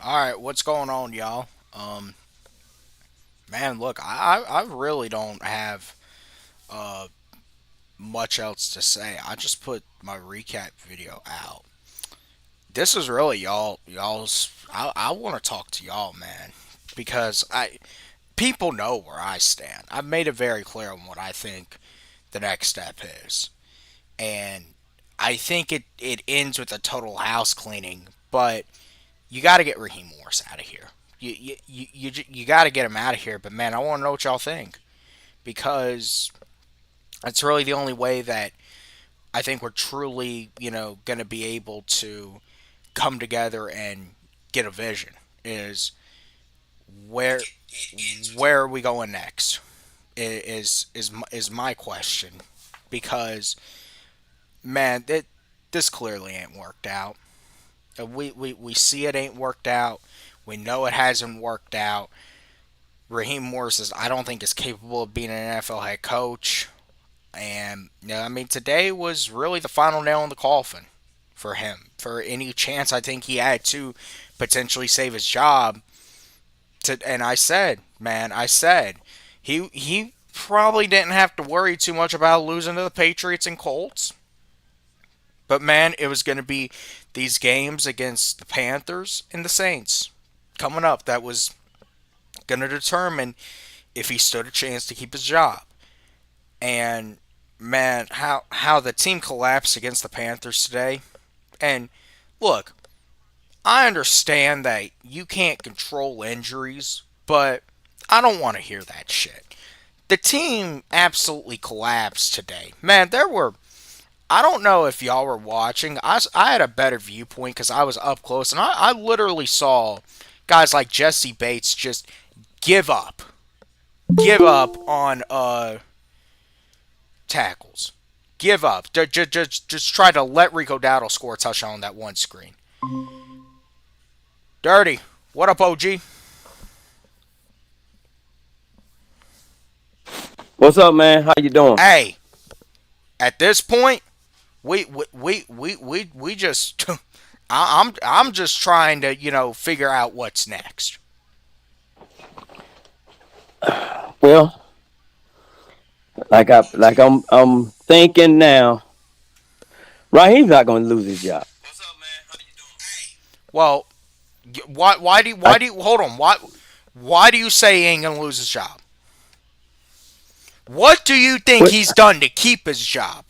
All right, what's going on, y'all? Man, look, I really don't have uh much else to say. I just put my recap video out. This is really y'all's. I want to talk to y'all, man, because I people know where I stand. I've made it very clear on what I think the next step is, and I think it ends with a total house cleaning. But you got to get Raheem Morris out of here. You got to get him out of here. But man, I want to know what y'all think because it's really the only way that I think we're truly, going to be able to come together and get a vision. Is where where are we going next? Is my question because man, this clearly ain't worked out. We see it ain't worked out. We know it hasn't worked out. Raheem Morris I don't think is capable of being an NFL head coach. And I mean, today was really the final nail in the coffin for him. For any chance I think he had to potentially save his job. And I said, man, he probably didn't have to worry too much about losing to the Patriots and Colts. But man, it was going to be these games against the Panthers and the Saints coming up that was going to determine if he stood a chance to keep his job. And man, how the team collapsed against the Panthers today. And look, I understand that you can't control injuries, but I don't want to hear that shit. The team absolutely collapsed today. Man, there were I don't know if y'all were watching. I had a better viewpoint because I was up close, and I literally saw guys like Jesse Bates just give up, give up on tackles, give up. Just try to let Rico Dowdle score a touchdown on that one screen. Dirty, what up, OG? What's up, man? How you doing? Hey, at this point, we just I'm just trying to figure out what's next. Well, I'm thinking now. Raheem's not going to lose his job. Well, I, why do you hold on? Why do you say he ain't gonna lose his job? What do you think but he's done to keep his job?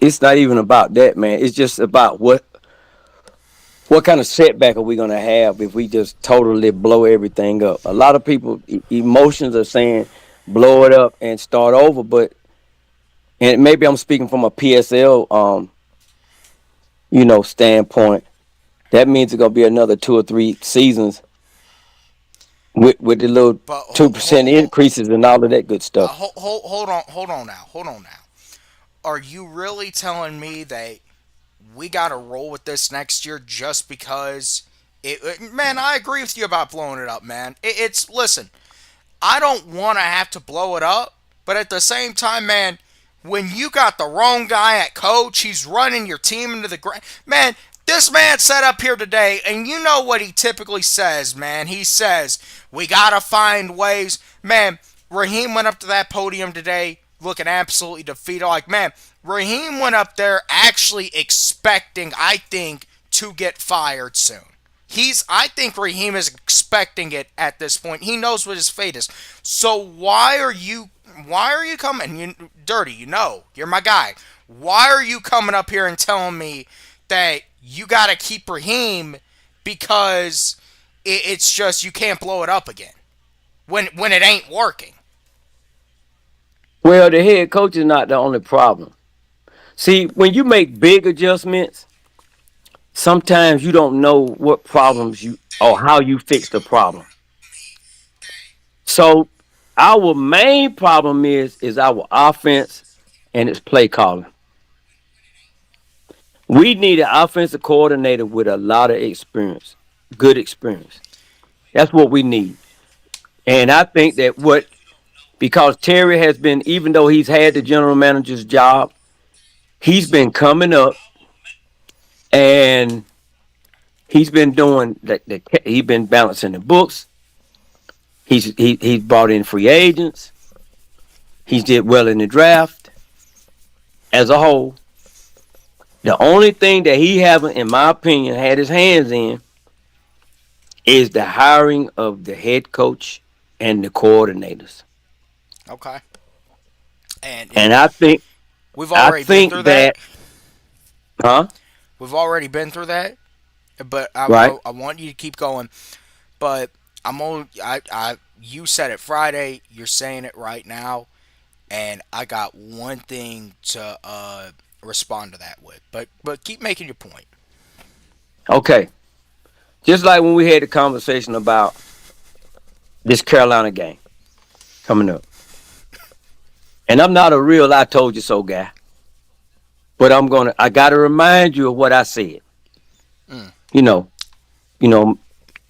it's not even about that, man. It's just about what kind of setback are we going to have if we just totally blow everything up. A lot of people emotions are saying blow it up and start over, but and maybe I'm speaking from a PSL standpoint. That means it's going to be another 2 or 3 seasons with the little But 2% increases and all of that good stuff. hold on now. Are you really telling me that we got to roll with this next year just because man, I agree with you about blowing it up, man. It's listen, I don't want to have to blow it up, but at the same time, man, when you got the wrong guy at coach, he's running your team into the ground. Man, this man sat up here today, and you know what he typically says, man. He says, we got to find ways. Man, Raheem went up to that podium today looking absolutely defeated. Like, man, Raheem went up there actually expecting, I think, to get fired soon. I think Raheem is expecting it at this point. He knows what his fate is. So why are you coming? Dirty, you're my guy. Why are you coming up here and telling me that you got to keep Raheem because it's just you can't blow it up again when it ain't working? Well, the head coach is not the only problem. See, when you make big adjustments, sometimes you don't know what problems you or how you fix the problem. So our main problem is our offense and its play calling. We need an offensive coordinator with a lot of experience, good experience. That's what we need. And I think that what because Terry has been, even though he's had the general manager's job, he's been coming up and He's been doing he's been balancing the books. He's brought in free agents. He's did well in the draft as a whole. The only thing that he haven't, in my opinion, had his hands in is the hiring of the head coach and the coordinators. Okay. And And we've I already been think through that. that, huh? We've already been through that. But Right? I want you to keep going. But you said it Friday. You're saying it right now, and I got one thing to respond to that with. But keep making your point. Okay. Just like when we had the conversation about this Carolina game coming up. And I'm not a real I told you so guy, but I gotta remind you of what I said. Mm, You know, you know,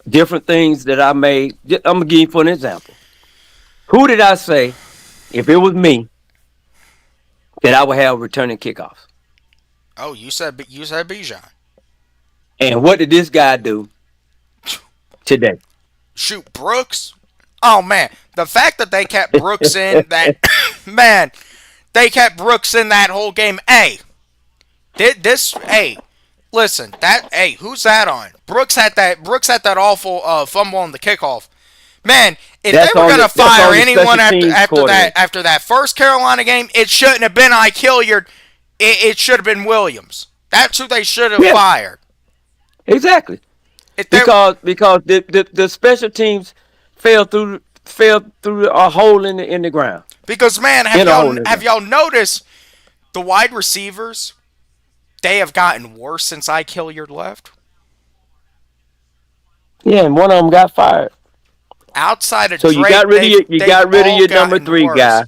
different things that I made. I'm gonna give you for an example. Who did I say, if it was me, that I would have returning kickoffs? oh, you said Bijan. And what did this guy do today? Shoot Brooks. Oh man, the fact that they kept Brooks in that man, they kept Brooks in that whole game. Hey, did this? Hey, listen, that hey, who's that on? Brooks had that awful fumble on the kickoff. Man, if they were gonna That's fire on the anyone special teams coordinator. after that first Carolina game, it shouldn't have been I Hilliard. It should have been Williams. That's who they should have Yeah, fired. exactly. If they Because the special teams fell through a hole in the ground. because man, In a hole in the have ground. y'all noticed the wide receivers? They have gotten worse since I Hilliard left. Yeah, and one of them got fired. Outside of So Drake, you they've got rid of all your number gotten three worse. guy.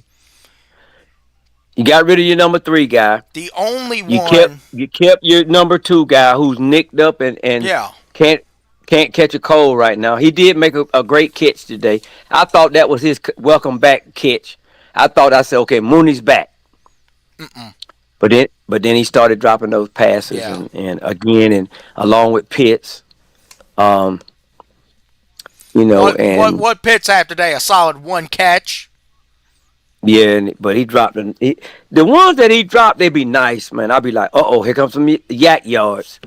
You got rid of your number three guy. The only one, You kept your number two guy who's nicked up and yeah, can't can't catch a cold right now. He did make a great catch today. I thought that was his welcome back catch. I said, okay, Mooney's back. mm-mm, But then he started dropping those passes yeah. and again and along with Pitts, um, and What Pitts had today? A solid one catch. yeah, but he dropped them. The ones that he dropped, they be nice, man. I'll be like, here comes some yak yards.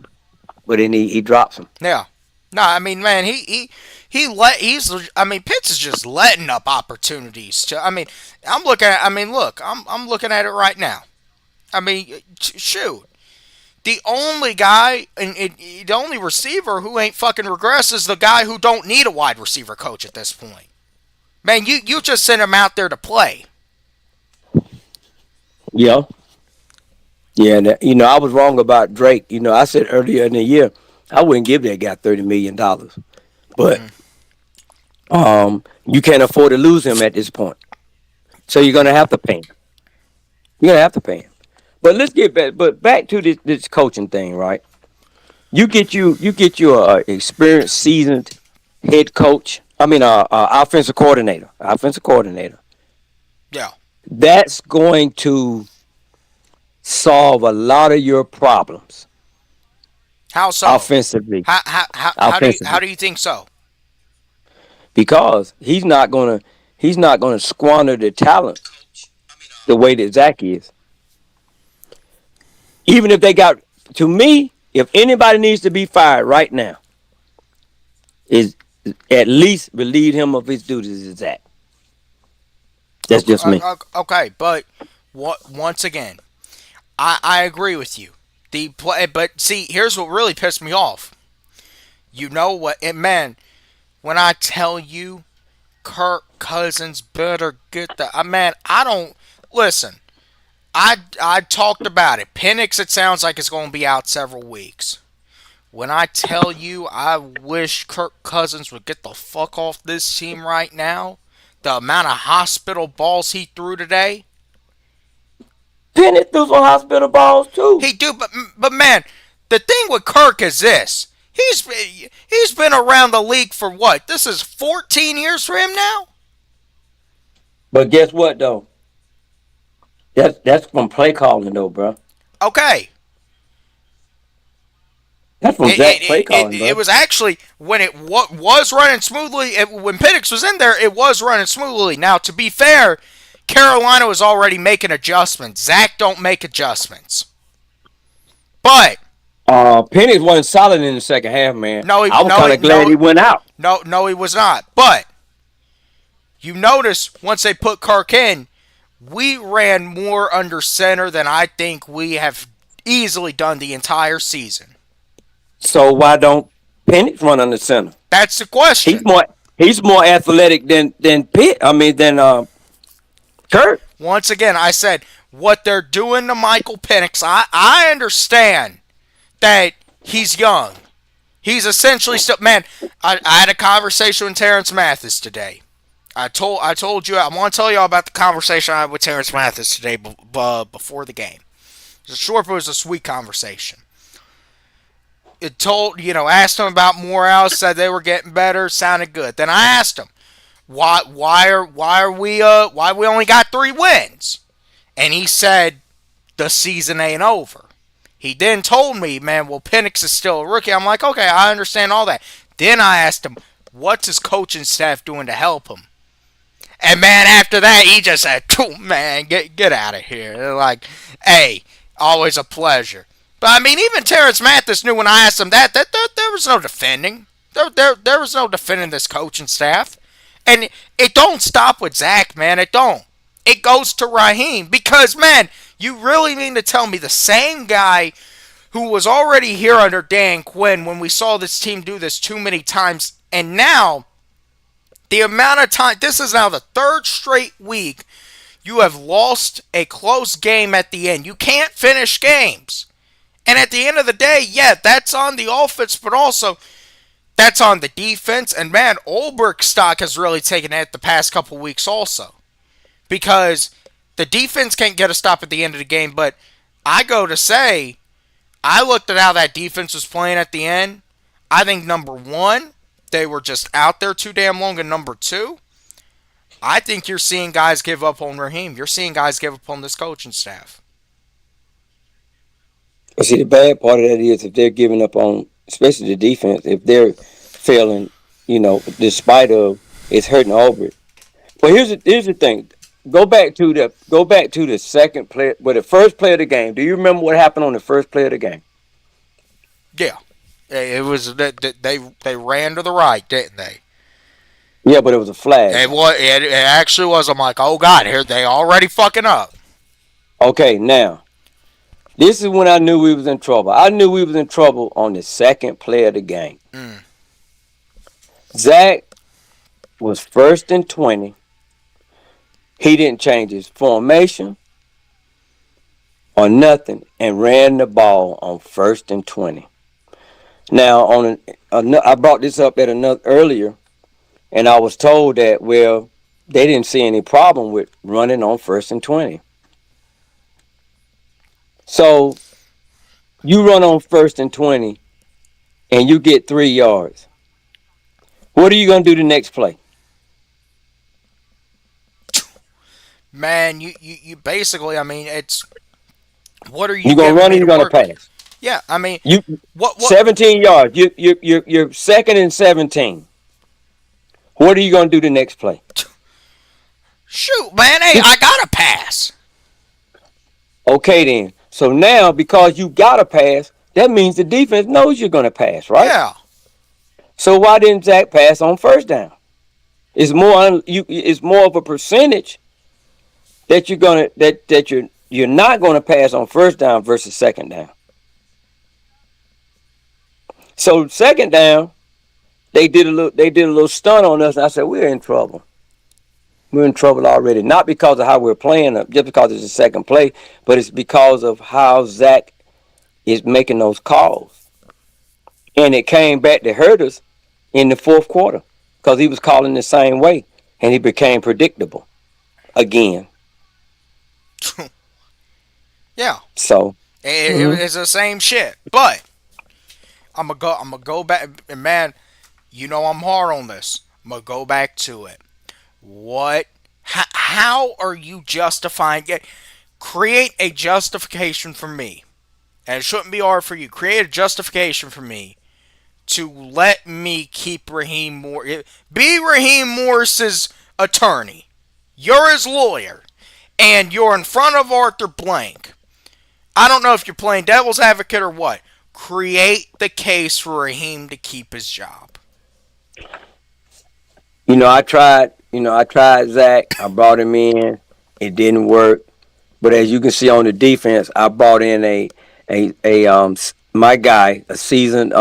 But then he drops them. Yeah. No, I mean, man, he's. I mean, Pitts is just letting up opportunities. I mean, I'm looking at. I mean, look, I'm looking at it right now. I mean, shoot. The only guy and the only receiver who ain't fucking regress is the guy who don't need a wide receiver coach at this point. Man, you just sent him out there to play. Yeah, yeah. I was wrong about Drake. I said earlier in the year I wouldn't give that guy $30 million, but Mm-hmm. you can't afford to lose him at this point. So you're gonna have to pay him. You're gonna have to pay him. But let's get back. But back to this coaching thing, right? You get you a experienced, seasoned head coach. I mean, offensive coordinator. Offensive coordinator. Yeah. That's going to solve a lot of your problems How so? offensively. How Offensively, do you think so? because he's not gonna squander the talent the way that Zach is. Even if they got to me, if anybody needs to be fired right now, is at least relieve him of his duties as Zach. That's Okay, just me. okay, but once again, I agree with you. The play, but see, here's what really pissed me off. You know what, man? When I tell you, Kirk Cousins better get the. Man, I don't listen. I talked about it. Penix, it sounds like it's going to be out several weeks. When I tell you, I wish Kirk Cousins would get the fuck off this team right now. The amount of hospital balls he threw today, Penny threw some hospital balls too. he do. But man, the thing with Kirk is this: he's been around the league for what? This is 14 years for him now. But guess what though? That's from play calling though, bro. Okay, That's from Zach play calling, It bro. was actually when it was running smoothly. When Penix was in there, it was running smoothly. Now, to be fair, Carolina was already making adjustments. Zach don't make adjustments, but Penix wasn't solid in the second half, man. no, I was kind of glad he went out. no, he was not. But you notice once they put Kirk in, we ran more under center than I think we have easily done the entire season. So why don't Penix run on the center? That's the He's question. more he's more athletic than Pitt. I mean than Kurt. Once again, I said what they're doing to Michael Penix. I understand that he's young. He's essentially still man. I had a conversation with Terrence Mathis today. I told you I want to tell y'all about the conversation I had with Terrence Mathis today before the game. It was short, but it was a sweet conversation. It told asked him about Morales, said they were getting better, sounded good. Then I asked him why we only got 3 wins, and he said the season ain't over. He then told me, man, well, Penix is still a rookie. I'm like, okay, I understand all that. Then I asked him, what's his coaching staff doing to help him? And man, after that, he just said, man, get out of here. They're like, hey, always a pleasure. But I mean, even Terrence Mathis knew when I asked him that there was no defending. There was no defending this coaching staff. And it don't stop with Zach, man. It don't. It goes to Raheem. Because, man, you really mean to tell me the same guy who was already here under Dan Quinn when we saw this team do this too many times, and now the amount of time, this is now the third straight week you have lost a close game at the end. You can't finish games. And at the end of the day, yeah, that's on the offense, but also that's on the defense. And man, Olberg's stock has really taken a hit the past couple weeks also. Because the defense can't get a stop at the end of the game, but I go to say, I looked at how that defense was playing at the end. I think number one, they were just out there too damn long, and number two, I think you're seeing guys give up on Raheem. You're seeing guys give up on this coaching staff. But see, the bad part of that is if they're giving up on, especially the defense, if they're failing, despite of it's hurting Aubrey. Well, here's the thing. Go back to the second play, well, the first play of the game. Do you remember what happened on the first play of the game? Yeah, it was they ran to the right, didn't they? Yeah, but it was a flag. It actually was. I'm like, oh god, here they already fucking up. Okay, now this is when I knew we was in trouble. I knew we was in trouble on the second play of the game. Mm. Zach was 1st and 20. He didn't change his formation or nothing and ran the ball on 1st and 20. Now, I brought this up at another earlier, and I was told that, well, they didn't see any problem with running on 1st and 20. So you run on 1st and 20 and you get 3 yards. What are you going to do the next play? Man, you basically, I mean, it's what are you You going to giving run or me you to going to work with? pass? Yeah, I mean, You what 17 yards. You're 2nd and 17. What are you going to do the next play? shoot, man, hey, I got to pass. Okay, then. So now, because you got to pass, that means the defense knows you're going to pass, right? Yeah. So why didn't Zach pass on first down? It's more of a percentage that you're not going to pass on first down versus second down. So second down, they did a little stunt on us, and I said we're in trouble. We're in trouble already, not because of how we're playing, just because it's a second play, but it's because of how Zach is making those calls. And it came back to hurt us in the fourth quarter because he was calling the same way, and he became predictable again. Yeah. So, It's the same shit. But I'm gonna go back, and man, I'm hard on this. I'm gonna go back to it. What? How are you justifying it? Create a justification for me and it shouldn't be hard for you. Create a justification for me to let me keep Raheem Morris. Be Raheem Morris's attorney. You're his lawyer, and you're in front of Arthur Blank. I don't know if you're playing devil's advocate or what. Create the case for Raheem to keep his job. I tried. I tried Zach. I brought him in. It didn't work. But as you can see on the defense, I brought in my guy, a seasoned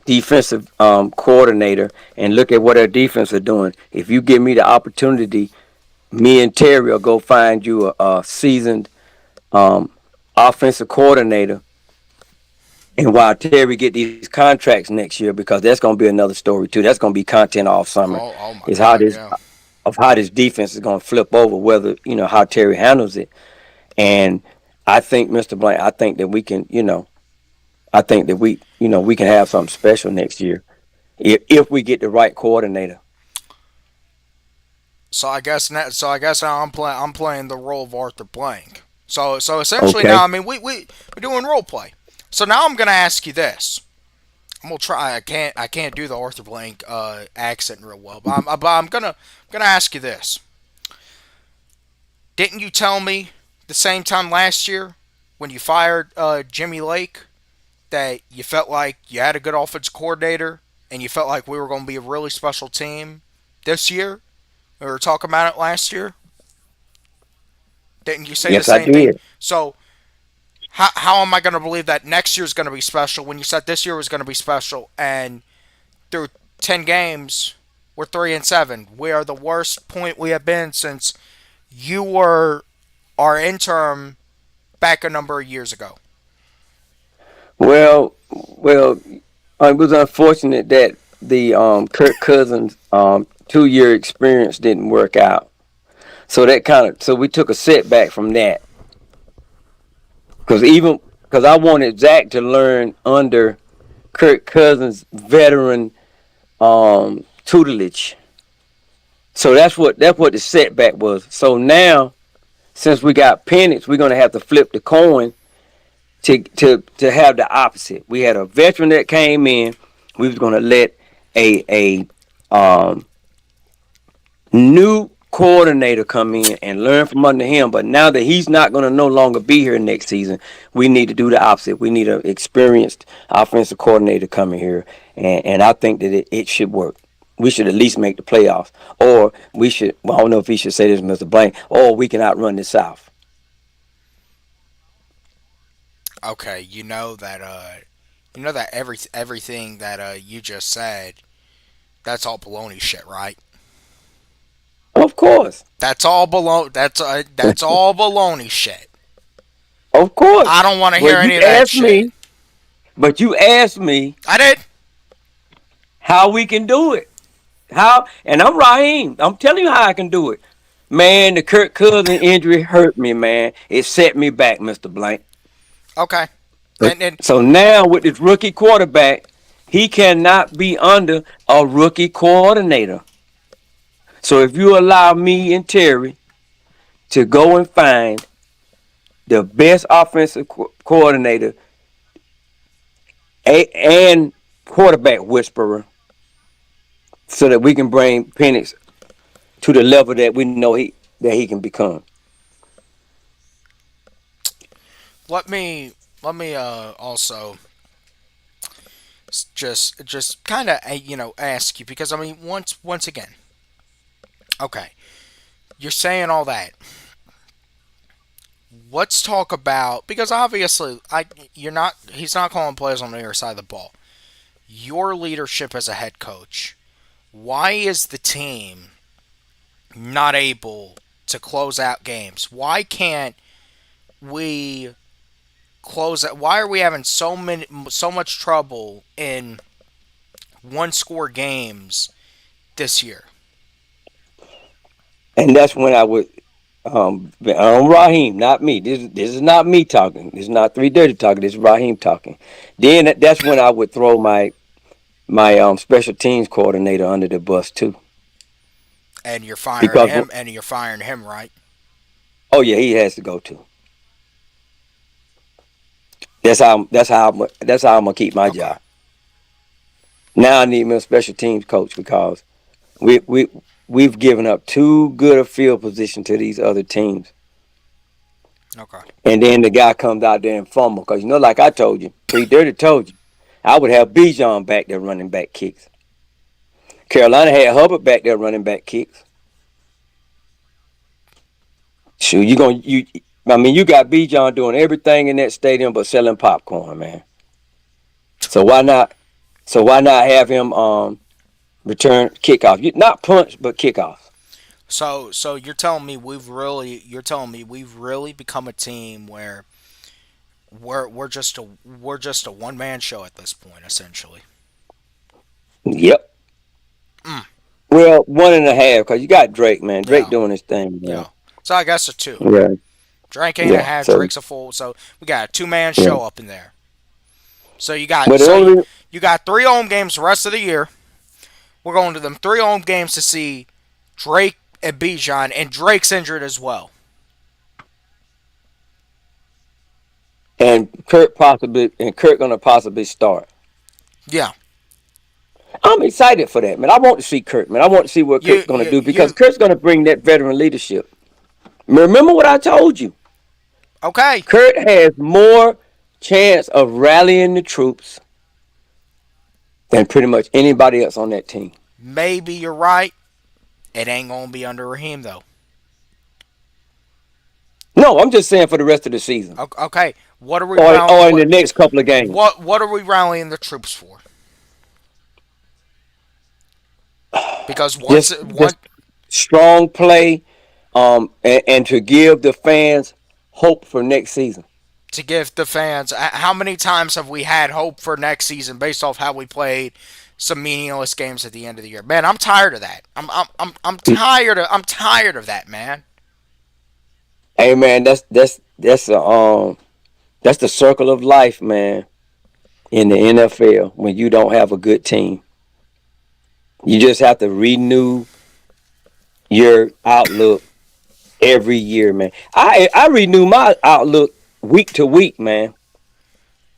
defensive coordinator, and look at what our defense are doing. If you give me the opportunity, me and Terry will go find you a seasoned um, offensive coordinator. And while Terry get these contracts next year, because that's going to be another story too. That's going to be content all summer. Oh my Is how God, this yeah. of how this defense is going to flip over, whether how Terry handles it. And I think, Mr. Blank, I think that we can, I think that we can have something special next year if we get the right coordinator. So I guess now I'm playing the role of Arthur Blank. So essentially now, Okay. I mean, we're doing role play. So now I'm gonna ask you this. I'm gonna try. I can't do the Arthur Blank accent real well, but I'm gonna ask you this. Didn't you tell me the same time last year when you fired Jimmy Lake that you felt like you had a good offensive coordinator and you felt like we were going to be a really special team this year? We were talking about it last year. Didn't you say the Yes, I same thing? did. So how am I going to believe that next year's going to be special when you said this year was going to be special and through 10 games we're 3-7. We are the worst point we have been since you were our interim back a number of years ago. Well, it was unfortunate that the Kirk Cousins 2 year experience didn't work out. So we took a setback from that because I wanted Zach to learn under Kirk Cousins' veteran tutelage. So that's what the setback was. So now, since we got Penix, we're gonna have to flip the coin to have the opposite. We had a veteran that came in. We was gonna let a new coordinator come in and learn from under him. But now that he's not going to no longer be here next season, we need to do the opposite. We need an experienced offensive coordinator coming here, and I think that it should work. We should at least make the playoffs, or we should. Well, I don't know if he should say this, Mr. Blank, or we can outrun the South. Okay, you know that everything that you just said, that's all baloney shit, right? Of course, That's all baloney shit. of course. I don't want to Well, hear you any of that asked shit. me, but you asked me I did. how we can do it. How? And I'm Raheem. I'm telling you how I can do it. Man, the Kirk Cousins injury hurt me, man. It set me back, Mr. Blank. Okay. So And so now with this rookie quarterback, he cannot be under a rookie coordinator. So if you allow me and Terry to go and find the best offensive coordinator and quarterback whisperer, so that we can bring Penix to the level that we know he can become. let me also just kind of ask you because I mean once again, okay, you're saying all that. Let's talk about because obviously I you're not he's not calling plays on the other side of the ball. Your leadership as a head coach. Why is the team not able to close out games? Why can't we close out? Why are we having so much trouble in one score games this year? And that's when I would Raheem, not me. This is not me talking. This is not three dirty talking. This is Raheem talking. Then that's when I would throw my special teams coordinator under the bus too. And you're firing Because him, and you're firing him, right? oh yeah, he has to go too. That's how I'm gonna keep my Okay. job. Now I need me a special teams coach because we've given up too good a field position to these other teams. Okay. And then the guy comes out there and fumble because like I told you, Pretty Dirty told you, I would have Bijan back there running back kicks. Carolina had Hubbard back there running back kicks. Shoot, you gonna you. I mean, you got Bijan doing everything in that stadium but selling popcorn, man. So why not? So why not have him return kickoff? Not punch, but kickoff. So you're telling me we've really become a team where we're just a one man show at this point, essentially. Yep. Mm, Well, 1.5 because you got Drake, man. Drake yeah, doing his thing, man. yeah. So I guess a two. Yeah, Drake ain't a yeah. half. So Drake's a full. So we got a 2 man yeah. show up in there. So you got But the so you, only you got 3 home games the rest of the year. We're going to them 3 home games to see Drake and Bijan, and Drake's injured as well. and Kurt gonna possibly start. Yeah, I'm excited for that, man. I want to see Kurt, man. I want to see what you Kurt's gonna you do because you Kurt's gonna bring that veteran leadership. Remember what I told you? okay? Kurt has more chance of rallying the troops than pretty much anybody else on that team. Maybe you're right. It ain't gonna be under Raheem though. No, I'm just saying for the rest of the season Okay, what are we or round? in the next couple of games. What are we rallying the troops for? Because once Just one strong play, and to give the fans hope for next season. to give the fans, how many times have we had hope for next season based off how we played some meaningless games at the end of the year? Man, I'm tired of that. I'm tired of that, man. Hey man, that's the circle of life, man. In the NFL, when you don't have a good team, you just have to renew your outlook every year, man. I renew my outlook week to week, man.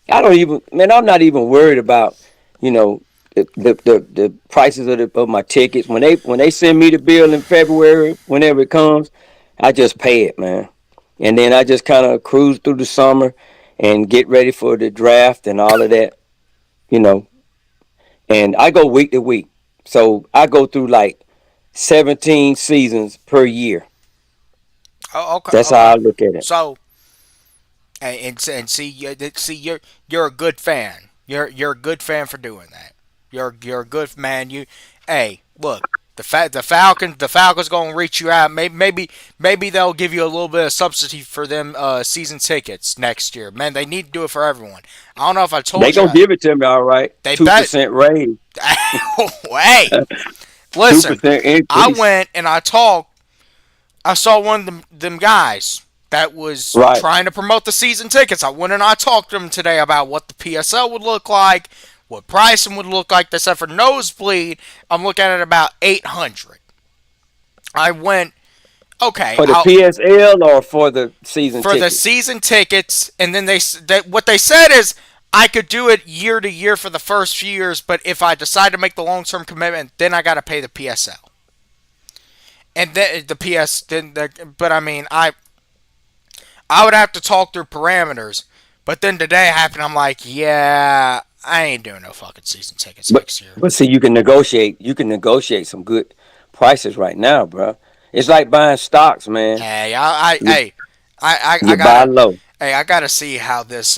I don't even, man. I'm not even worried about, you know, the prices of my tickets. When they send me the bill in February, whenever it comes, I just pay it, man. And then I just kind of cruise through the summer and get ready for the draft and all of that, you know. And I go week to week, so I go through like 17 seasons per year. Oh, okay, That's how okay. I look at it. So and see, you're a good fan. You're a good fan for doing that. You're a good man. Hey, look, the Falcons gonna reach you out. Maybe they'll give you a little bit of subsidy for them season tickets next year. Man, they need to do it for everyone. I don't know if I They told you. gonna give it to me, all right. They Two bet. percent raise, Hey, two listen. percent I increase. went and I talked. I saw one of them guys that was Right. trying to promote the season tickets. I went and I talked to him today about what the PSL would look like, what pricing would look like. They said for nosebleed, I'm looking at about 800. I went, okay, For the I'll PSL or for the season for the tickets? season tickets, and then what they said is I could do it year to year for the first few years, but if I decide to make the long term commitment, then I got to pay the PSL. And then the PS, but I mean, I would have to talk through parameters. But then today happened. I'm like, yeah, I ain't doing no fucking season tickets But next year. but see, you can negotiate. You can negotiate some good prices right now, bro. It's like buying stocks, man. Hey, hey, I You buy gotta, low, hey, I gotta see how these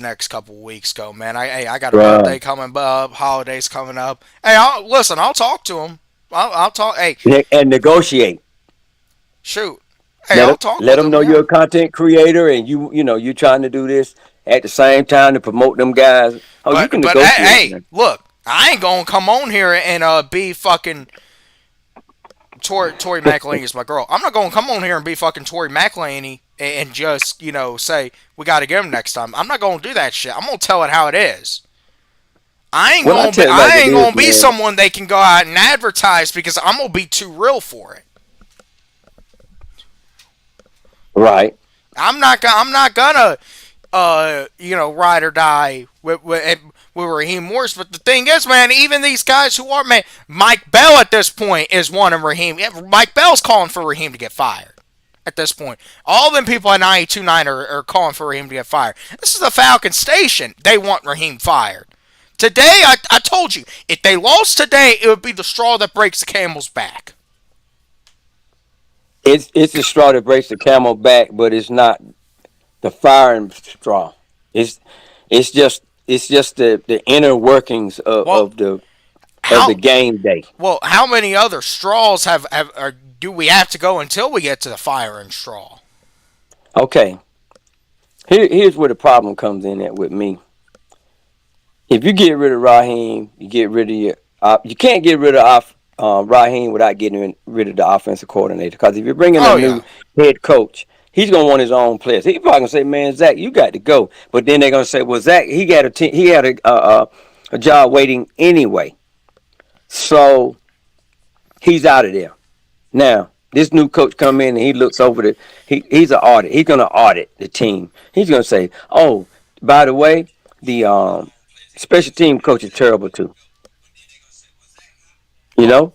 next couple weeks go, man. I got a bro. birthday coming up, holidays coming up. Hey, listen. I'll talk to him. I'll talk. Hey, And negotiate. shoot. Hey, I'll talk Let with them him. know you're Yeah. a content creator and you're trying to do this at the same time to promote them guys. Oh, you can But hey, negotiate, hey, man. look. I ain't gonna come on here and be fucking Tori McElhaney is my girl. I'm not going to come on here and be fucking Tori McElhaney and just say we got to get him next time. I'm not going to do that shit. I'm going to tell it how it is. I ain't Well, I going to be tell it like I it ain't is, going to be man. someone they can go out and advertise because I'm going to be too real for it. Right. I'm not gonna ride or die with Raheem Morris. But the thing is, man, even these guys who are, man, Mike Bell at this point is wanting Raheem. Yeah, Mike Bell's calling for Raheem to get fired at this point. All them people at 92.9 are calling for Raheem to get fired. This is the Falcon station. They want Raheem fired. Today, I told you, if they lost today, it would be the straw that breaks the camel's back. It's the straw that breaks the camel back, but it's not the firing straw. It's it's just the inner workings Well, of the how game day. how many other straws do we have to go until we get to the firing straw? Okay, here's where the problem comes in at with me. If you get rid of Raheem, you get rid of your. You can't get rid of Raheem without getting rid of the offensive coordinator. Because if you're bringing a Oh new yeah, head coach, he's gonna want his own players. He's probably gonna say, "Man, Zach, you got to go." But then they're gonna say, "Well, Zach, he got a team, he had a job waiting anyway, so he's out of there." Now, this new coach come in and he looks over he's an audit. He's gonna audit the team. He's gonna say, "Oh, by the way, the special team coach is terrible too." You well,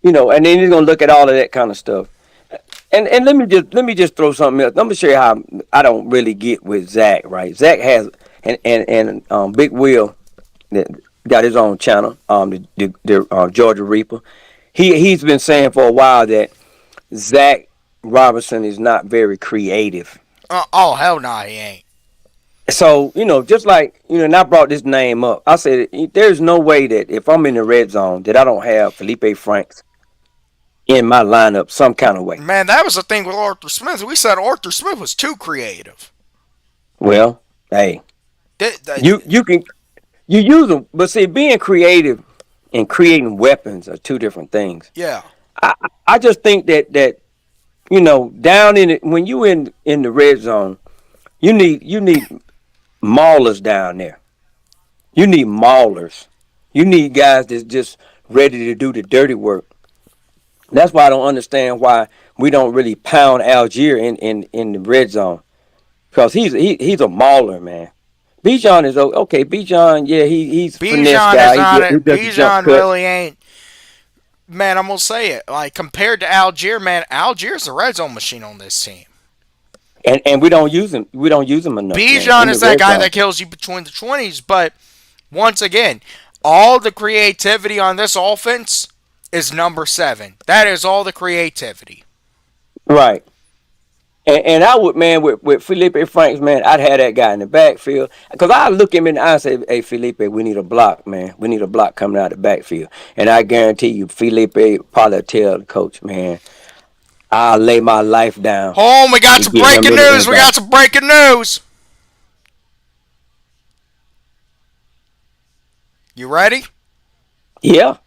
know, and then he's gonna look at all of that kind of stuff. And let me just throw something else. Let me show you how I don't really get with Zach. Right, Zach has and Big Will that got his own channel. The Georgia Reaper. He's been saying for a while that Zach Robinson is not very creative. oh hell no, he ain't. So, just like, and I brought this name up. I said, there's no way that if I'm in the red zone that I don't have Felipe Franks in my lineup some kind of way. Man, that was the thing with Arthur Smith. We said Arthur Smith was too creative. Well, hey, Th- you th- you can you use them, but see, being creative and creating weapons are two different things. yeah, I just think that down in it when you in the red zone, you need maulers down there. You need maulers. You need guys that's just ready to do the dirty work. That's why I don't understand why we don't really pound Algier in the red zone because he's a mauler, man. Bijan is okay. Bijan, yeah, he's a finesse Bijan is guy. not He it. does the jump Bijan cut, really ain't. Man, I'm gonna say it. Like compared to Algier, man, Algier's the red zone machine on this team. and we don't use him. We don't use him enough, man, Bijan in the is that red guy zone. that kills you between the 20s, but once again, all the creativity on this offense is number 7. That is all the creativity. Right. And I would, man, with Felipe Franks, man, I'd have that guy in the backfield. Because I look him in the eye and say, hey, Felipe, we need a block, man. We need a block coming out of the backfield. And I guarantee you, Felipe probably tell the coach, man, I'll lay my life down Oh, we got to some get him breaking to the news. end We zone. got some breaking news. You ready? Yeah.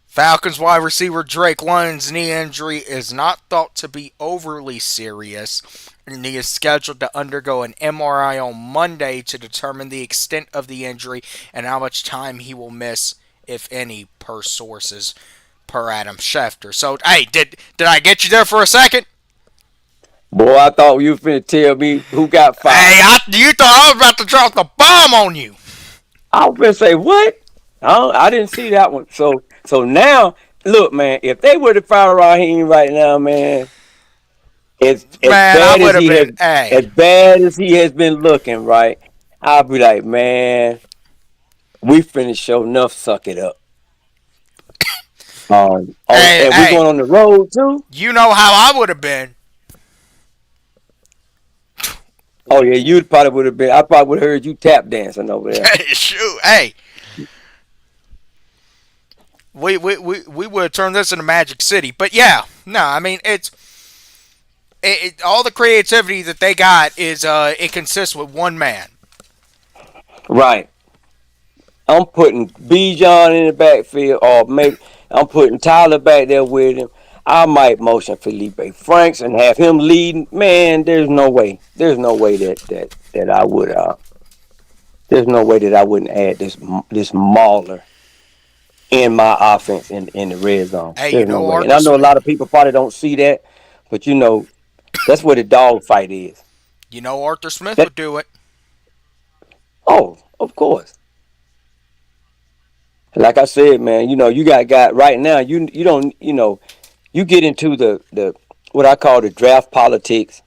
Falcons wide receiver Drake London's knee injury is not thought to be overly serious, and he is scheduled to undergo an MRI on Monday to determine the extent of the injury and how much time he will miss, if any, per sources, per Adam Schefter. So, hey, did I get you there for a second? Boy, I thought you were finna tell me who got Hey, fired. you thought I was about to drop the bomb on you. I was finna say, what? I didn't see that one. So now, look, man, if they were to fire Raheem right now, man, as Man, I bad would as have he has been, hey, as bad as he has been looking, right? I'll be like, man, we finished show enough, suck it up. And we're hey, going on the road too. you know how I would have been. Oh yeah, you probably would have been. I probably would have heard you tap dancing over there. Shoot, hey, we would have turned this into Magic City. But yeah, no, I mean all the creativity that they got is it consists with one man. Right. I'm putting Bijan in the backfield, or maybe I'm putting Tyler back there with him. I might motion Felipe Franks and have him leading. Man, there's no way. There's no way that I would. There's no way that I wouldn't add this mauler in my offense in the red zone. Hey, you There's no know way. And I Arthur know a Smith. lot of people probably don't see that, but that's where the dog fight is. You know Arthur Smith That would do it. oh, of course. Like I said, man, you got right now. You don't you get into the what I call the draft politics.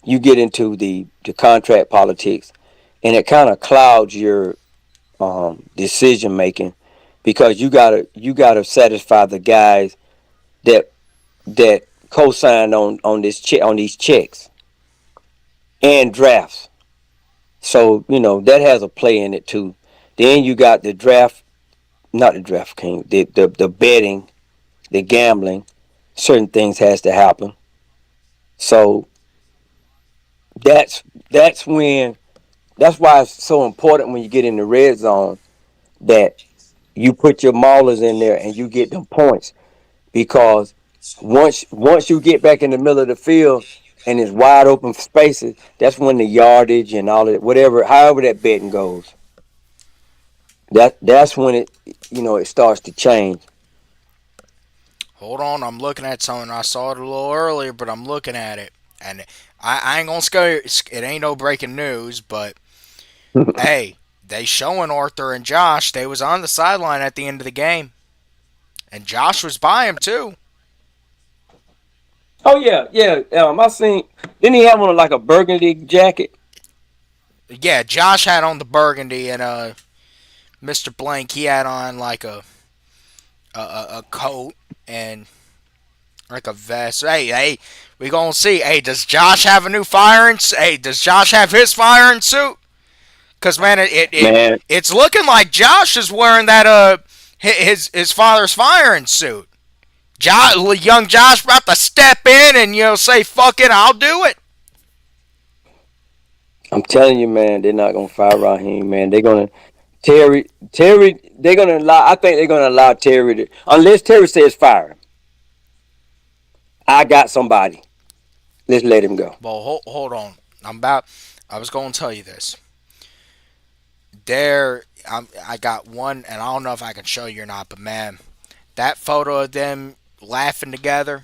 You get into the contract politics, and it kind of clouds your decision making because you gotta satisfy the guys that that co-signed on this check on these checks and drafts. So that has a play in it too. Then you got the draft, not the draft king, the betting, the gambling. Certain things has to happen. So that's that's when that's why it's so important when you get in the red zone that you put your maulers in there and you get them points because once you get back in the middle of the field and it's wide open spaces, that's when the yardage and all of it, whatever, however that betting goes, that's when it starts to change. Hold on, I'm looking at something. I saw it a little earlier, but I'm looking at it, and I ain't gonna scare you. It ain't no breaking news, but hey, they showing Arthur and Josh. They was on the sideline at the end of the game, and Josh was by him too. Oh yeah, yeah. I seen. Didn't he have on like a burgundy jacket? Yeah, Josh had on the burgundy, and Mr. Blank he had on like a coat and like a vest. Hey, we gonna see. Hey, does Josh have a new firing? Hey, does Josh have his firing suit? Cause man, Man, it's looking like Josh is wearing that his father's firing suit. Young Josh about to step in and say fuck it, I'll do it. I'm telling you, man, they're not gonna fire Raheem, man. They're gonna Terry. They're gonna allow. I think they're gonna allow Terry to, unless Terry says fire him. I got somebody. Let's let him go. Well, hold on. I was going to tell you this. I got one, and I don't know if I can show you or not, but man, that photo of them laughing together,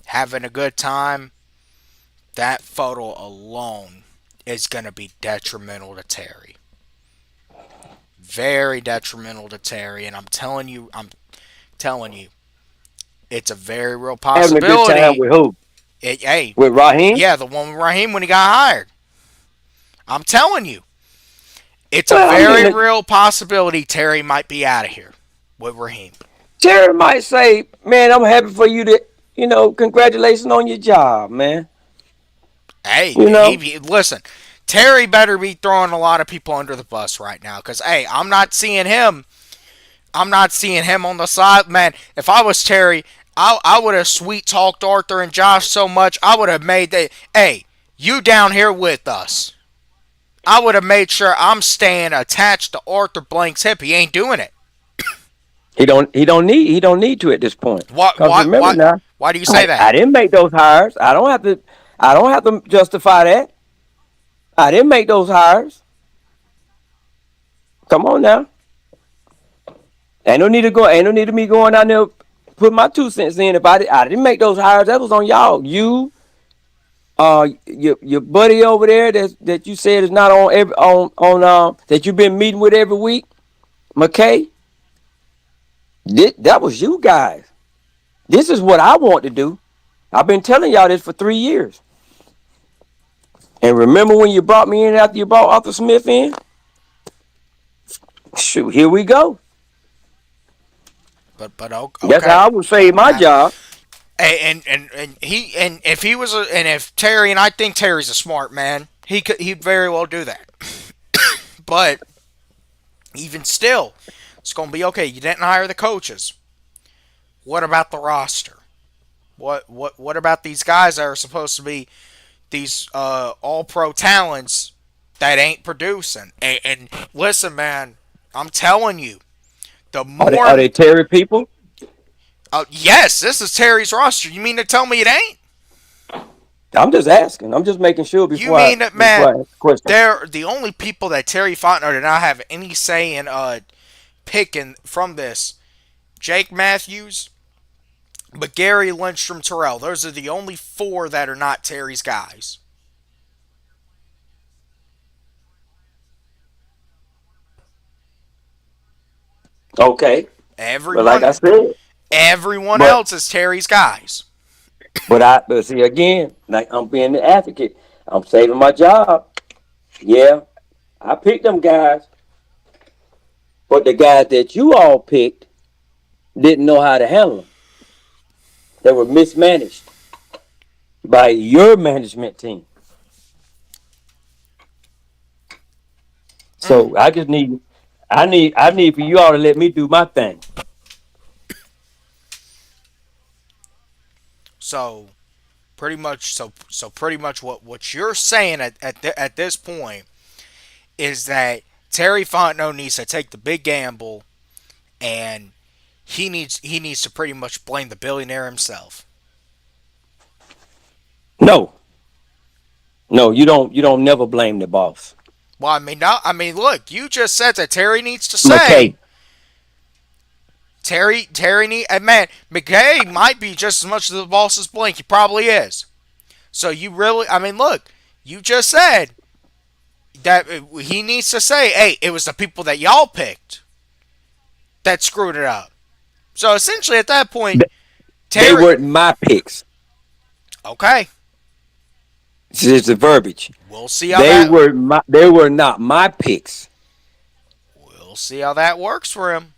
having a good time, that photo alone is going to be detrimental to Terry. Very detrimental to Terry, and I'm telling you, it's a very real Having a good time possibility. with who? Hey, With Raheem? yeah, the one with Raheem when he got hired. I'm telling you, it's a Well, I very mean, real possibility Terry might be out of here with Raheem. Terry might say, "Man, I'm happy for you to, congratulations on your job, man." Hey, You know, listen. Terry better be throwing a lot of people under the bus right now, because hey, I'm not seeing him. I'm not seeing him on the side, man. If I was Terry, I would have sweet talked Arthur and Josh so much. I would have made that. Hey, you down here with us. I would have made sure I'm staying attached to Arthur Blank's hip. He ain't doing it. he don't need to at this point. What? Cause What? remember What? now, Why do you say I that? didn't make those hires. I don't have to justify that. I didn't make those hires. Come on now. Ain't no need of me going out there put my 2 cents in. If I didn't make those hires, that was on y'all. Your buddy over there that you said is not on every on that you've been meeting with every week, McKay. That was you guys. This is what I want to do. I've been telling y'all this for 3 years. And remember when you brought me in after you brought Arthur Smith in? Shoot, here we go. But That's okay. how I would save my Uh, job. and if he was and if Terry, and I think Terry's a smart man, he'd very well do that. But even still, it's gonna be okay. You didn't hire the coaches. What about the roster? What about these guys that are supposed to be these all pro talents that ain't producing? And listen, man, I'm telling you, the Are more they Terry people? yes, this is Terry's roster. You mean to tell me it ain't? I'm just asking. I'm just making sure You before I mean that, before man? I ask the question. They're the only people that Terry Fontenot did not have any say in picking from this. Jake Matthews, but Gary Lindstrom Terrell. Those are the only four that are not Terry's guys. Okay, but like I Everyone, said, everyone but else is Terry's guys. but see again, like I'm being the advocate. I'm saving my job. Yeah, I picked them guys, but the guys that you all picked didn't know how to handle them. They were mismanaged by your management team. Mm. So I need for you all to let me do my thing. So pretty much what you're saying at this point is that Terry Fontenot needs to take the big gamble, and he needs to pretty much blame the billionaire himself. No, no, you don't never blame the boss. Well, I mean, no, I mean, look, you just said that Terry needs to say McKay. Terry need, and man, McKay might be just as much of the boss as Blink. He probably is. So you really, I mean, look, you just said that he needs to say, hey, it was the people that y'all picked that screwed it up. So essentially, at that point, They Terry, weren't my picks. okay, It's the verbiage. we'll see how They that were my. They were not my picks. we'll see how that works for him.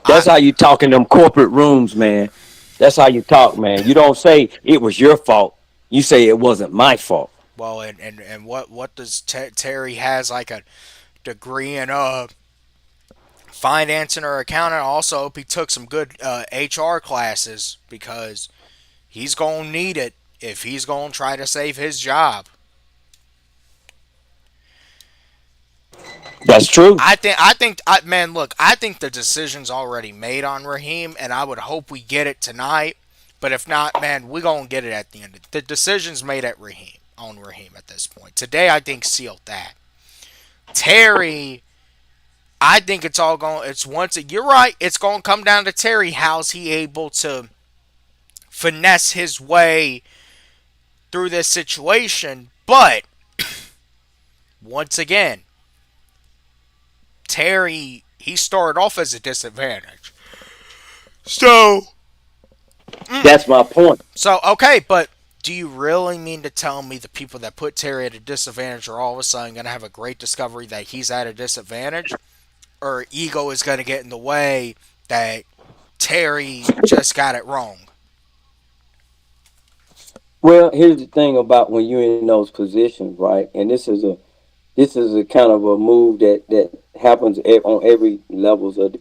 I That's how you talk in them corporate rooms, man. That's how you talk, man. You don't say it was your fault. You say it wasn't my fault. well, and what does Terry has like a degree in financing or accounting? Also, hope he took some good HR classes because he's gonna need it if he's gonna try to save his job. That's true. Man, look, I think the decision's already made on Raheem, and I would hope we get it tonight. But if not, man, we're gonna get it at the end. The decision's made at Raheem on Raheem at this point. Today, I think sealed that. Terry, I think it's all going. It's once. You're right. It's going to come down to Terry. How's he able to finesse his way through this situation? But once again, Terry, he started off as a disadvantage. So, That's my point. okay, but do you really mean to tell me the people that put Terry at a disadvantage are all of a sudden going to have a great discovery that he's at a disadvantage? Or ego is going to get in the way that Terry just got it wrong? Well, here's the thing about when you're in those positions, right? And this is a kind of a move that happens on every levels of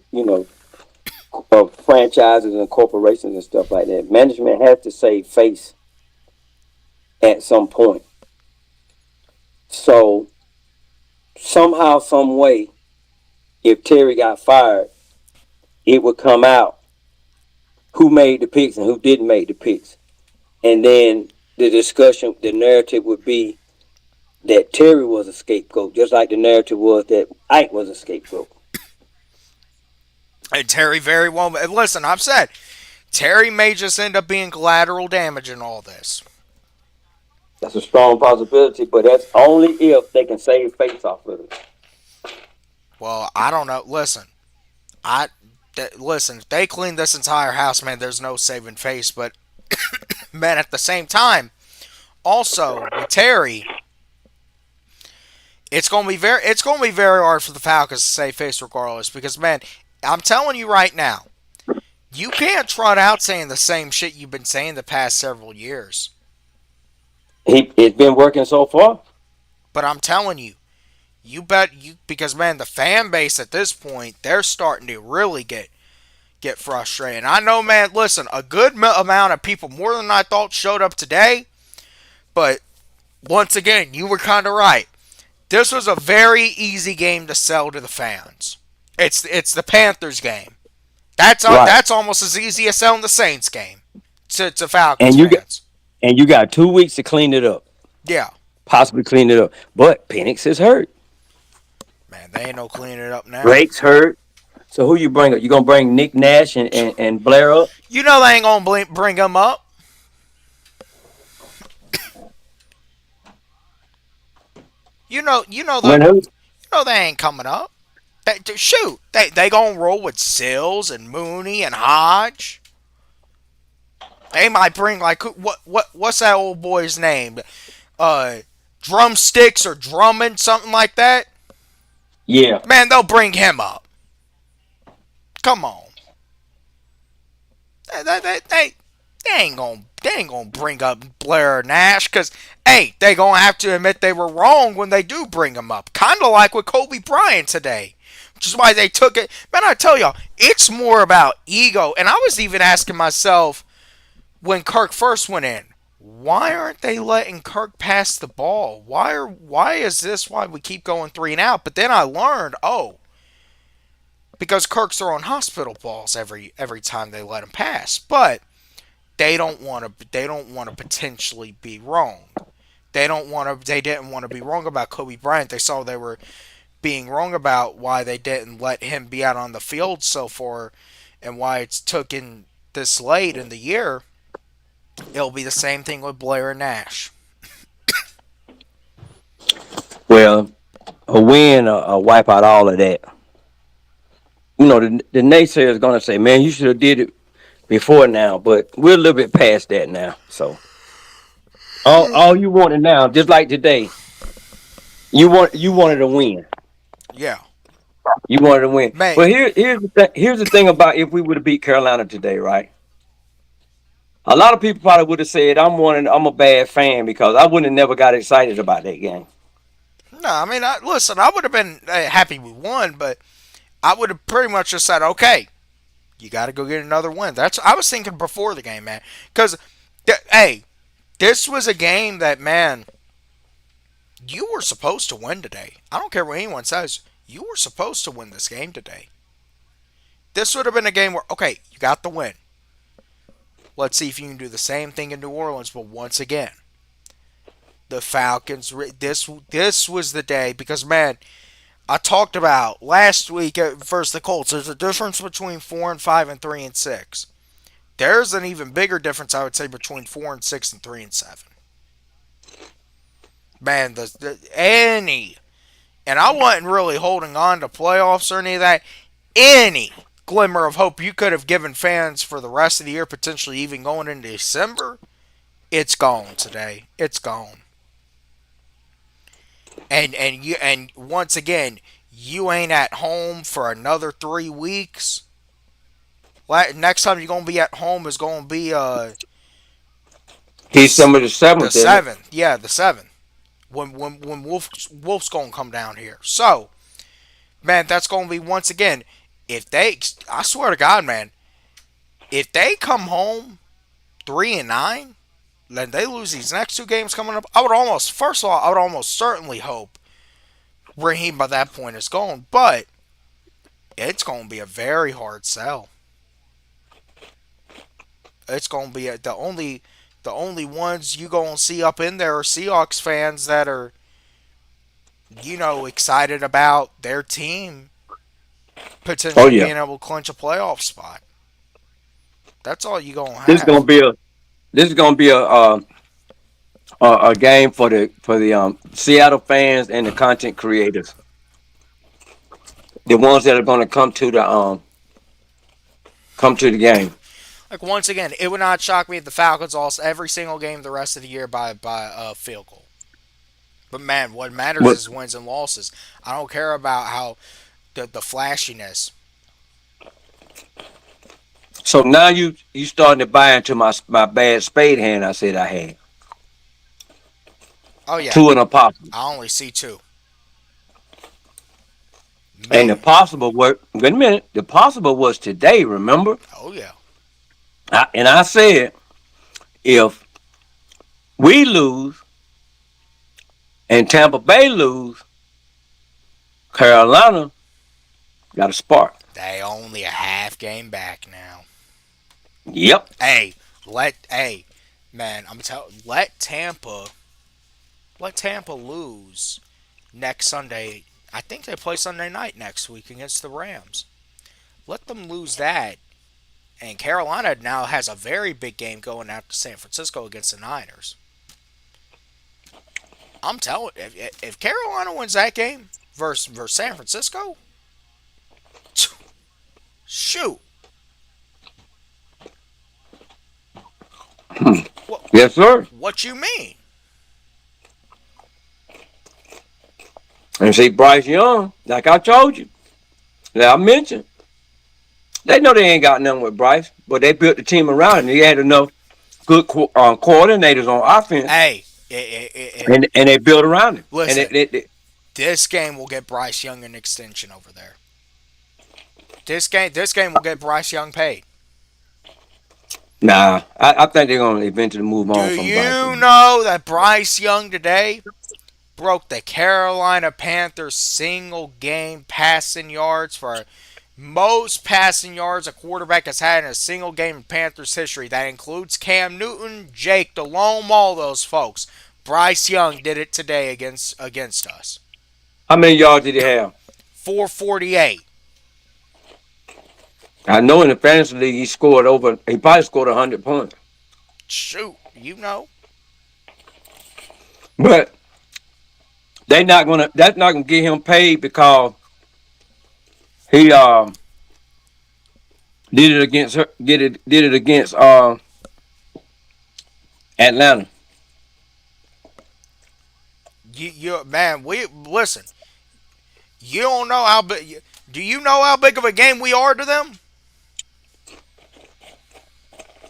of franchises and corporations and stuff like that. Management has to save face at some point. So somehow, some way, if Terry got fired, it would come out who made the picks and who didn't make the picks, and then the discussion, the narrative would be that Terry was a scapegoat, just like the narrative was that Ike was a scapegoat. And Terry very well. And listen, I've said Terry may just end up being collateral damage in all this. That's a strong possibility, but that's only if they can save face off of it. Well, I don't know. Listen, listen. If they clean this entire house, man, there's no saving face. But man, at the same time, also with Terry, it's gonna be very hard for the Falcons to save face regardless. Because man, I'm telling you right now, you can't trot out saying the same shit you've been saying the past several years. It's been working so far. But I'm telling you, you bet you because man, the fan base at this point they're starting to really get frustrated. And I know, man. Listen, a good amount of people, more than I thought, showed up today. But once again, you were kind of right. This was a very easy game to sell to the fans. It's the Panthers game. Right. That's almost as easy as selling the Saints game to Falcons And you got fans. and you got 2 weeks to clean it up, Yeah, possibly clean it up. But Penix is hurt. man, they ain't no cleaning it up now. Drake's hurt. So who you bring up? You gonna bring Nick Nash and Blair up? You know they ain't gonna bring them up. When who? they ain't coming up. Shoot, they gonna roll with Sills and Mooney and Hodge. They might bring like what's that old boy's name? Uh, Drumsticks or Drummond, something like that. Yeah. Man, they'll bring him up. Come on, they ain't gonna bring up Blair or Nash because hey, they gonna have to admit they were wrong when they do bring him up. Kind of like with Kobe Bryant today, which is why they took it. Man, I tell y'all, it's more about ego. And I was even asking myself when Kirk first went in, why aren't they letting Kirk pass the ball? Why is this why we keep going three and out? But then I learned, oh, because Kirk's throwing hospital balls every time they let him pass. But they don't want to potentially be wrong. They didn't want to be wrong about Kobe Bryant. They saw they were being wrong about why they didn't let him be out on the field so far and why it's taken this late in the year. It'll be the same thing with Blair and Nash. Well, a win, wipe out all of that. The naysayer is gonna say, "Man, you should have did it before now," but we're a little bit past that now. So all you wanted now, just like today, you wanted to win. Yeah, You wanted to win. man. But here's the thing about if we would have beat Carolina today, right? A lot of people probably would have said I'm a bad fan because I wouldn't have never got excited about that game. No, I mean, listen, I would have been happy we won, but I would have pretty much just said, okay, you got to go get another win. That's I was thinking before the game, man. Because, hey, this was a game that, man, you were supposed to win today. I don't care what anyone says. You were supposed to win this game today. This would have been a game where, okay, you got the win. Let's see if you can do the same thing in New Orleans, but once again, the Falcons. This was the day because man, I talked about last week versus the Colts. There's a difference between 4 and 5 and 3 and 6. There's an even bigger difference, I would say, between 4 and 6 and 3 and 7. Man, any and I wasn't really holding on to playoffs or any of that. Any glimmer of hope you could have given fans for the rest of the year, potentially even going into December, it's gone today. It's gone. And once again, you ain't at home for another 3 weeks. Next time you're gonna be at home is gonna be December the the 7th, isn't it? 7th. Yeah, the 7th. When Wolf's gonna come down here. So man, that's gonna be once again. If they, I swear to God, man, if they come home 3-9, then they lose these next two games coming up. I would almost, first of all, I would almost certainly hope Raheem by that point is gone, but it's going to be a very hard sell. It's going to be the only ones you going to see up in there are Seahawks fans that are excited about their team Oh potentially yeah. being able to clinch a playoff spot. That's all you going to This is gonna have. be a this is gonna be a game for the Seattle fans and the content creators, the ones that are gonna come to the game. Like once again, it would not shock me if the Falcons lost every single game the rest of the year by a field goal. But man, what matters But is wins and losses. I don't care about how the flashiness. so now you starting to buy into my bad spade hand. I said I had Oh yeah, two and a possible, I only see two. and the Man, possible were wait a minute. The possible was today. Remember, oh yeah. and I said if we lose and Tampa Bay lose, Carolina got a spark. They only a half game back now. Yep. Hey, man, I'm telling let Tampa lose next Sunday. I think they play Sunday night next week against the Rams. Let them lose that, and Carolina now has a very big game going out to San Francisco against the Niners. I'm telling if Carolina wins that game versus San Francisco, shoot, what Yes, sir. what you mean? And see, Bryce Young, like I told you, like I mentioned, they know they ain't got nothing with Bryce, but they built the team around him. They had enough good coordinators on offense, Hey, and they built around him. And listen, this game will get Bryce Young an extension over there. This game will get Bryce Young paid. nah, I think they're gonna eventually move Do on from Bryce. you know that Bryce Young today broke the Carolina Panthers single game passing yards for most passing yards a quarterback has had in a single game in Panthers history? That includes Cam Newton, Jake Delhomme, all those folks. Bryce Young did it today against us. How many yards did he have? 448. I know in the fantasy league he scored over. He probably scored 100 points. Shoot, you know. But they not gonna. That's not gonna get him paid because he did it against her. Did it against Atlanta. You man, we listen. You don't know how big. Do you know how big of a game we are to them?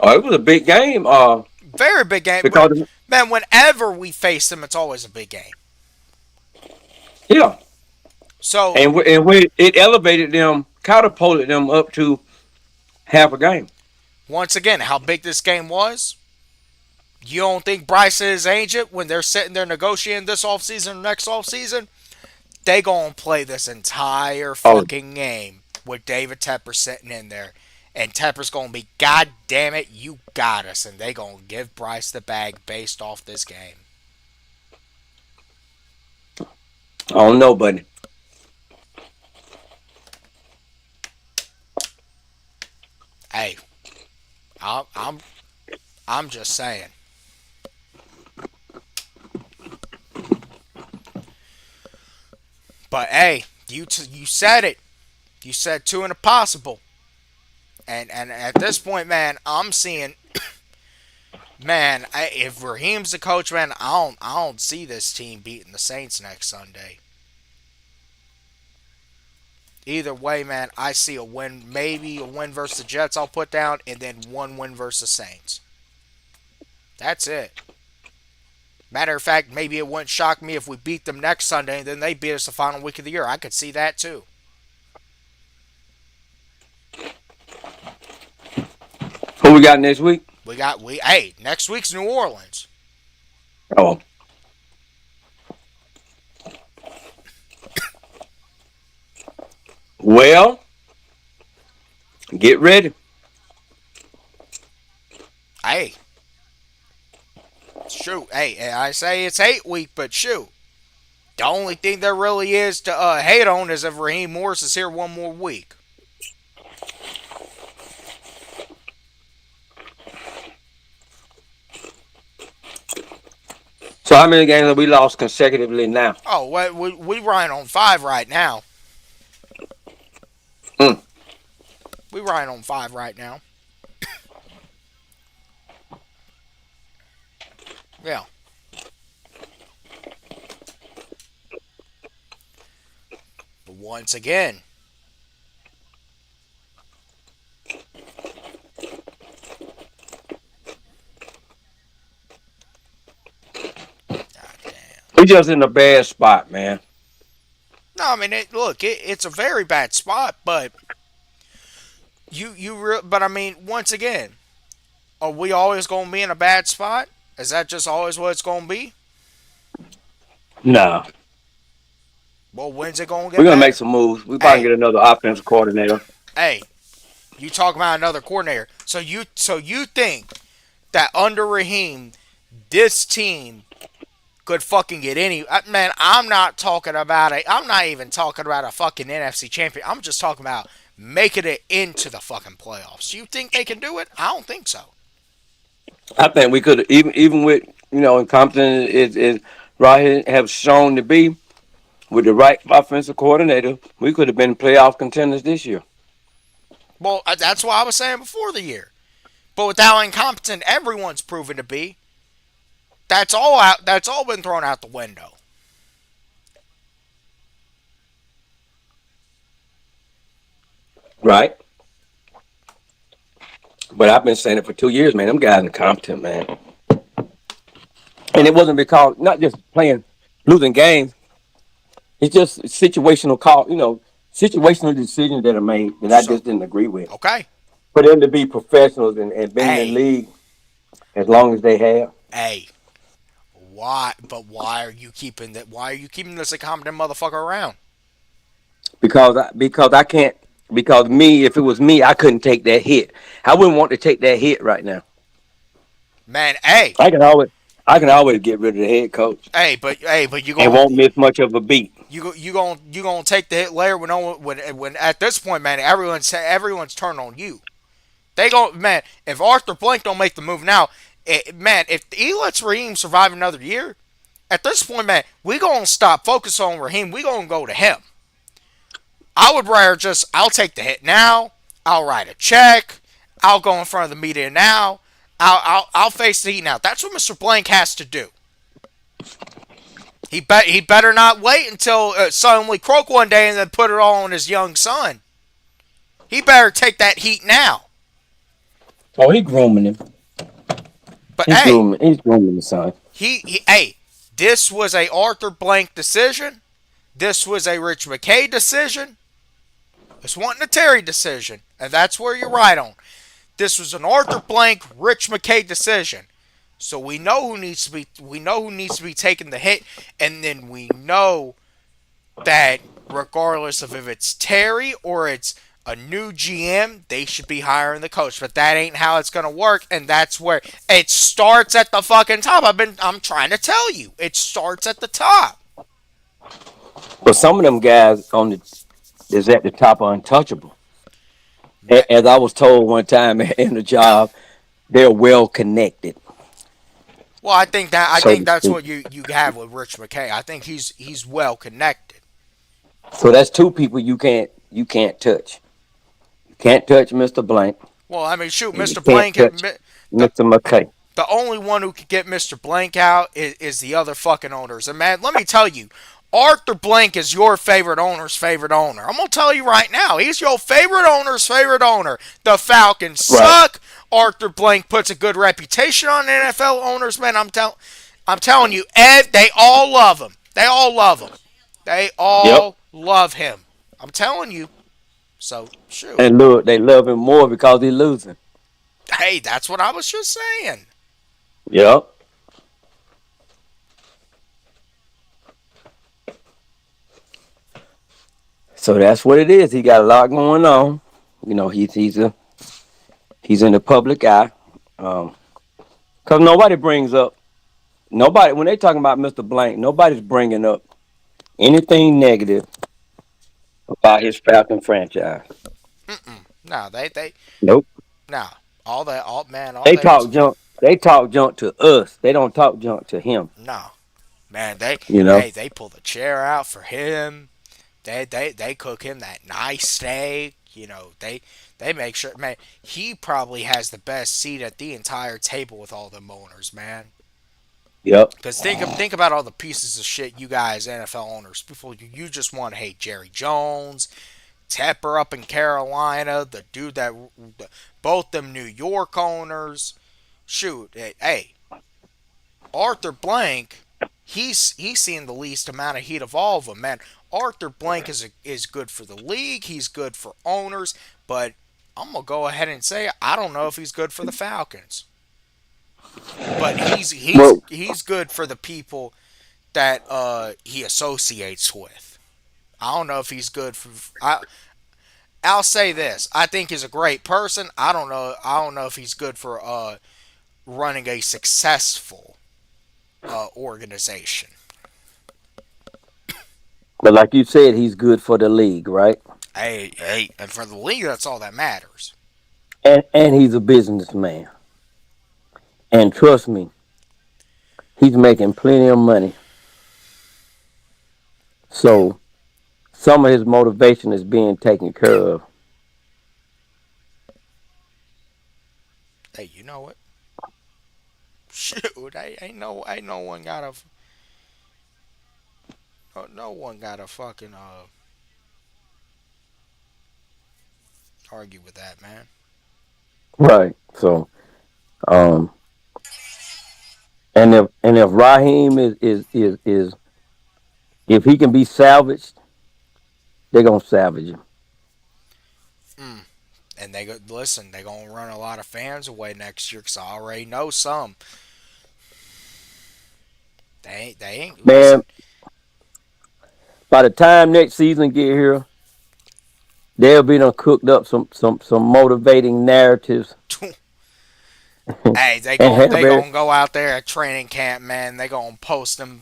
Oh, it was a big game. Very big game. Because Man, whenever we face them, it's always a big game. yeah, So and we it elevated them, catapulted them up to half a game. once again, how big this game was? You don't think Bryce and his agent, when they're sitting there negotiating this offseason or next offseason, they gonna play this entire Oh, fucking game with David Tepper sitting in there. And Tepper's gonna be, God damn it, you got us. And they gonna give Bryce the bag based off this game. I don't know, but Hey, I'm I'm, I'm just saying. But hey, you said it. You said two and a possible. And at this point, man, I'm seeing, man, if Raheem's the coach, man, I don't see this team beating the Saints next Sunday. Either way, man, I see a win, maybe a win versus the Jets. I'll put down, and then one win versus the Saints. That's it. Matter of fact, maybe it wouldn't shock me if we beat them next Sunday, and then they beat us the final week of the year. I could see that too. who we got next week? Hey, next week's New Orleans. Oh, well, get ready. Hey, shoot. Hey, I say it's 8 week, but shoot. The only thing there really is to hate on is if Raheem Morris is here one more week. So how many games have we lost consecutively now? Oh, we riding on 5 right now. Mm. We riding on 5 right now. Yeah. But once again, God damn. We just in a bad spot, man. No, I mean, it's a very bad spot, but but I mean, once again, are we always going to be in a bad spot? Is that just always what it's going to be? No, Well, when's it going to we're get gonna make better? some moves. We probably Hey, get another offensive coordinator. hey, you talk about another coordinator. So you think that under Raheem, this team could fucking get any man? I'm not talking about a. I'm not even talking about a fucking NFC champion. I'm just talking about making it into the fucking playoffs. You think they can do it? I don't think so. I think we could even with in Compton is right here have shown to be with the right offensive coordinator, we could have been playoff contenders this year. Well, that's what I was saying before the year. But with how incompetent everyone's proven to be, that's all out. That's all been thrown out the window. Right. But I've been saying it for 2 years, man. Them guys are incompetent, man. And it wasn't because not just playing losing games. It's just situational call, situational decisions that are made that I So just didn't agree with. okay, For them to be professionals and been in the hey, league as long as they have, hey, why? But why are you keeping that? Why are you keeping this incompetent motherfucker around? because I can't because me if it was me I couldn't take that hit. I wouldn't want to take that hit right now. Man, hey, I can always I can always get rid of the head coach but you and going won't miss much of a beat. you gonna take the hit later when no one, when at this point, man, everyone's turned on you. They go, man. If Arthur Blank don't make the move now, man, if he lets Raheem survive another year, at this point, man, we gonna stop focus on Raheem. We gonna go to him. I would rather just I'll take the hit now. I'll write a check. I'll go in front of the media now. I'll face the heat now. That's what Mr. Blank has to do. He better not wait until suddenly croak one day and then put it all on his young son. He better take that heat now. Oh, he grooming him. But hey, He's grooming the son. hey, this was a Arthur Blank decision. This was a Rich McKay decision. This wasn't a Terry decision, and that's where you're right on. This was an Arthur Blank, Rich McKay decision. So we know who needs to be taking the hit, and then we know that regardless of if it's Terry or it's a new GM, they should be hiring the coach. But that ain't how it's gonna work, and that's where it starts at the fucking top. I'm trying to tell you, it starts at the top. But some of them guys on the is at the top are untouchable. Ma- As I was told one time in the job, they're well connected, Well, I so think to that's speak. what you have with Rich McKay. I think he's well connected. So that's two people you can't touch. You can't touch Mr. Blank, Well, I mean, shoot, and you Mr. can't Blank, touch the Mr. McKay. the only one who could get Mr. Blank out is the other fucking owners. And man, let me tell you, Arthur Blank is your favorite owner's favorite owner. I'm gonna tell you right now, he's your favorite owner's favorite owner. The Falcons Right. suck. Arthur Blank puts a good reputation on NFL owners, man. I'm telling you, Ed, they all love him. They all love him. They Yep. all love him. I'm telling you. So shoot. And look, they love him more because he's losing. Hey, that's what I was just saying. Yep. So that's what it is. He got a lot going on. He's in the public eye. Um, Cause nobody when they talking about Mr. Blank, nobody's bringing up anything negative about his Falcon franchise. No, they Nope. no. All They they was talk junk. They talk junk to us. They don't talk junk to him. no. Man, they You know. hey, they pull the chair out for him. They cook him that nice steak. They make sure, man. He probably has the best seat at the entire table with all the owners, man. Yep. Because think about all the pieces of shit you guys NFL owners. Before you just want to hate Jerry Jones, Tepper up in Carolina, the dude that both them New York owners. Shoot, hey, Arthur Blank, he's seen the least amount of heat of all of them, man. Arthur Blank is good for the league. He's good for owners, but I'm gonna go ahead and say I don't know if he's good for the Falcons. But Well, he's good for the people that he associates with. I don't know if he's good for. I'll say this: I think he's a great person. I don't know. I don't know if he's good for running a successful organization. but like you said, he's good for the league, right? And for the league, that's all that matters. And he's a businessman. And trust me, he's making plenty of money. So some of his motivation is being taken care of. Hey, you know what? Shoot, ain't no one got a no one got a fucking argue with that, man. Right. So um and if Raheem is if he can be salvaged, they're gonna salvage him. Mm. And they go listen. They gonna run a lot of fans away next year because I already know some. They ain't listen. Man, by the time next season get here, they'll be done cooked up some motivating narratives Hey, and have they it gonna go out there at training camp, man. They gonna post them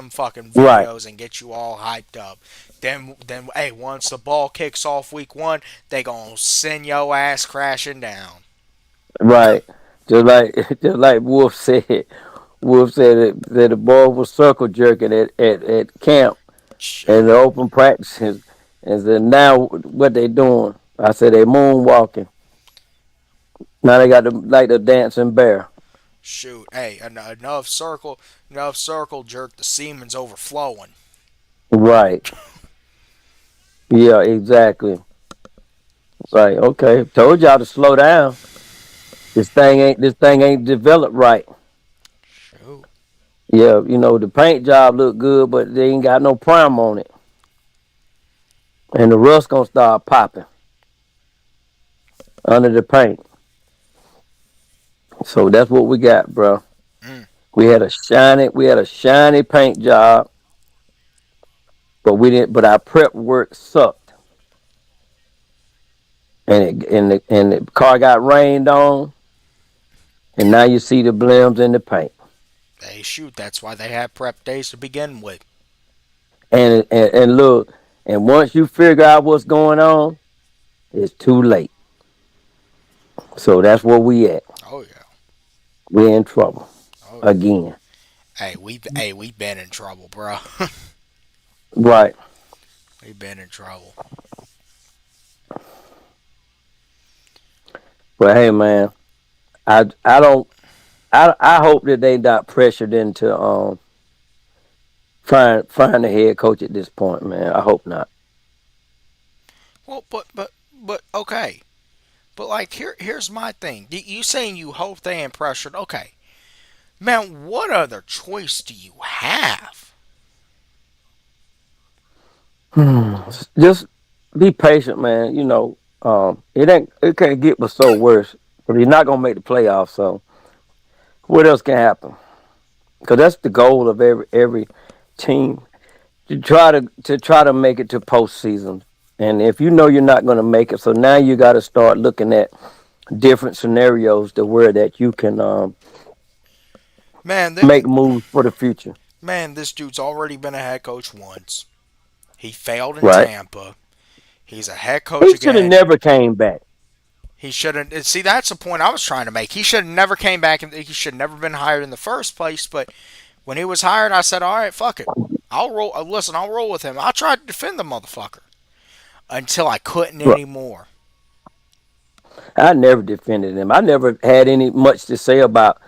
fucking right, videos and get you all hyped up. Then hey, once the ball kicks off week one, they gonna send your ass crashing down. right. Just like just like Wolf said. Wolf said that the ball was circle jerking at camp and the Shoot, open practices, and said now what they doing? I said they moonwalking. Now they got the like the dancing bear. shoot. Hey, enough circle jerk. The semen's overflowing. Right. Yeah, exactly. Right. Okay. Told y'all to slow down. This thing ain't developed right. Shoot, Yeah, the paint job look good, but they ain't got no prime on it. And the rust gonna start popping under the paint. So that's what we got, bro. mm, We had a shiny paint job, but we didn't. But our prep work sucked, and the car got rained on, and now you see the blims in the paint. hey, shoot. That's why they had prep days to begin with. And look, and once you figure out what's going on, it's too late. So that's where we at. Oh yeah, We're in trouble oh yeah. again. We been in trouble, bro. Right. We been in trouble. But hey, man, I don't. I hope that they not pressured into find a head coach at this point, man. I hope not. Well, but okay. But like here's my thing. You saying you hope they ain't pressured? Okay, man. What other choice do you have? Just be patient, man. It can't get but so worse. But he's not gonna make the playoffs. So what else can happen? Because that's the goal of every team to try to make it to postseason. And if you know you're not going to make it, so now you got to start looking at different scenarios to where that you can Man, make moves for the future. this dude's already been a head coach once. He failed in Right? Tampa. He's a head coach He should have again. never came back. He shouldn't. See, that's the point I was trying to make. He should have never came back, and he should have never been hired in the first place. But when he was hired, I said, "All right, fuck it. I'll roll. Listen, I'll roll with him. I'll try to defend the motherfucker until I couldn't Right. anymore." I never defended him. I never had any much to say about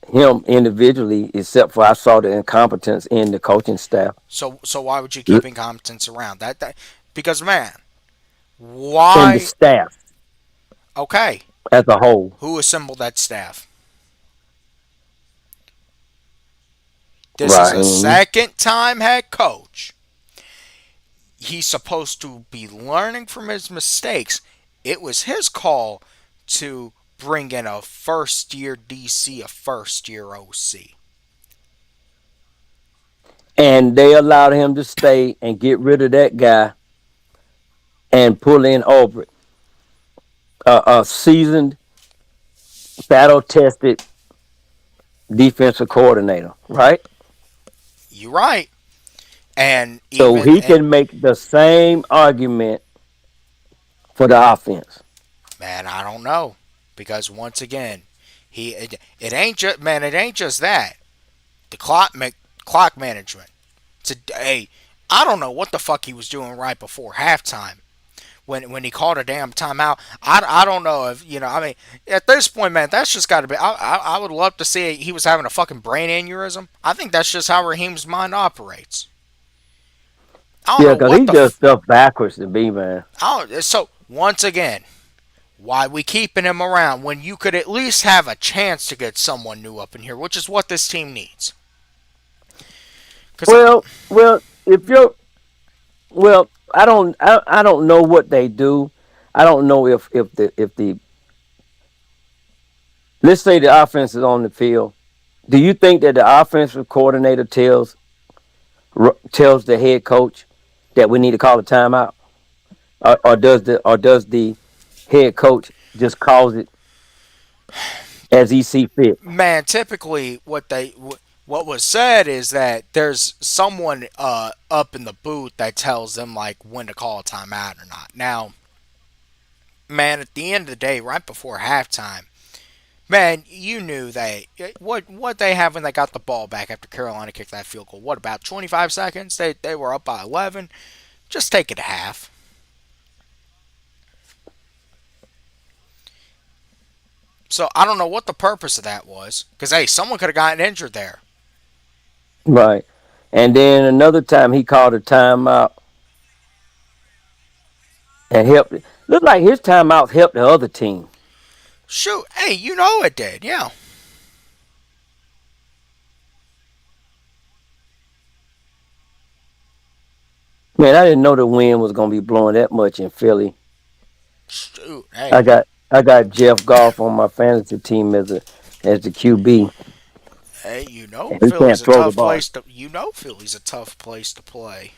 him individually, except for I saw the incompetence in the coaching staff So why would you keep in incompetence around? That because man, the why? staff Okay, as a whole. who assembled that staff? This is Right. a second time head coach. He's supposed to be learning from his mistakes. It was his call to bring in a first year DC, a first year OC. And they allowed him to stay and get rid of that guy and pull in Aubrey, a seasoned, battle tested defensive coordinator, right? You're right. And So even he can make the same argument for the offense. man, I don't know because once again, it ain't just man, it ain't just that the clock management today. I don't know what the fuck he was doing right before halftime when he called a damn timeout. I don't know if I mean, at this point, man, that's just got to be. I would love to see he was having a fucking brain aneurysm. I think that's just how Raheem's mind operates. I don't Yeah, know because what he the. does stuff backwards to me, man. So once again, why we keeping him around when you could at least have a chance to get someone new up in here, which is what this team needs. Because Well, if you're I don't know what they do. I don't know if the let's say the offense is on the field. Do you think that the offensive coordinator tells the head coach that we need to call a timeout, or does the head coach just calls it as he see fit? man, typically what was said is that there's someone up in the booth that tells them like when to call a timeout or not. Now, man, at the end of the day, right before halftime, man, you knew what they have when they got the ball back after Carolina kicked that field goal. What about 25 seconds? They were up by 11. Just take it to half. So I don't know what the purpose of that was, because hey, someone could have gotten injured there. Right. And then another time he called a timeout and helped. Looked like his timeouts helped the other team. Shoot, hey, you know it did, yeah. Man, I didn't know the wind was gonna be blowing that much in Philly. Shoot, hey, I got Jeff Goff on my fantasy team as the QB, hey, and he can't throw the ball. Philly's a tough place to play.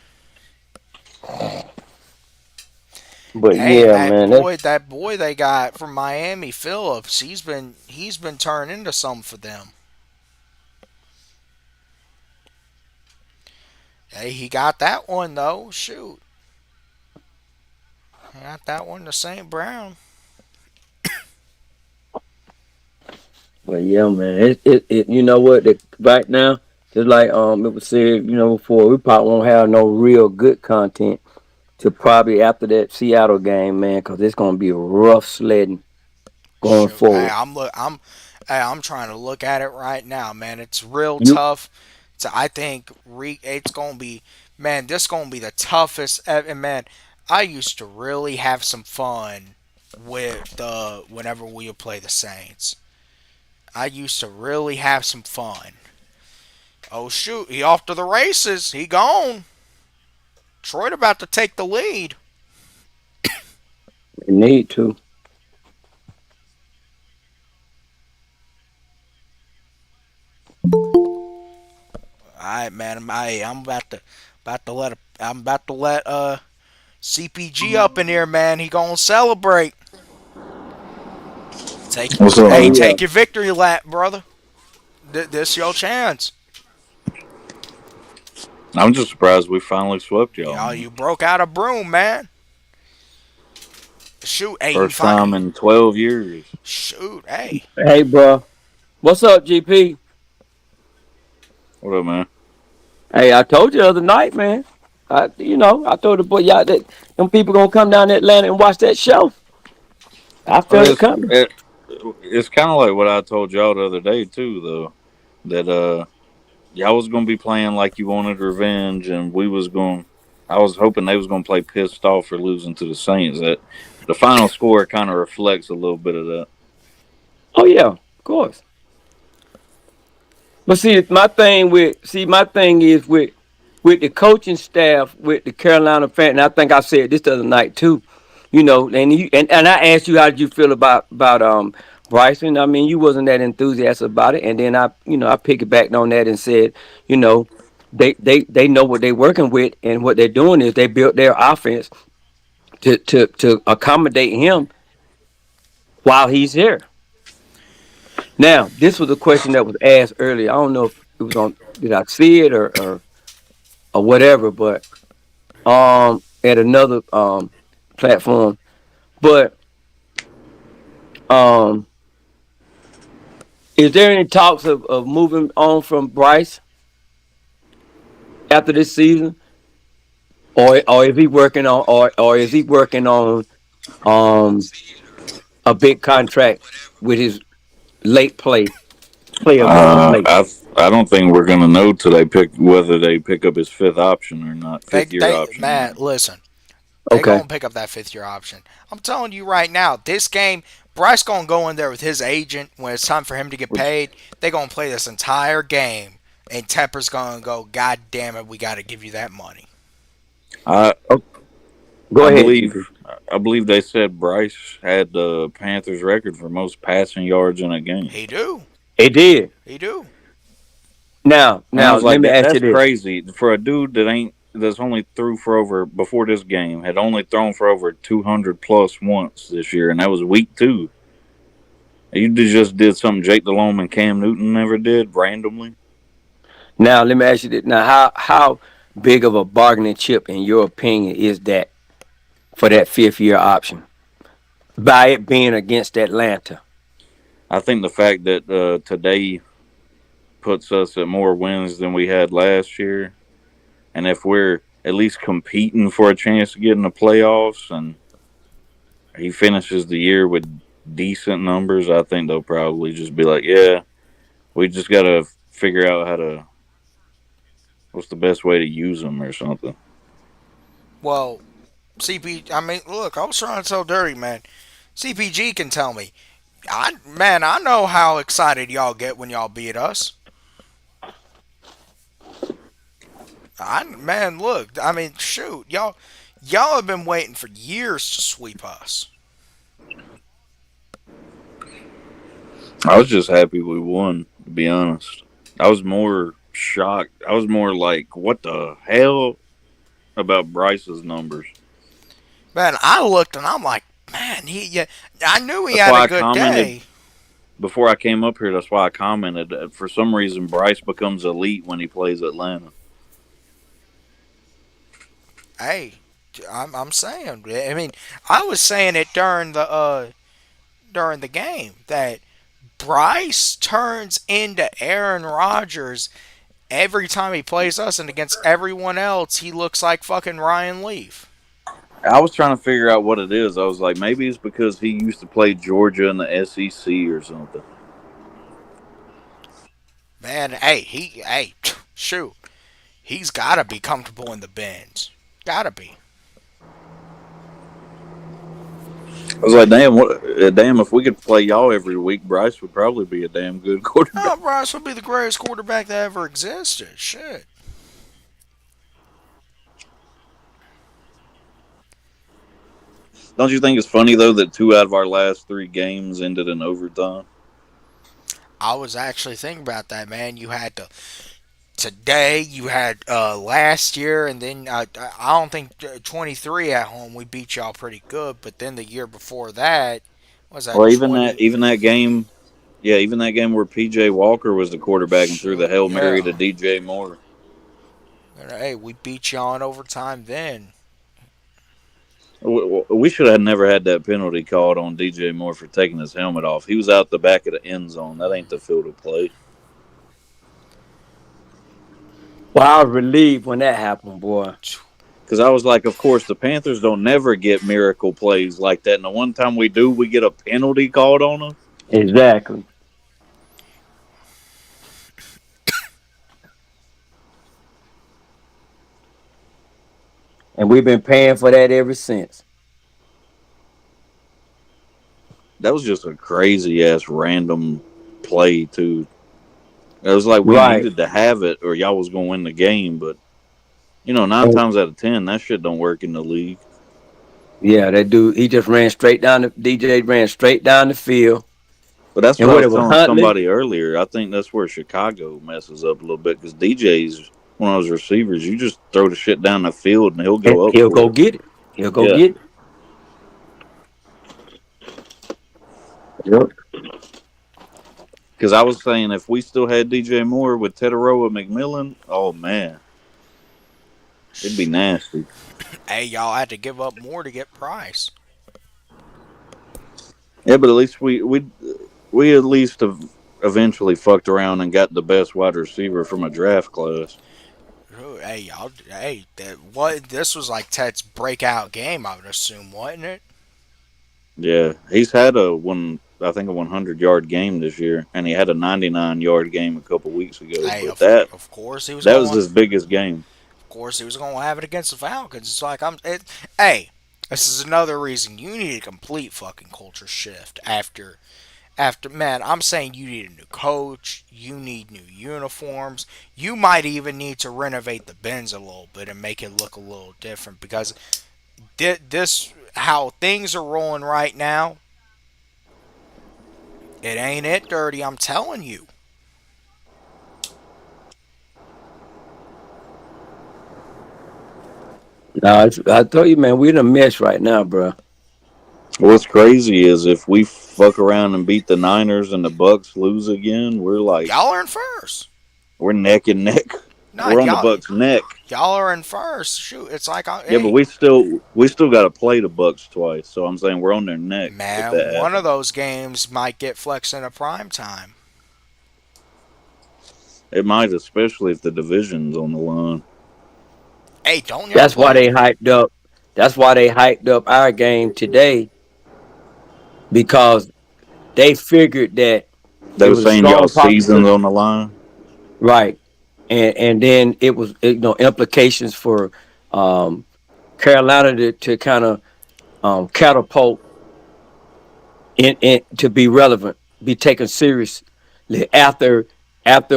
But Hey, yeah, man, that's that boy they got from Miami, Phillips, he's been turned into something for them. Hey, he got that one though. Shoot, he got that one to St. Brown. but yeah, man, it you know what? Right now, just like it was said, before, we probably won't have no real good content to probably after that Seattle game, man, because it's gonna be rough sledding going Shoot, forward. hey, I'm trying to look at it right now, man. It's real You tough. So I think it's gonna be, man. This gonna be the toughest. And man, I used to really have some fun with the whenever we would play the Saints. I used to really have some fun. Oh shoot, he off to the races. He gone. Detroit about to take the lead. need to. All right, man. I'm about to let CPG up in here, man. He gonna celebrate. What's up, Oh Hey, man? yeah. take your victory lap, brother. This your chance. I'm just surprised we finally swept y'all, Y'all, man. you broke out a broom, man. Shoot, hey, you First find. time in 12 years. Shoot, hey. Hey, bro, what's up, GP? What up, man? Hey, I told you the other night, man. I told the boy, y'all, that them people gonna come down to Atlanta and watch that show. I Well, felt it coming. it's kind of like what I told y'all the other day too, though. That y'all was gonna be playing like you wanted revenge, and we was going. I was hoping they was gonna play pissed off for losing to the Saints. That the final score kind of reflects a little bit of that. Oh yeah, of course. But my thing is with the coaching staff with the Carolina fan. And I think I said this the other night too. And I asked you how did you feel about Bryson. I mean, you wasn't that enthusiastic about it, and then I piggybacked on that and said, you know, they know what they're working with, and what they're doing is they built their offense to accommodate him while he's here. Now, this was a question that was asked earlier. I don't know if it was on, did I see it or whatever, but at another platform. But um is there any talks of moving on from Bryce after this season? or is he working on, or is he working on um a big contract with his late player going Uh, late? I I don't think we're gonna know till they pick whether they pick up his fifth option or not, They, fifth year they, option or man, not. listen, they Okay. gonna pick up that fifth year option. I'm telling you right now, this game, Bryce gonna go in there with his agent when it's time for him to get Which paid. They gonna play this entire game, and Tepper's gonna go, God damn it, we got to give you that money. I Oh, go I ahead, believe GB. I believe they said Bryce had the Panthers record for most passing yards in a game. He do, It did. he do. And I Now, was let like, me that ask you that's this. crazy for a dude that's only threw for over before this game had only thrown for over 200 plus once this year, and that was week two. You just did something Jake Delhomme and Cam Newton never did randomly. Now, let me ask you this. Now, how big of a bargaining chip, in your opinion, is that for that fifth year option? By it being against Atlanta. I think the fact that today puts us at more wins than we had last year, and if we're at least competing for a chance to get in the playoffs, and he finishes the year with decent numbers, I think they'll probably just be like, yeah, we just got to figure out how to what's the best way to use them or something. Well, I mean, look, I was trying to tell Dirty man. CPG can tell me. I know how excited y'all get when y'all beat us. Man, look, I mean, shoot, y'all have been waiting for years to sweep us. I was just happy we won, to be honest. I was more shocked. I was more like, what the hell about Bryce's numbers? Man, I looked and I'm like, man, yeah, I knew he That's had a why I good commented day. before I came up here. That's why I commented that for some reason Bryce becomes elite when he plays Atlanta. Hey, I'm saying. I mean, I was saying it during the game that Bryce turns into Aaron Rodgers every time he plays us, and against everyone else, he looks like fucking Ryan Leaf. I was trying to figure out what it is. I was like, maybe it's because he used to play Georgia in the SEC or something. Man, hey, shoot, he's got to be comfortable in the bends. Gotta be. I was like, damn, damn, if we could play y'all every week, Bryce would probably be a damn good quarterback. Oh, Bryce would be the greatest quarterback that ever existed. Shit. Don't you think it's funny though that two out of our last three games ended in overtime? I was actually thinking about that, man. You had to today. You had last year, and then I don't think 23 at home we beat y'all pretty good. But then the year before that was that Well, even 20. that game, yeah, even that game where PJ Walker was the quarterback and threw the Sure, hail mary yeah. to DJ Moore. And, hey, we beat y'all in overtime then. We should have never had that penalty called on DJ Moore for taking his helmet off. He was out the back of the end zone. That ain't the field of play. Well, I was relieved when that happened, boy. Because I was like, of course, the Panthers don't never get miracle plays like that. And the one time we do, we get a penalty called on us. Exactly. And we've been paying for that ever since. That was just a crazy ass random play, too. It was like we Right. needed to have it or y'all was going to win the game. But, nine And times out of 10, that shit don't work in the league. yeah, that dude, he just ran straight down the DJ ran straight down the field. But that's And what I what was it was telling Huntley? somebody earlier. I think that's where Chicago messes up a little bit because DJ's one of those receivers. You just throw the shit down the field and he'll And go up he'll for go it. get it. He'll go Yeah. get it. Yep. Because I was saying if we still had DJ Moore with Tetaroa McMillan, oh man, it'd be nasty. Hey, y'all had to give up more to get Price. Yeah, but at least we at least have eventually fucked around and got the best wide receiver from a draft class. hey y'all, hey, that what this was like Ted's breakout game, I would assume, wasn't it? Yeah, he's had a one. I think a 100-yard game this year, and he had a 99-yard game a couple weeks ago. Hey, But that of course he was that was going. his biggest game. Of course he was going to have it against the Falcons. It's like hey, this is another reason you need a complete fucking culture shift after man. I'm saying you need a new coach. You need new uniforms. You might even need to renovate the bins a little bit and make it look a little different because this how things are rolling right now. It ain't it dirty. I'm telling you. No, I told you, man, we're in a mess right now, bro. What's crazy is if we fuck around and beat the Niners and the Bucks lose again, we're like Y'all are in first. we're neck and neck. Nah, We're on the Bucks' neck. y'all are in first. Shoot, it's like Yeah, but hey, we still got to play the Bucks twice. So I'm saying we're on their neck if man, that one of happens. those games might get flexed in a prime time. It might, especially if the division's on the line. Hey, don't y'all That's why play? they hyped up. That's why they hyped up our game today because they figured that They it were was a saying y'all strong season's possibility, on the line. right? And then it was implications for um, Carolina to kind of catapult in to be relevant, be taken seriously after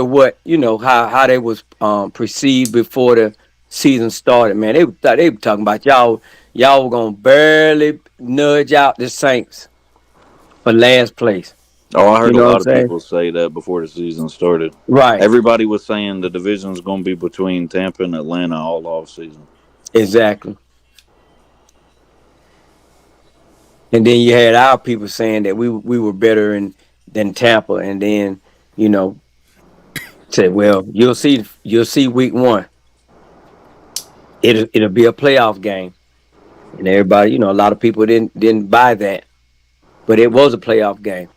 what how they was perceived before the season started. Man, they thought they were talking about y'all were gonna barely nudge out the Saints for last place. Oh, I You heard a know what I'm lot of saying? people say that before the season started. Right, Everybody was saying the division's going to be between Tampa and Atlanta all off season. exactly. And then you had our people saying that we were better than Tampa, and then you know said, well, you'll see week one. It'll be a playoff game. And everybody, a lot of people didn't buy that, but it was a playoff game,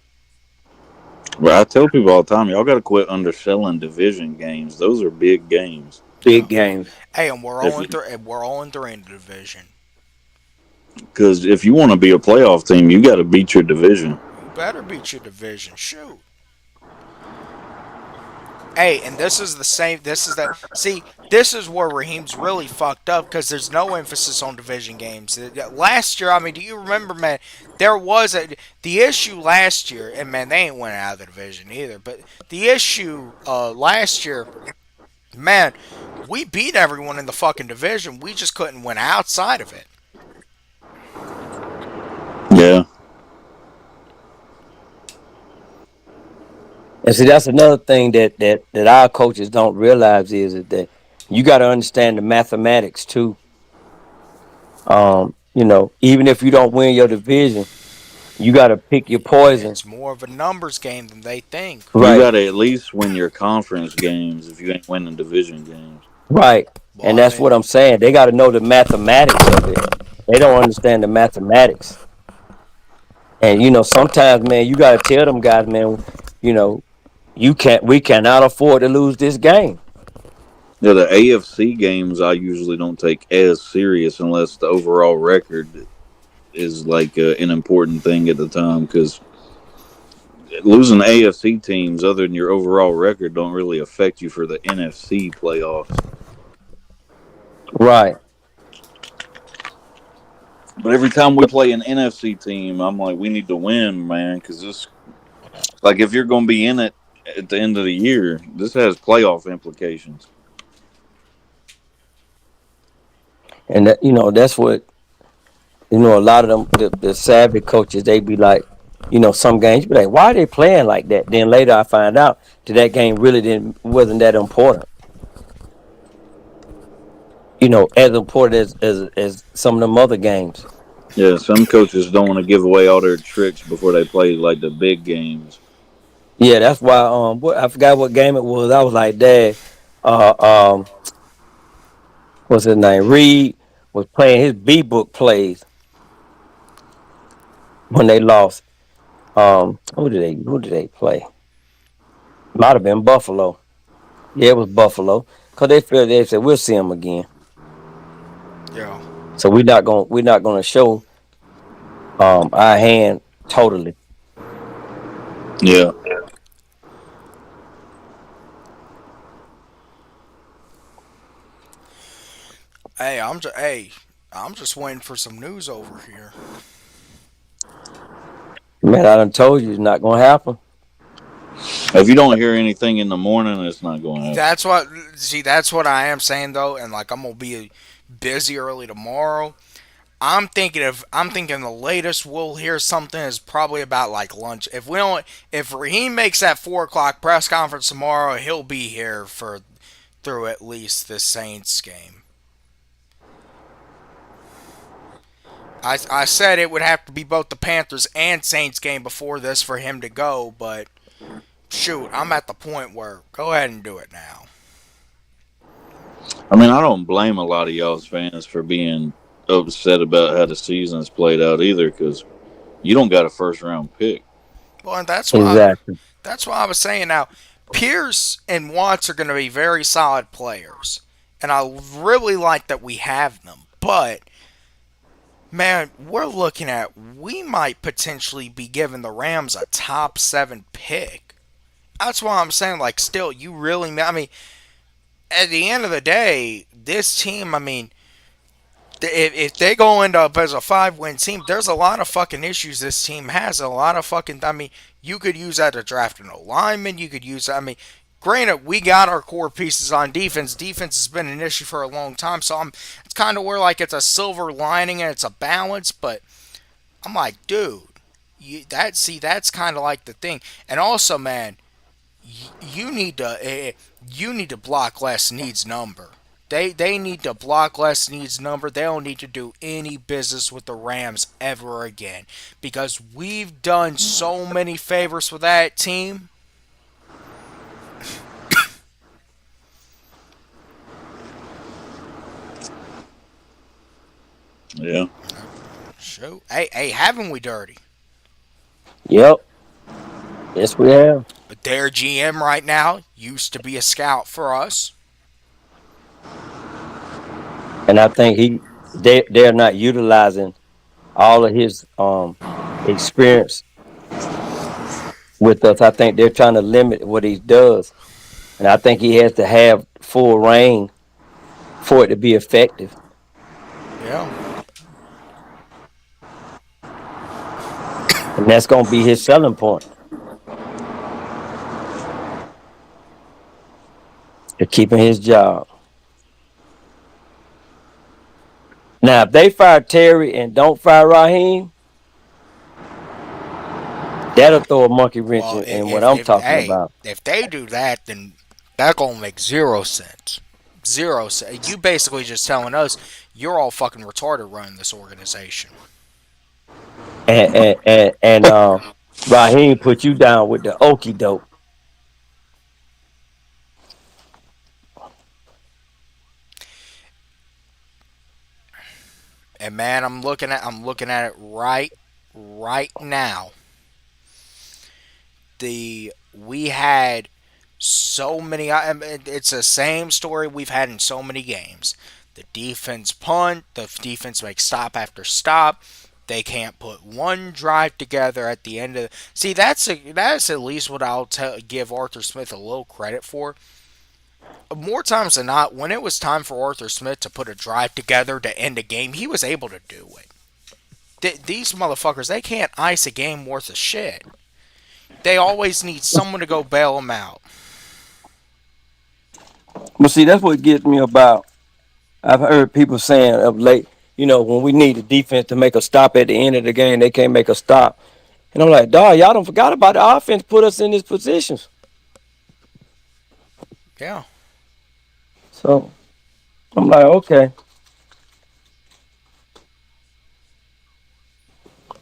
But I tell people all the time, y'all got to quit underselling division games. Those are big games. big games. Hey, and we're If all in three. We're all in three in the division. Because if you want to be a playoff team, you got to beat your division. You better beat your division. Shoot. Hey, and this is the same. This is the see. This is where Raheem's really fucked up because there's no emphasis on division games. Last year, I mean, do you remember, man? There was the issue last year, and man, they ain't went out of the division either. But the issue last year, man, we beat everyone in the fucking division. We just couldn't win outside of it. Yeah. And see, that's another thing that our coaches don't realize is that you got to understand the mathematics too. Even if you don't win your division, you got to pick your poison. It's more of a numbers game than they think. You Right, got to at least win your conference games if you ain't winning division games. right. Well, And I that's mean, what I'm saying. They got to know the mathematics of it. They don't understand the mathematics. And sometimes, man, you got to tell them guys, man, you know, we cannot afford to lose this game. Yeah, the AFC games I usually don't take as serious unless the overall record is like an important thing at the time because losing AFC teams other than your overall record don't really affect you for the NFC playoffs. Right. But every time we play an NFC team, I'm like, we need to win, man, because this, like, if you're going to be in it at the end of the year, this has playoff implications. And that's what a lot of them the savvy coaches they be like, some games you be like, why are they playing like that? Then later I find out that game really didn't wasn't that important. As important as some of them other games. Yeah, some coaches don't want to give away all their tricks before they play like the big games. Yeah, that's why I forgot what game it was. I was like, Dad, uh what's his name? Reed was playing his B book plays when they lost. Who did they play? Might have been Buffalo. Yeah, it was Buffalo. because they feel they said we'll see him again. Yeah. So we're not gonna show our hand totally. Yeah. I'm just waiting for some news over here. Man, I done told you it's not gonna happen. If you don't hear anything in the morning, it's not going to happen. That's what see. That's what I am saying though, and like I'm gonna be busy early tomorrow. I'm thinking the latest we'll hear something is probably about like lunch. If Raheem makes that 4 o'clock press conference tomorrow, he'll be here for through at least the Saints game. I said it would have to be both the Panthers and Saints game before this for him to go, but shoot, I'm at the point where go ahead and do it now. I mean, I don't blame a lot of y'all's fans for being upset about how the season's played out either, because you don't got a first round pick. Well, and Exactly. that's why I was saying now. Pierce and Watts are going to be very solid players, and I really like that we have them. But man, we're looking at we might potentially be giving the Rams a top 7 pick. That's why I'm saying like still you really I mean at the end of the day this team I mean if they go into up as a 5-win team, there's a lot of fucking issues this team has. A lot of fucking. I mean, you could use that to draft an O lineman. You could use. I mean, granted, we got our core pieces on defense. Defense has been an issue for a long time, so I'm. It's kind of where like it's a silver lining and it's a balance, but I'm like, dude, that's kind of like the thing. And also, man, you need to block less needs number. They need to block less needs number. They don't need to do any business with the Rams ever again because we've done so many favors for that team. Yeah. Shoot, hey, haven't we dirty? Yep. Yes, we have. But their GM right now used to be a scout for us. And I think they're not utilizing all of his experience with us. I think they're trying to limit what he does. And I think he has to have full reign for it to be effective. Yeah, And that's gonna be his selling point. To keeping his job. Now if they fire Terry and don't fire Raheem, that'll throw a monkey wrench well, in what I'm talking about. if they do that, then that gonna make 0 cents. 0 cents. You basically just telling us you're all fucking retarded running this organization. And Raheem put you down with the okey doke. And man, I'm looking at it right now. The we had so many. It's the same story we've had in so many games. The defense punt. The defense makes stop after stop. They can't put one drive together at the end of. See, that's at least what give Arthur Smith a little credit for. More times than not, when it was time for Arthur Smith to put a drive together to end a game, he was able to do it. These motherfuckers, they can't ice a game worth of shit. They always need someone to go bail them out. But see, that's what gets me about. I've heard people saying of late, when we need the defense to make a stop at the end of the game, they can't make a stop. And I'm like, dog, y'all don't forgot about the offense put us in these positions. Yeah. So I'm like, okay,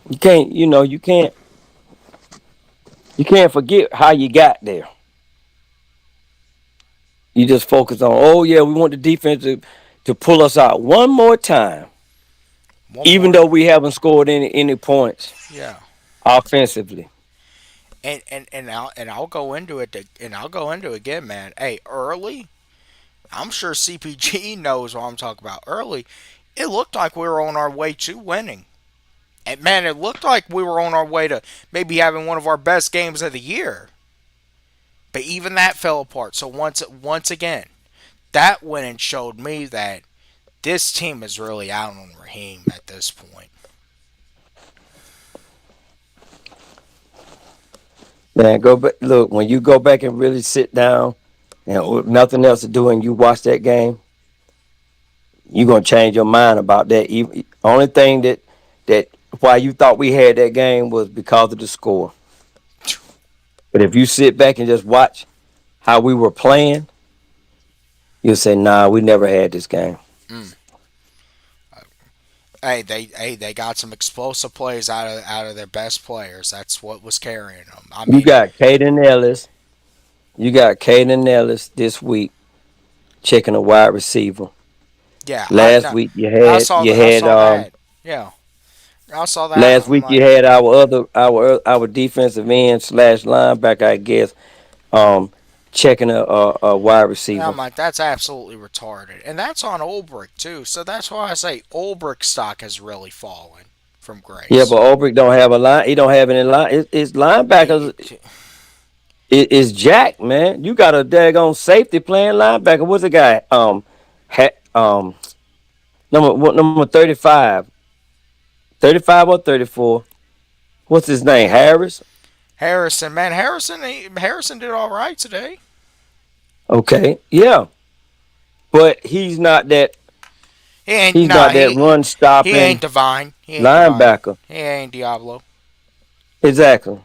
you can't forget how you got there. You just focus on, oh yeah, we want the defense to pull us out one more time, One even more. though we haven't scored any points Yeah. offensively. And I'll go into it and I'll go into it again, man. Hey, early I'm sure CPG knows what I'm talking about. Early, it looked like we were on our way to winning. And man, it looked like we were on our way to maybe having one of our best games of the year. But even that fell apart. So once again, that went and showed me that this team is really out on Raheem at this point. Man, go back. Look, when you go back and really sit down and with nothing else to do, and you watch that game, you're gonna change your mind about that. Only thing that why you thought we had that game was because of the score. But if you sit back and just watch how we were playing, you'll say, "Nah, we never had this game." Mm. Hey, they got some explosive plays out of their best players. That's what was carrying them. I You mean, got Caden Ellis. You got Caden Ellis this week checking a wide receiver. yeah, I Last no, week you I had saw you that. I had saw that. Yeah, I saw that. last I'm week like, you had our defensive end slash linebacker, I guess, um, checking a wide receiver. I'm like, that's absolutely retarded, and that's on Ulbrich too. So that's why I say Ulbrich stock has really fallen from Yeah, grace. but Ulbrich don't have a line. He don't have any line. His linebackers He- is Jack, man. You got a daggone safety playing linebacker. What's the guy? Number 35, 35 or 34. What's his name? Harris. Harrison, man, Harrison did all right today. Okay, yeah, but he's not that. He ain't He's nah. not that run He ain't stopping divine. He ain't divine. linebacker. He ain't Diablo. Exactly,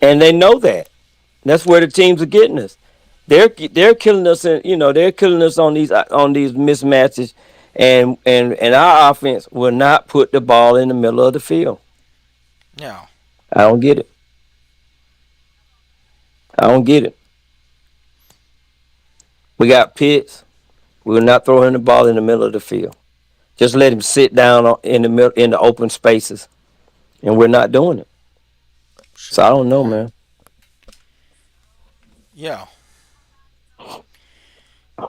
and they know that. That's where the teams are getting us. They're killing us, and they're killing us on these mismatches, and our offense will not put the ball in the middle of the field. No. I don't get it. I don't get it. We got Pitts. We will not throw him the ball in the middle of the field. Just let him sit down in the middle in the open spaces, and we're not doing it. So I Shit, don't know, man. man. Yeah.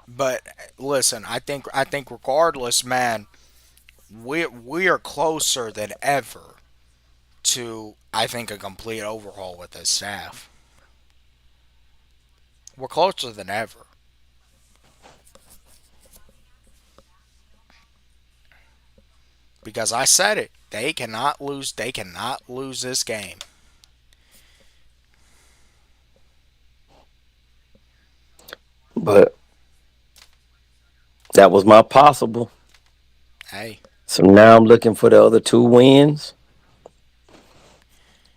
But listen, I think regardless, man, we are closer than ever to I think a complete overhaul with this staff. We're closer than ever because I said it. They cannot lose. They cannot lose this game. But that was my possible. Hey, So now I'm looking for the other two wins,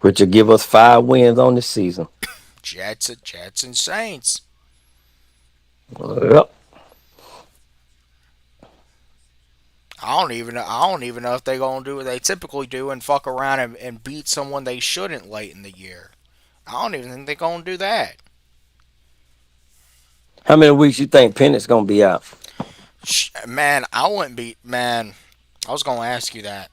which will give us 5 wins on the season. Jets and Saints. Yep. I don't even know if they're gonna do what they typically do and fuck around and beat someone they shouldn't late in the year. I don't even think they're gonna do that. How many weeks you think Pennett's gonna be out? Man, I wouldn't be man. I was gonna ask you that.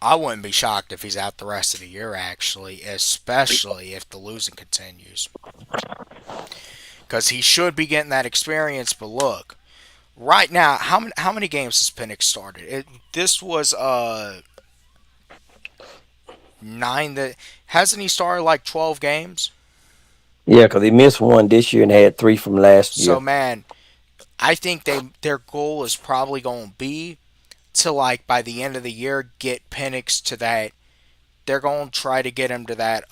I wouldn't be shocked if he's out the rest of the year. Actually, especially if the losing continues, because he should be getting that experience. But look, right now, how many games has Penix started? This was 9. That hasn't he started like 12 games? Yeah, because he missed one this year and had 3 from last So year. man, I think their goal is probably going to be to like by the end of the year get Penix to that. They're going to try to get him to that.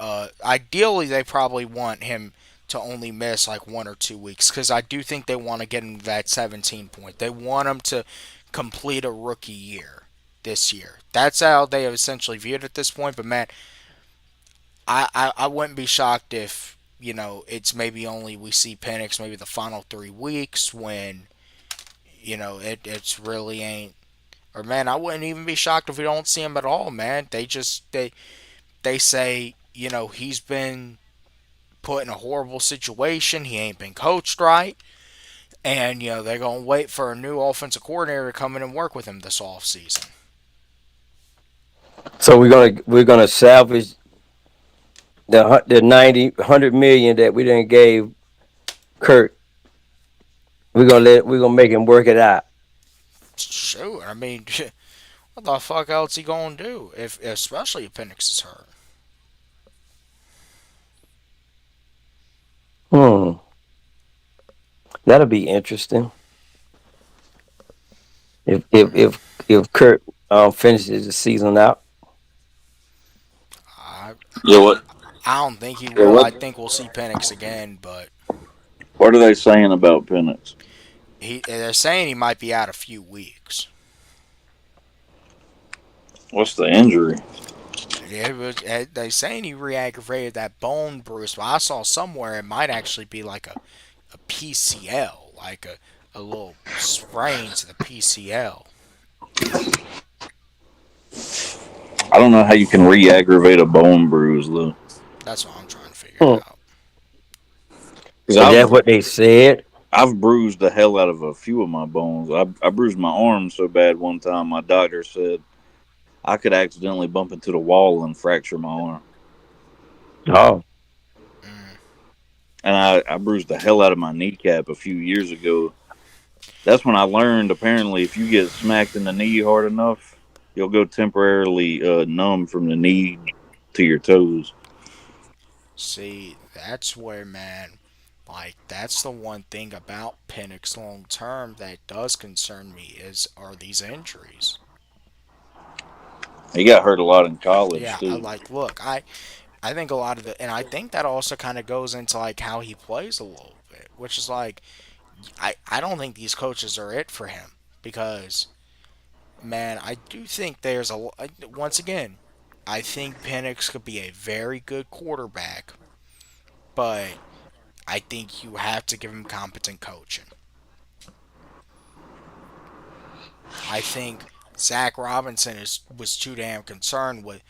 Ideally, they probably want him to only miss like 1 or 2 weeks because I do think they want to get him to that 17 point. They want him to complete a rookie year this year. That's how they have essentially viewed it at this point. But man, I wouldn't be shocked if it's maybe only we see Penix maybe the final 3 weeks when it's really ain't. Or man, I wouldn't even be shocked if we don't see him at all. Man, they say he's been put in a horrible situation. He ain't been coached right, and they're gonna wait for a new offensive coordinator to come in and work with him this off season. So we're gonna salvage the 90 100 million that we didn't gave Kurt We're gonna make him work it out. Shoot, I mean, what the fuck else he gonna do if, especially if Penix is hurt? Hmm. That'll be interesting. If if Mm, if if Kurt finishes the season out. I, Yeah, I, what? I don't think he Yeah, will. what? I think we'll see Penix again, but What are they saying about Penix? they're saying he might be out a few weeks. What's the injury? Yeah, they saying he re-aggravated that bone bruise, but I saw somewhere it might actually be like a PCL, like a little sprain to the PCL. I don't know how you can re-aggravate a bone bruise, though. That's what I'm trying to figure Hmm. out. Because Is that what they said? I've bruised the hell out of a few of my bones. I bruised my arm so bad one time. My doctor said I could accidentally bump into the wall and fracture my arm. Oh, Mm. And I bruised the hell out of my kneecap a few years ago. That's when I learned apparently if you get smacked in the knee hard enough, you'll go temporarily numb from the knee to your toes. See, that's where, man, like that's the one thing about Penix long term that does concern me is are these injuries. He got hurt a lot in college Yeah, I too. like look, I think a lot of the and I think that also kind of goes into like how he plays a little bit, which is like I don't think these coaches are it for him because man, I do think there's once again, I think Penix could be a very good quarterback, but I think you have to give him competent coaching. I think Zach Robinson was too damn concerned with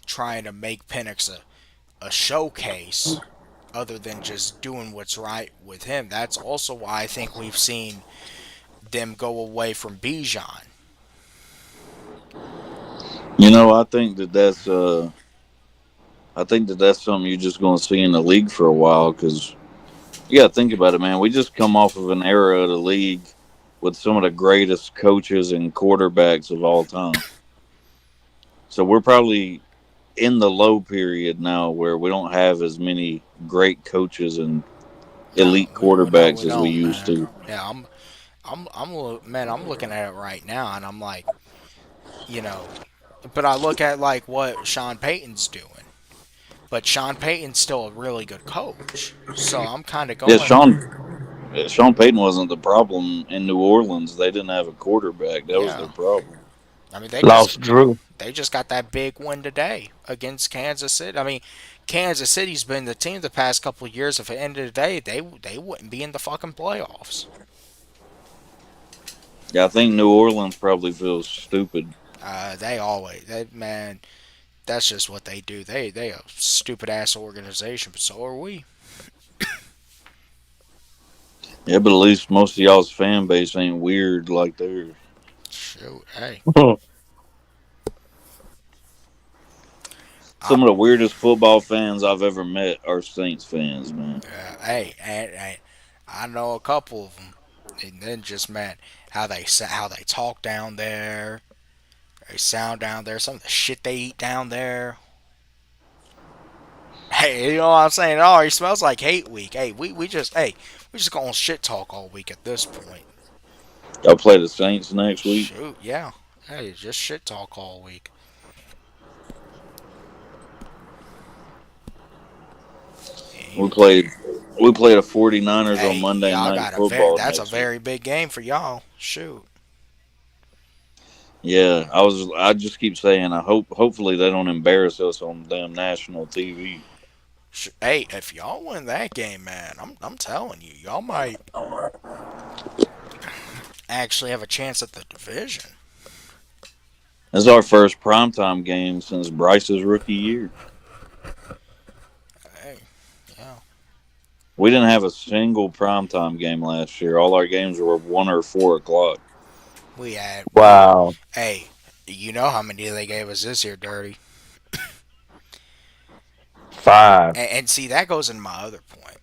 trying to make Penix a showcase other than just doing what's right with him. That's also why I think we've seen them go away from Bijan. You know, I think that that's something you're just going to see in the league for a while because you got to think about it, man. We just come off of an era of the league with some of the greatest coaches and quarterbacks of all time. So we're probably in the low period now where we don't have as many great coaches and No, elite no, quarterbacks we as we don't, used man. to. Yeah, man. I'm looking at it right now, and I'm like, you know, but I look at like what Sean Payton's doing, but Sean Payton's still a really good coach. So I'm kind of Yeah, going, Sean Payton wasn't the problem in New Orleans. They didn't have a quarterback. That was their yeah. problem. I mean, lost Drew. they just got that big win today against Kansas City. I mean, Kansas City's been the team the past couple of years. If at the end of the day, they wouldn't be in the fucking playoffs. Yeah, I think New Orleans probably feels stupid. They always, man, that's just what they do. They a stupid ass organization, but so are we. Yeah, but at least most of y'all's fan base ain't weird like theirs. Shoot, hey, I, Some of the weirdest football fans I've ever met are Saints fans, man. hey, and I know a couple of them, and then just man, how they talk down there, they sound down there, some of the shit they eat down there. Hey, you know what I'm saying? It already smells like hate week. Hey, we just going shit talk all week at this point. Y'all play the Saints next week. Shoot, yeah. Hey, just shit talk all week. We Ain't- played we played the 49ers on Hey, Monday y'all Night got a very Football that's a next week. very big game for y'all. Shoot. Yeah, I just keep saying hopefully they don't embarrass us on damn national TV. Hey, if y'all win that game, man, I'm telling you, y'all might actually have a chance at the division. This is our first primetime game since Bryce's rookie year. Hey, yeah. We didn't have a single primetime game last year. All our games were 1 or 4 o'clock. We Wow. hey, you know how many they gave us this year, Dirty. 5. And see that goes in my other point.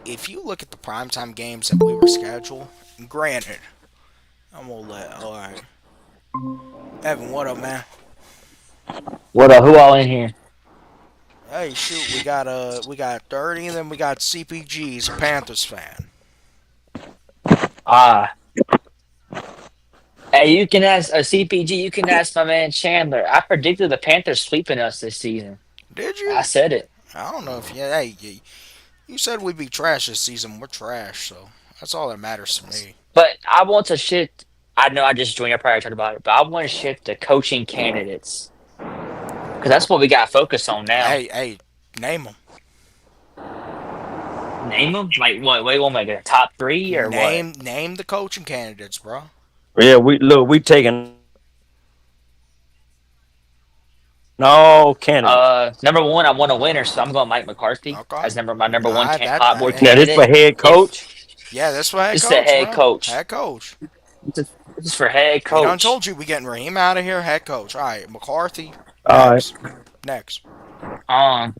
if you look at the primetime games that we were scheduled, granted, I'm gonna let. All right, Evan, what up, man? What who all in here? Hey, shoot, we got 30, and then we got CPG's a Panthers fan. Ah, hey, you can ask a CPG. You can ask my man Chandler. I predicted the Panthers sweeping us this season. Did I you? said it. I don't know if you. Hey, you said we'd be trash this season. We're trash, so that's all that matters to me. But I want to shift. I know I just joined. I probably talked about it, but I want to shift to coaching candidates because that's what we got to focus on now. Hey, name them. Name them. Like what? Wait, want like a top three or what? Name the coaching candidates, bro. Yeah, we taking all candidates. Number one, I want a winner, so I'm going Mike McCarthy Okay. as my number one That hot board Now this for candidate. head If coach. yeah, this for head this is the coach, head bro. coach, Head coach. this is for head He done coach. told you we getting Raheem out of here. Head coach. All right, McCarthy. All right. Next. Next. Um,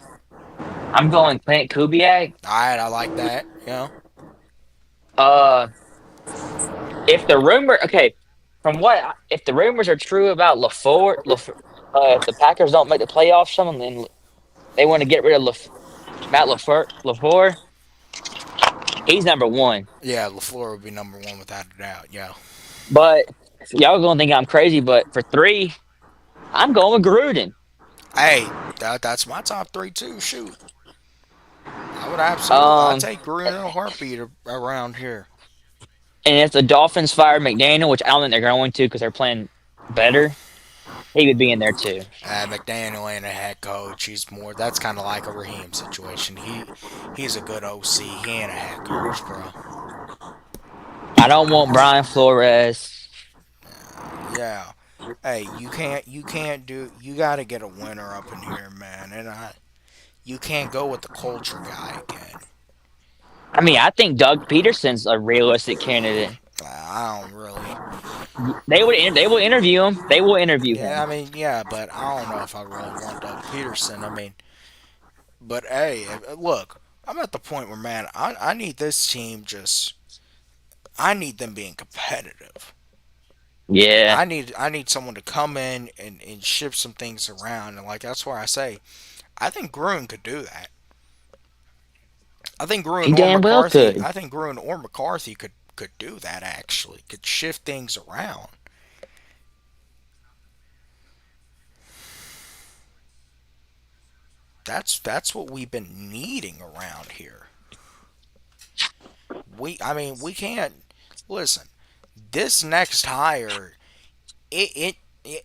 I'm going Clint Kubiak. All right, I like that. Uh, if the rumor, okay, if the rumors are true about if the Packers don't make the playoffs, someone then they want to get rid of Lafleur, he's number one. Yeah, LaFleur would be number one without a doubt. Yeah. But y'all gonna think I'm crazy, but for three, I'm going with Gruden. Hey, that's my top three too. Shoot, I would absolutely. I Um, take Green in a heartbeat around here. and if the Dolphins fired McDaniel, which I don't think they're going to because they're playing better, he would be in there too. McDaniel ain't a head coach. He's more. That's kind of like a Raheem situation. He's a good OC. He ain't a head coach, bro. I don't want Brian Flores. Yeah. Hey, you can't do. You got to get a winner up in here, man. You can't go with the culture guy again. I mean, I think Doug Peterson's a realistic candidate. I don't really. They will interview him. They will interview Yeah, I him. mean, yeah, but I don't know if I really want Doug Peterson. I mean, but hey, look, I'm at the point where, man, I need this team just. I need them being competitive. Yeah, I need someone to come in and shift some things around, and like that's where I say I think Gruen could do that. I think he Gruen or damn well McCarthy. could. I think Gruen or McCarthy could do that actually. Could shift things around. That's what we've been needing around here. I mean we can't listen. This next hire it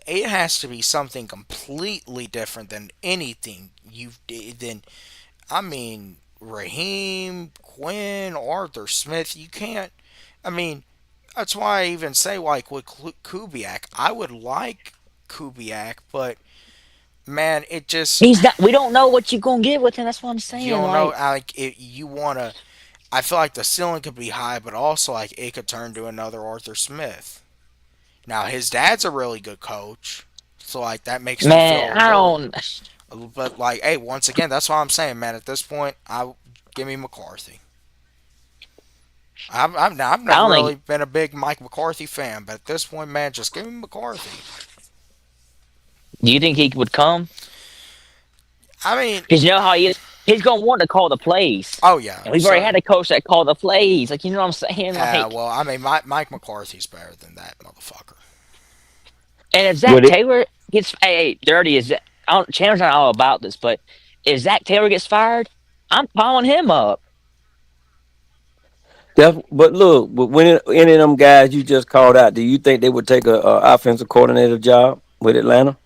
it has to be something completely different than anything you've than I mean Raheem, Quinn, Arthur Smith. You can't. I mean that's why I even say like with Kubiak, I would like Kubiak, but man, it just He's not. We don't know what you're gonna get with him. That's what I'm you saying. don't know. Like, Like you wanna. I feel like the ceiling could be high, but also like it could turn to another Arthur Smith. Now his dad's a really good coach, so like that makes me man, feel I don't. a little but like hey, once again, that's what I'm saying, man. At this point, I give me McCarthy. I've I never don't really think. been a big Mike McCarthy fan, but at this point, man, just give me McCarthy. Do you think he would come? I mean, Because you know how he is. He's gonna want to call the plays, oh yeah, and we've already so had a coach that called the plays. Like, you know what I'm saying? Like, well, I mean, Mike McCarthy's better than that motherfucker. and if Zach Would it Taylor gets, hey, dirty is that? I don't, Chandler's not all about this, but if Zach Taylor gets fired, I'm calling him up. but look, but when any of them guys you just called out, do you think they would take a offensive coordinator job with Atlanta?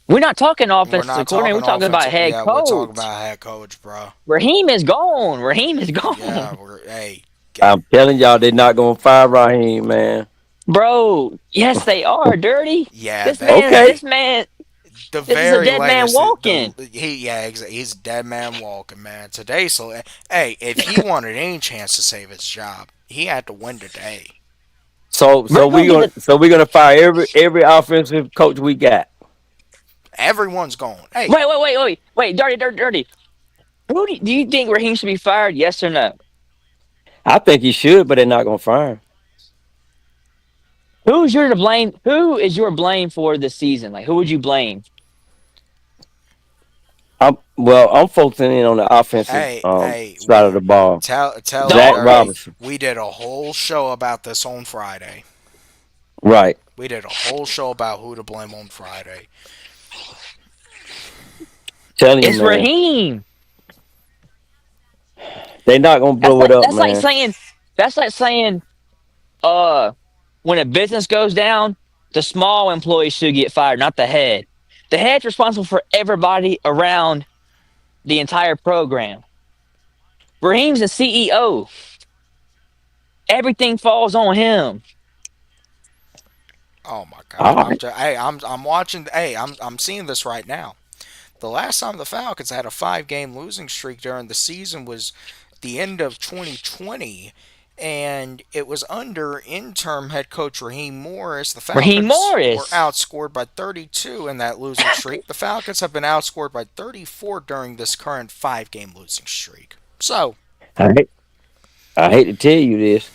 We're not talking We're offensive not coordinator. We're talking talking about offensive. head Yeah, we're talking coach. about head coach, bro. Raheem is gone. Raheem is Yeah, gone. we're hey, I'm telling y'all, they're not gonna fire Raheem, man. Bro, yes, they are dirty. yeah, This they man, Okay, this man, the this is a very dead man latest walking. he's a dead man walking, man. Today, so hey, if he wanted any chance to save his job, he had to win today. We're gonna get the. so we're gonna fire every offensive coach we got. Everyone's going. Hey, Wait, dirty. Who do you think Raheem should be fired? Yes or no? I think he should, but they're not gonna fire him. Who's your to blame? Who is your blame for this season? Like, who would you blame? I'm focusing in on the offensive hey, side of the ball. tell The him, Zach okay, Dirty. Robinson, We did a whole show about this on Friday. right? We did a whole show about who to blame on Friday. Telling you, it's man, Raheem. they're not gonna That's blow it like up, that's like man. saying that's like saying uh when a business goes down, the small employees should get fired, not the head. The head's responsible for everybody around the entire program. Raheem's the CEO. Everything falls on him. Oh my All God! right, I'm watching. Hey, I'm seeing this right now. The last time the Falcons had a 5 game losing streak during the season was the end of 2020, and it was under interim head coach Raheem Morris. The Raheem Falcons were Morris. outscored by 32 in that losing streak. The Falcons have been outscored by 34 during this current 5 game losing streak. So, I hate, I hate to tell you this.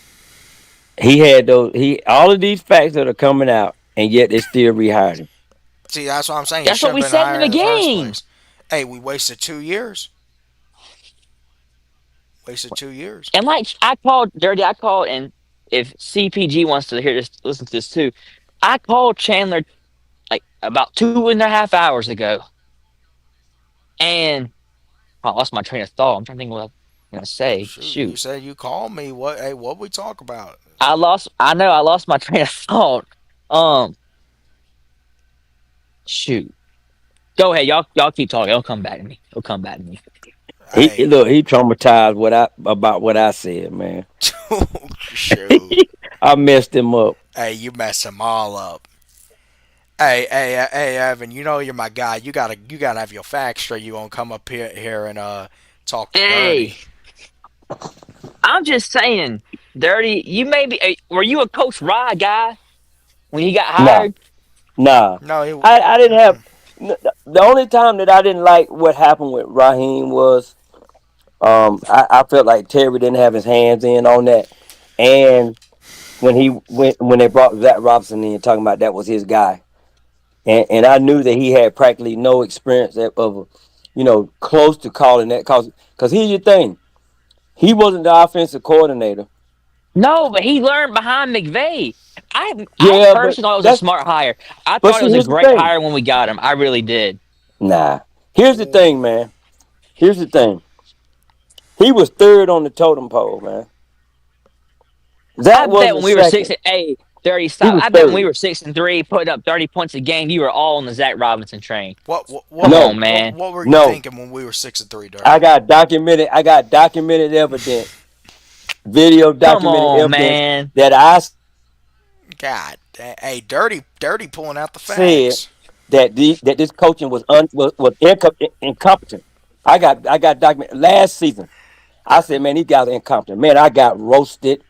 He had those. He all of these facts that are coming out, and yet they still rehired him. see, that's what I'm saying. He That's what shouldn't we have been said in the hired in the first beginning. place. Hey, we wasted 2 years. Wasted 2 years. And like I called Dirty, I called, and if CPG wants to hear this, listen to this too. I called Chandler like about 2.5 hours ago, and I lost my train of thought. I'm trying to think what I'm gonna say. Shoot, you Shoot, said you called me. What? Hey, what we talk about? I lost. I know I lost my train of thought. Um, shoot. Go ahead, y'all keep talking. It'll come back to me. It'll come back to me. He Hey, look. He traumatized about what I said, man. shoot. I messed him up. Hey, you mess them all up. Hey, Evan. You know you're my guy. You gotta have your facts straight. You gonna come up here and talk to Hey, Dirty. I'm just saying, Dirty. You maybe were you a Coach Rod guy when he got Nah, hired? nah. No, I didn't have. The only time that I didn't like what happened with Raheem was I felt like Terry didn't have his hands in on that, and when they brought Zach Robinson in, talking about that was his guy, and I knew that he had practically no experience of close to calling that because here's your thing, he wasn't the offensive coordinator. No, but he learned behind McVay. I Yeah, but personally thought it was a that's smart hire. I but thought it see was a here's the great thing. hire when we got him. I really did. Nah, here's the ooh, thing, man. Here's the thing. He was third on the totem pole, man. I Zach bet wasn't when we were second. 30 He stop. was I bet when we third. were 6-3, putting up 30 points a game, you were all on the Zach Robinson train. what Come were on, No, what man. what were you no. thinking when we were 6-3, I Dirty? got documented. I got documented evidence, video Come documented on, evidence man. that I God, hey, Dirty, pulling out the said facts. that this coaching was incompetent. I got documented last season. I said, man, these guys are incompetent. Man, I got roasted.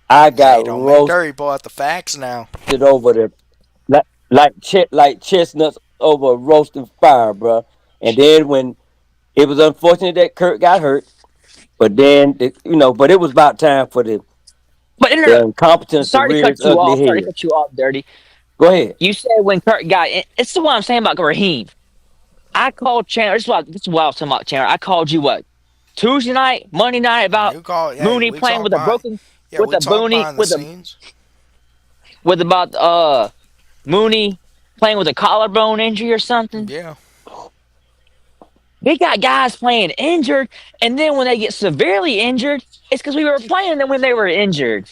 I got Hey, don't make roasted Dirty pull out the facts now. over the like chestnuts over a roasting fire, bro. And then when it was unfortunate that Kurt got hurt, but then but it was about time for But no, no, the no. incompetence to Sorry to rear its cut you ugly off. Sorry to head. cut you off, Dirty. Go ahead. You said when Kurt got in, it's the what I'm saying about Raheem. I called Chandler. This is what I was talking about, Chandler. I called you what Tuesday night, Monday night about You call. Hey, Mooney we playing talk with a behind. broken Yeah, with we a talk boonie behind the scenes. with about Mooney playing with a collarbone injury or something. Yeah. We got guys playing injured, and then when they get severely injured, it's because we were playing them when they were injured.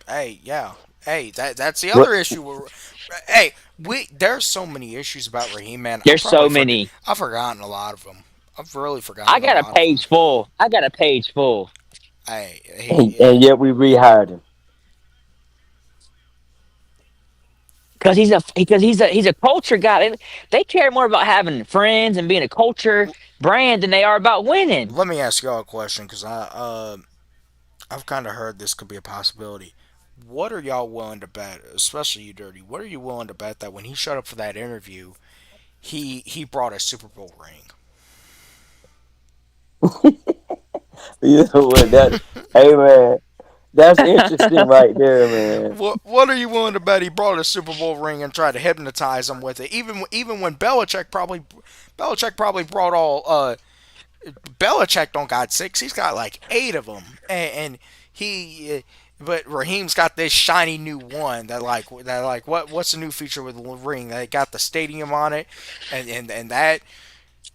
Hey, yeah. Hey, that's the What? other issue. Hey, we there's so many issues about Raheem, man. There's so many. I've forgotten a lot of them. I've really I forgotten a got a lot of them. page full. I got a page full Hey, And yet we rehired him. because he's a culture guy. They care more about having friends and being a culture brand than they are about winning. let me ask y'all a question because I've kind of heard this could be a possibility. what are y'all willing to bet, especially you, Dirty? What are you willing to bet that when he showed up for that interview, he brought a Super Bowl ring? You know what? That hey man, that's interesting right there, man. What are you willing to bet he brought a Super Bowl ring and tried to hypnotize him with it? Even when Belichick probably brought all Belichick don't got six. He's got like eight of them, and he. But Raheem's got this shiny new one that what's the new feature with the ring that got the stadium on it, and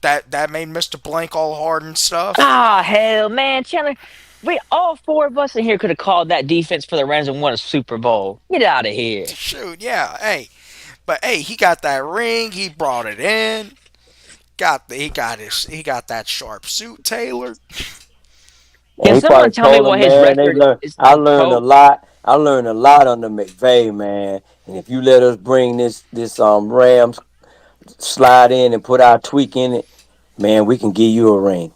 that made Mister Blank all hard and stuff. Ah, hell, man, Chandler. We all four of us in here could have called that defense for the Rams and won a Super Bowl. Get out of here. Shoot, yeah, hey, but hey, he got that ring. He brought it in. He got that sharp suit tailored. And Can he someone probably tell me told what him, his man, record is I in learned a coach? lot. I learned a lot under McVay, man. And if you let us bring this Rams slide in and put our tweak in it, man, we can give you a ring.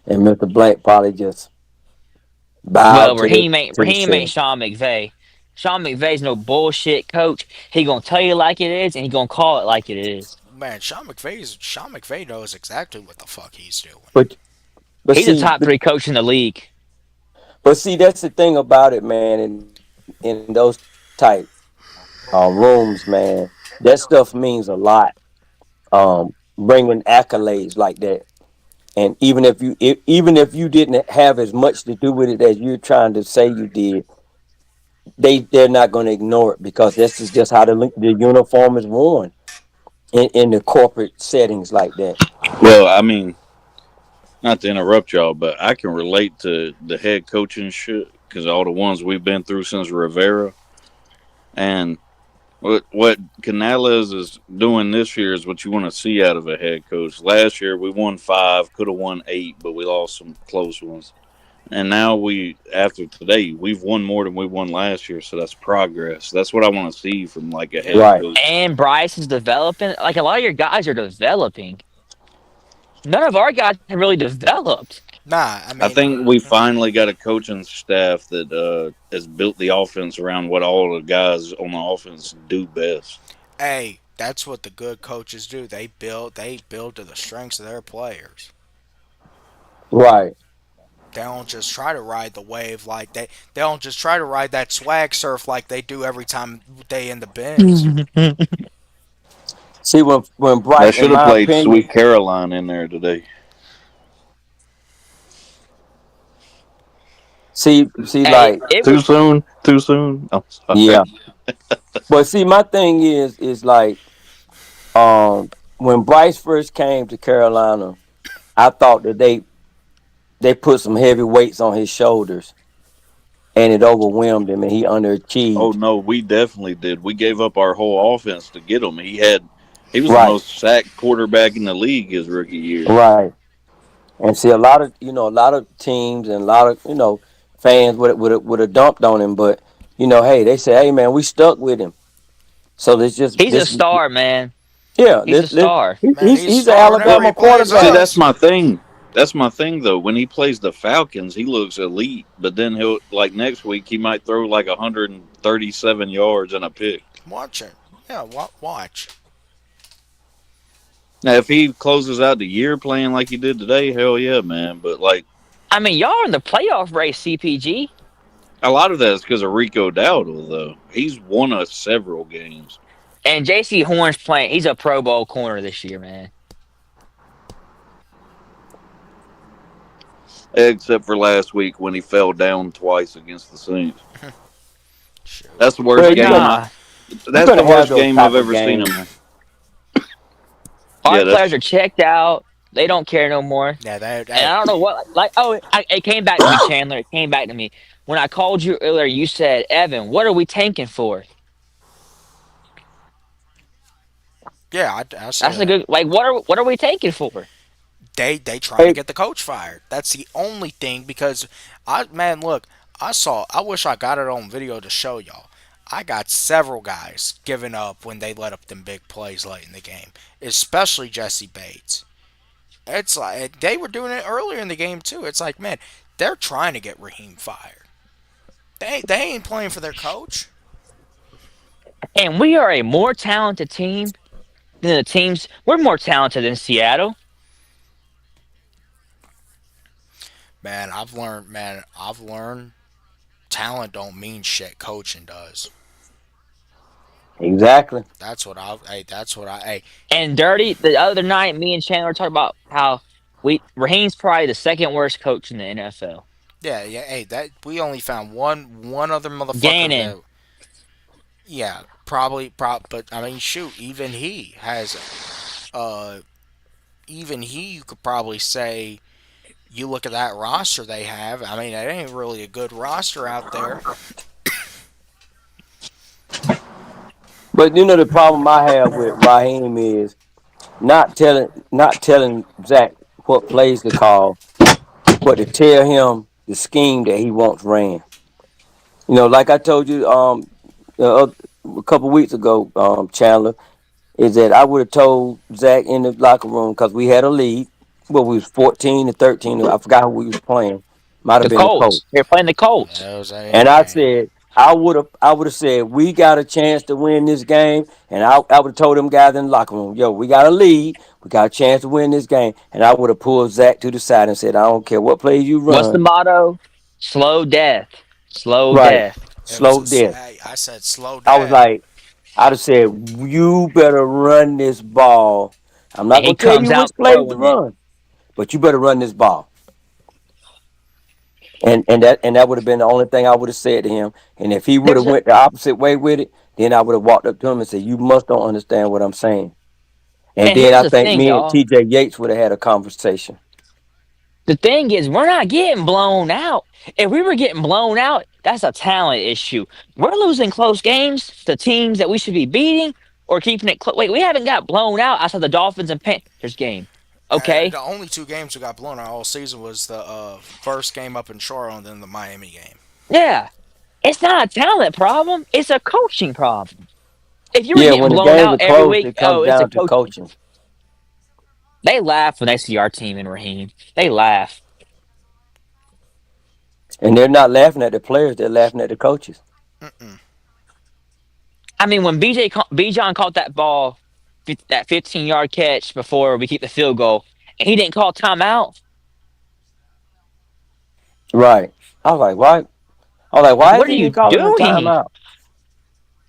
And Mr. Blank probably just bowed Well, to the to the Raheem ain't ceiling. Sean McVay. Sean McVay's no bullshit coach. He gonna tell you like it is, and he gonna call it like it is. Man, Sean McVay knows exactly what the fuck he's doing. But but He's a see top three coach in the league. but see that's the thing about it, man. In those type rooms, man, that stuff means a lot. Bringing accolades like that. And even if you didn't have as much to do with it as you're trying to say you did, they're not going to ignore it because this is just how the uniform is worn in the corporate settings like that. Well, I mean, not to interrupt y'all, but I can relate to the head coaching shit because all the ones we've been through since Rivera. And what Canales is doing this year is what you want to see out of a head coach. Last year we won five, could have won eight, but we lost some close ones. And now after today, we've won more than we won last year, so that's progress. That's what I want to see from like a Yeah. head Right. coach. And Bryce is developing. Like a lot of your guys are developing. None of our guys have really developed. Nah, I I mean, think we finally got a coaching staff that has built the offense around what all the guys on the offense do best. hey, that's what the good coaches do. They build to the strengths of their players. Right. They don't just try to ride the wave like they don't just try to ride that swag surf like they do every time they in the bins. See when They Bryce, in should have my played opinion, Sweet Caroline in there today. see Hey, like it Too was. soon? Too soon? I'm sorry. yeah. But see, my thing is like when Bryce first came to Carolina, I thought that they put some heavy weights on his shoulders and it overwhelmed him and he Oh underachieved. no, we definitely did. We gave up our whole offense to get him. He was the Right. most sacked quarterback in the league his rookie year. Right. And see, a lot of teams and a lot of fans would have dumped on him, but hey, they say, hey man, we stuck with him. So let's just He's a this, star, man. yeah, He's a star. Man, he's he's an star whenever he Alabama plays See, quarterback. that's us. my thing. That's my thing though. When he plays the Falcons, he looks elite, but then he'll like next week he might throw like 137 yards and a pick. Watch it. Yeah, watch. Now, if he closes out the year playing like he did today, hell yeah, man. But like I mean, y'all are in the playoff race, CPG. a lot of that is because of Rico Dowdle, though. He's won us several games. And JC Horn's playing. He's a Pro Bowl corner this year, man. Except for last week when he fell down twice against the Saints. Shoot. That's the Well, worst game. Nah, you're That's the gonna have worst those game I've type of ever seen games. him. our Yeah, players that's are checked out. They don't care no more. Yeah, they And hey, I don't know what. Like, oh, it came back to me, Chandler. It came back to me when I called you earlier. You said, "Evan, what are we tanking for?" yeah, I That's a said good. Like, what are we tanking for? they trying to Hey, get the coach fired. That's the only thing because look, I wish I got it on video to show y'all. I got several guys giving up when they let up them big plays late in the game, especially Jesse Bates. It's like they were doing it earlier in the game too. It's like, man, they're trying to get Raheem fired. They ain't playing for their coach. And we are a more talented team than the teams. We're more talented than Seattle. Man, I've learned talent don't mean shit. Coaching does. Exactly. Hey, And Dirty, the other night, me and Chandler talked about how Raheem's probably the second worst coach in the NFL. yeah. Hey, that we only found one other motherfucker Gannon. that, yeah, probably, but I mean, shoot, uh, even he, you could probably say, you look at that roster they have. I mean, it ain't really a good roster out there. But the problem I have with Raheem is not telling Zach what plays to call, but to tell him the scheme that he wants ran. Like I told you uh, a couple weeks ago, Chandler, is that I would have told Zach in the locker room because we had a lead. Well, we was 14-13. I forgot who we was playing. Might have The been the Colts. Colts. They're playing the Colts. That was that And any I game. said, I would have said we got a chance to win this game. And I would have told them guys in the locker room, yo, we got a lead. We got a chance to win this game. And I would have pulled Zach to the side and said, I don't care what plays you What's the run. motto? Slow death. Slow Right. death. It was Slow death. hey, I said slow I was death. like, I'd have said, you better run this ball. I'm not And gonna he tell comes you which out plays to throwing it. run, but you better run this ball. And that would have been the only thing I would have said to him. And if he would have There's a went the opposite way with it, then I would have walked up to him and said, "You must don't understand what I'm saying." And and then here's I the think thing, me and y'all. TJ Yates would have had a conversation. The thing is, we're not getting blown out. If we were getting blown out, that's a talent issue. We're losing close games to teams that we should be beating or keeping it close. Wait, we haven't got blown out outside the Dolphins and Panthers game. Okay? The only two games we got blown out all season was the first game up in Charlotte and then the Miami game. Yeah. It's not a talent problem. It's a coaching problem. If you were Yeah, getting when the blown games out are every close, week, it comes oh, it's a down to coaching. coaching. They laugh when they see our team in Raheem. They laugh. And they're not laughing at the players; they're laughing at the coaches. Mm-mm. I mean, when Bijan caught that ball, that 15-yard catch before we kick the field goal, and he didn't call timeout, Right. I was like, why? I was like, why what are isn't he you calling a doing? timeout?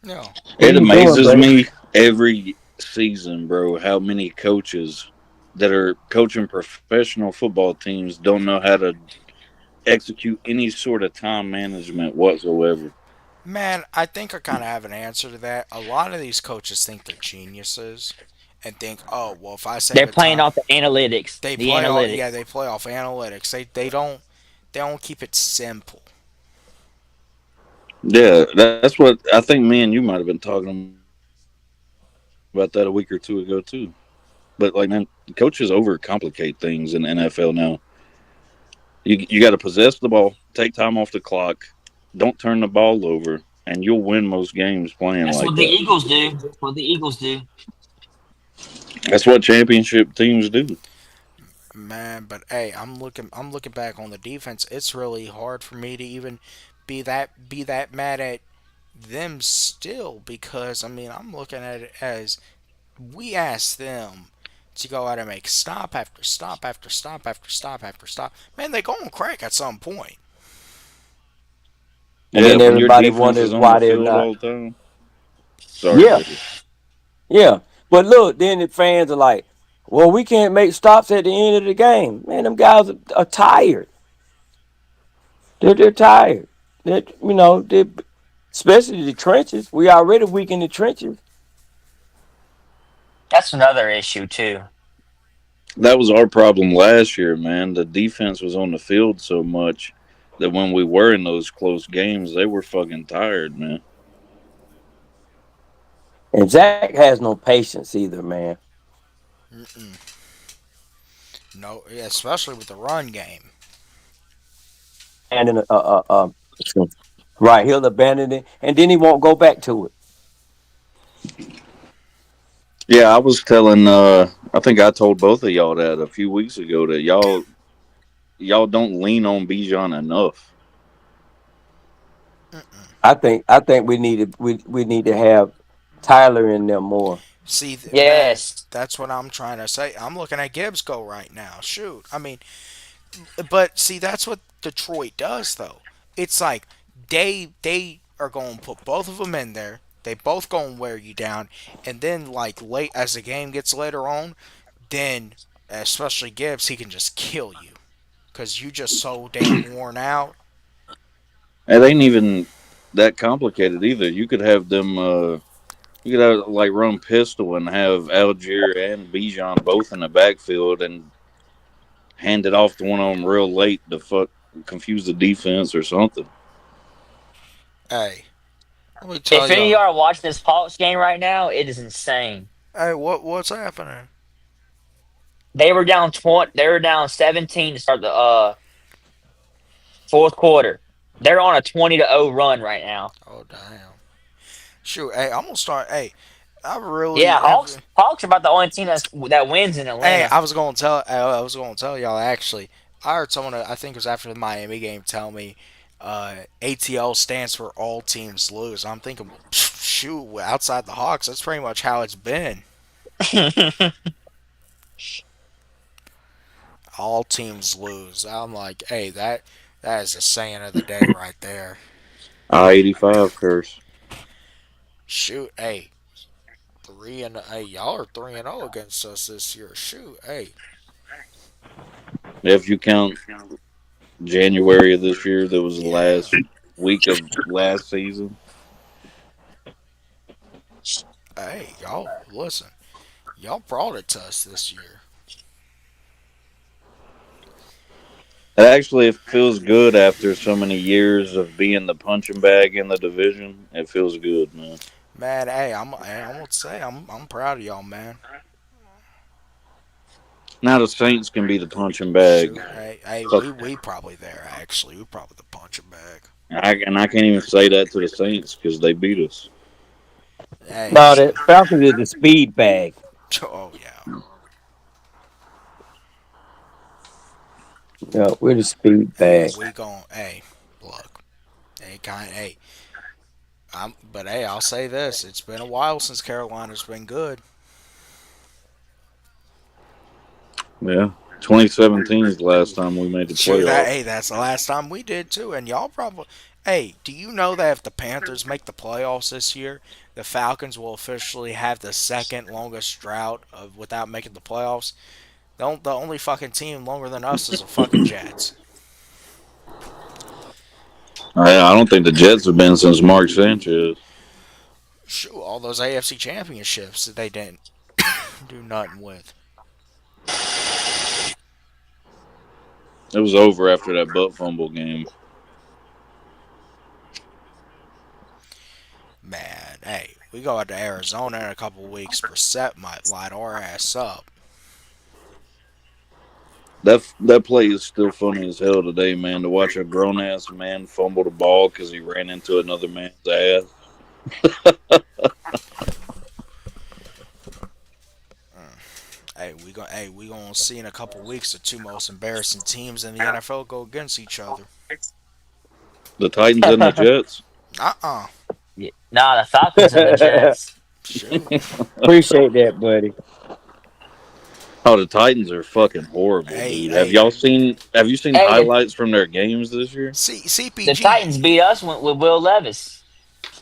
No. What are It you doing, amazes buddy? me every season, bro, how many coaches that are coaching professional football teams don't know how to execute any sort of time management whatsoever. Man, I think I kind of have an answer to that. A lot of these coaches think they're geniuses and think, oh, well, if I save They're a playing time, off the analytics. they The play all. Yeah, analytics. they play off analytics. They don't keep it simple. Yeah, that's what I think me and you might have been talking about that a week or two ago too. But like, man, coaches overcomplicate things in the NFL now. You got to possess the ball, take time off the clock, don't turn the ball over, and you'll win most games playing That's like what the that. Eagles do. That's what the Eagles do. That's what championship teams do. Man, but hey, I'm looking back on the defense. It's really hard for me to even be that mad at them still because I mean I'm looking at it as we asked them to go out and make stop after stop after stop after stop after stop. Man, they gonna crack at some point. And Yeah, then when your everybody defense is wonders on the why they're field not. all the time. Sorry, Yeah, Dirty. yeah. But look, then the fans are like, well, we can't make stops at the end of the game. Man, them guys are tired. They're tired. They're especially the trenches. We already weak in the trenches. That's another issue too. That was our problem last year, man. The defense was on the field so much that when we were in those close games, they were fucking tired, man. And Zach has no patience either, man. Mm-mm. No, yeah, especially with the run game. And right, he'll abandon it, and then he won't go back to it. Yeah, I was telling. I think I told both of y'all that a few weeks ago that y'all don't lean on Bijan enough. Mm-mm. I think we need to have Tyler in there more. See, man, Yes. that's what I'm trying to say. I'm looking at Gibbs go right now. Shoot, I mean, but see, that's what Detroit does, though. It's like they are going to put both of them in there. They both going to wear you down, and then like late as the game gets later on, then especially Gibbs, he can just kill you because you just so damn worn out. It ain't even that complicated either. You could have them. You could have like run pistol and have Algier and Bijan both in the backfield and hand it off to one of them real late to fuck confuse the defense or something. Hey, let me tell If any of y'all. y'all are watching this Hawks game right now, it is insane. Hey, what's happening? They were down 20. They were down 17 to start the fourth quarter. They're on a 20-0 run right now. Oh damn. Shoot, hey, I'm gonna start. Hey, I really Yeah, have. Hawks are about the only team that wins in Hey, Atlanta. I was gonna tell y'all actually. I heard someone, I think it was after the Miami game, tell me ATL stands for all teams lose. I'm thinking, shoot, outside the Hawks, that's pretty much how it's been. All teams lose. I'm like, hey, that is a saying of the day right there. I-85 curse. Shoot, hey, hey, y'all are 3-0 against us this year. Shoot, hey, If you count January of this year, that was the yeah, last week of last season. hey, y'all, listen, y'all brought it to us this year. Actually, it feels good after so many years of being the punching bag in the division. It feels good, man. Man, I'm gonna say I'm proud of y'all, man. Now the Saints can be the punching bag. Shoot, hey, Fuck, we probably there actually. We probably the punching bag. and I can't even say that to the Saints because they beat us. Hey, No, the shoot. Falcons is the speed bag. Oh yeah. Yeah, we're the speed Hey, bag. we gon' hey, look. Hey, but hey, I'll say this: it's been a while since Carolina's been good. Yeah, 2017 is the last time we made the Shoot, playoffs. that's the last time we did too, and y'all probably. Hey, do you know that if the Panthers make the playoffs this year, the Falcons will officially have the second longest drought of without making the playoffs? The only fucking team longer than us is the fucking Jets. I don't think the Jets have been since Mark Sanchez. Shoot, all those AFC championships that they didn't do nothing with. It was over after that butt fumble game. Man, hey, we go out to Arizona in a couple weeks. Brissett might light our ass up. That play is still funny as hell today, man. To watch a grown ass man fumble the ball because he ran into another man's ass. We gonna see in a couple weeks the two most embarrassing teams in the NFL go against each other. The Titans and the Jets. Uh-uh. Yeah. Nah, the Falcons and the Jets. Shoot. Appreciate that, buddy. Oh, the Titans are fucking horrible, Hey, dude. hey, Have you seen Hey, highlights from their games this year? the Titans CPG. beat us with Will Levis.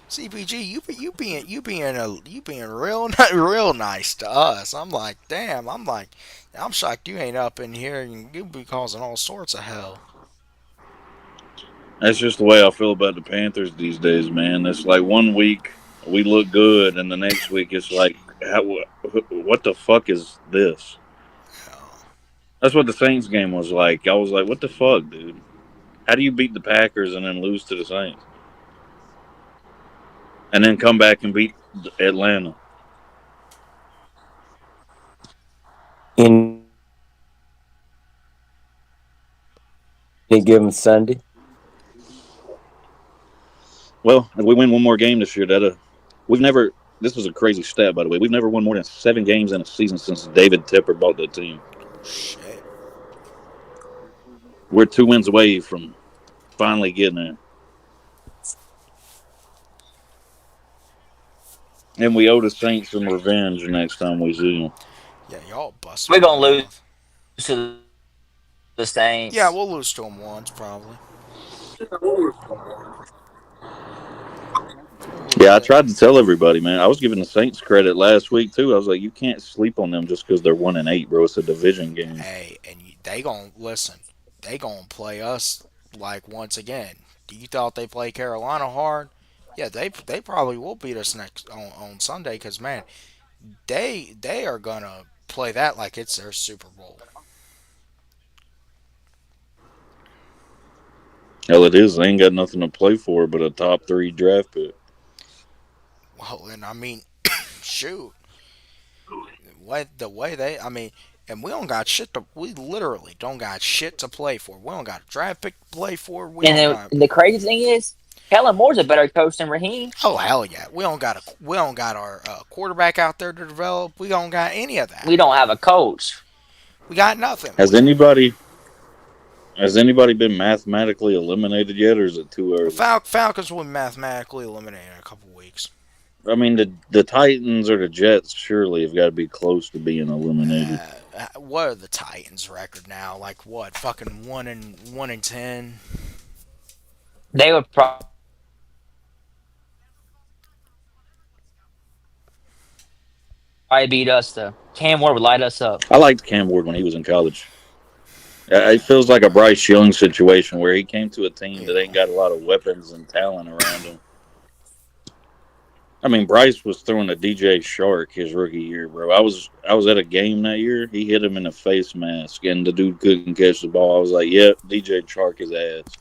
CPG, you being real real nice to us. I'm like, damn. I'm shocked you ain't up in here and you be causing all sorts of hell. That's just the way I feel about the Panthers these days, man. It's like one week we look good, and the next week it's like, what the fuck is this? Hell, That's what the Saints game was like. I was like, what the fuck, dude? How do you beat the Packers and then lose to the Saints, and then come back and beat Atlanta? Any given Sunday. Well, if we win one more game this year, we've never. This was a crazy stat, by the way. We've never won more than 7 games in a season since David Tepper bought the team. oh shit. We're 2 wins away from finally getting there. And we owe the Saints some revenge next time we see them. Yeah, y'all busted We're my gonna lose mouth. to the Saints. Yeah, we'll lose to them once probably. We'll lose Yeah, I that. tried to tell everybody, man. I was giving the Saints credit last week too. I was like, you can't sleep on them just because they're 1-8, bro. It's a division game. Hey, and they gonna listen. They gonna play us like once again. You thought they played Carolina hard? Yeah, they probably will beat us next on Sunday. Cause man, they are gonna play that like it's their Super Bowl. Hell, it is. They ain't got nothing to play for but a top three draft pick. Well, and I mean, shoot, the way they, I mean, and we don't got shit to. We literally don't got shit to play for. We don't got a draft pick to play for. We And don't then got. the crazy thing is, Kellen Moore's a better coach than Raheem. Oh hell yeah, we don't got our quarterback out there to develop. We don't got any of that. We don't have a coach. We got nothing. Has anybody has anybody been mathematically eliminated yet, or is it too early? Falcons will mathematically eliminate in a couple weeks. I mean, the Titans or the Jets surely have got to be close to being eliminated. What are the Titans' record now? Like what? Fucking 1-10. They would probably beat us though. Cam Ward would light us up. I liked Cam Ward when he was in college. It feels like a Bryce Young situation where he came to a team that Yeah. ain't got a lot of weapons and talent around him. I mean, Bryce was throwing a DJ Shark his rookie year, bro. I was at a game that year. He hit him in a face mask, and the dude couldn't catch the ball. I was like, "Yep, DJ Shark his ass."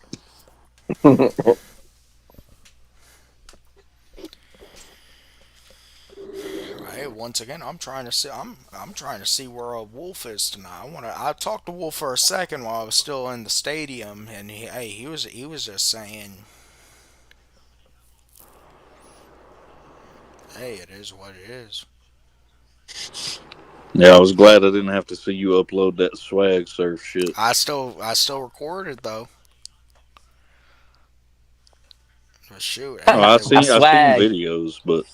Hey, once again, I'm trying to see. I'm trying to see where Wolf is tonight. I talked to Wolf for a second while I was still in the stadium, and he was just saying, "Hey, it is what it is." Yeah, I was glad I didn't have to see you upload that swag surf shit. I still recorded though. But shoot, Oh, hey, I it, seen My I seen swag. videos, but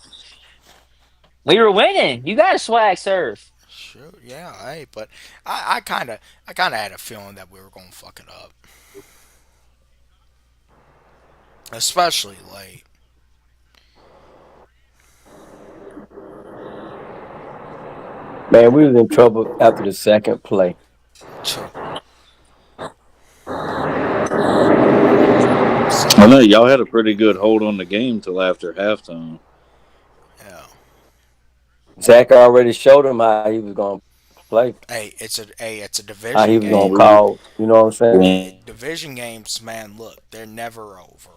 We were winning. You got a swag surf. shoot, yeah, hey, but I kind of had a feeling that we were gonna fuck it up, especially late. Man, we was in trouble after the second play. I See, know y'all had a pretty good hold on the game till after halftime. yeah. Zach already showed him how he was gonna play, It's a how he division was gonna game. Gonna call. You know what I'm saying? Division games, man. Look, they're never over.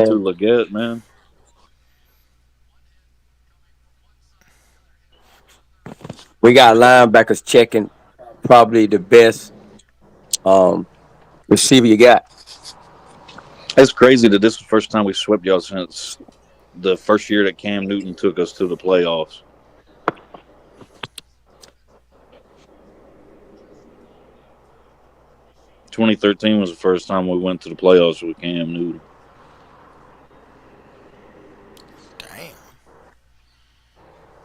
to And Leggett, man. we got linebackers checking probably the best um receiver you got. It's crazy that this is the first time we swept y'all since the first year that Cam Newton took us to the playoffs. 2013 was the first time we went to the playoffs with Cam Newton. Damn,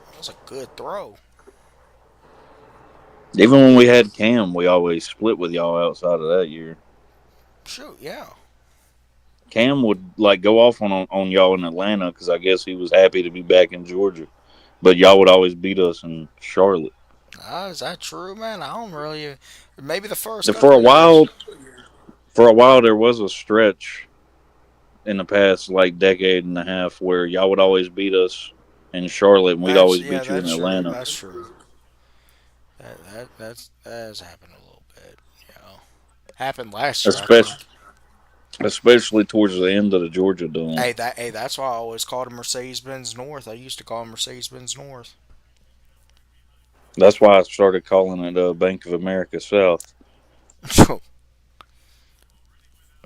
that was a good throw. Even when we had Cam, we always split with y'all outside of that year. Shoot, yeah. Cam would like go off on y'all in Atlanta because I guess he was happy to be back in Georgia, but y'all would always beat us in Charlotte. Is that true, man? I don't really. Maybe the first For a couple of years. while, for a while there was a stretch in the past like decade and a half where y'all would always beat us in Charlotte and we'd That's always yeah, beat you in that's true. Atlanta. That's true. That has happened a little bit. You know, happened last year, I Especially think. especially towards the end of the Georgia Dome. That's why I always called it Mercedes Benz North. I used to call it Mercedes Benz North. That's why I started calling it Bank of America South.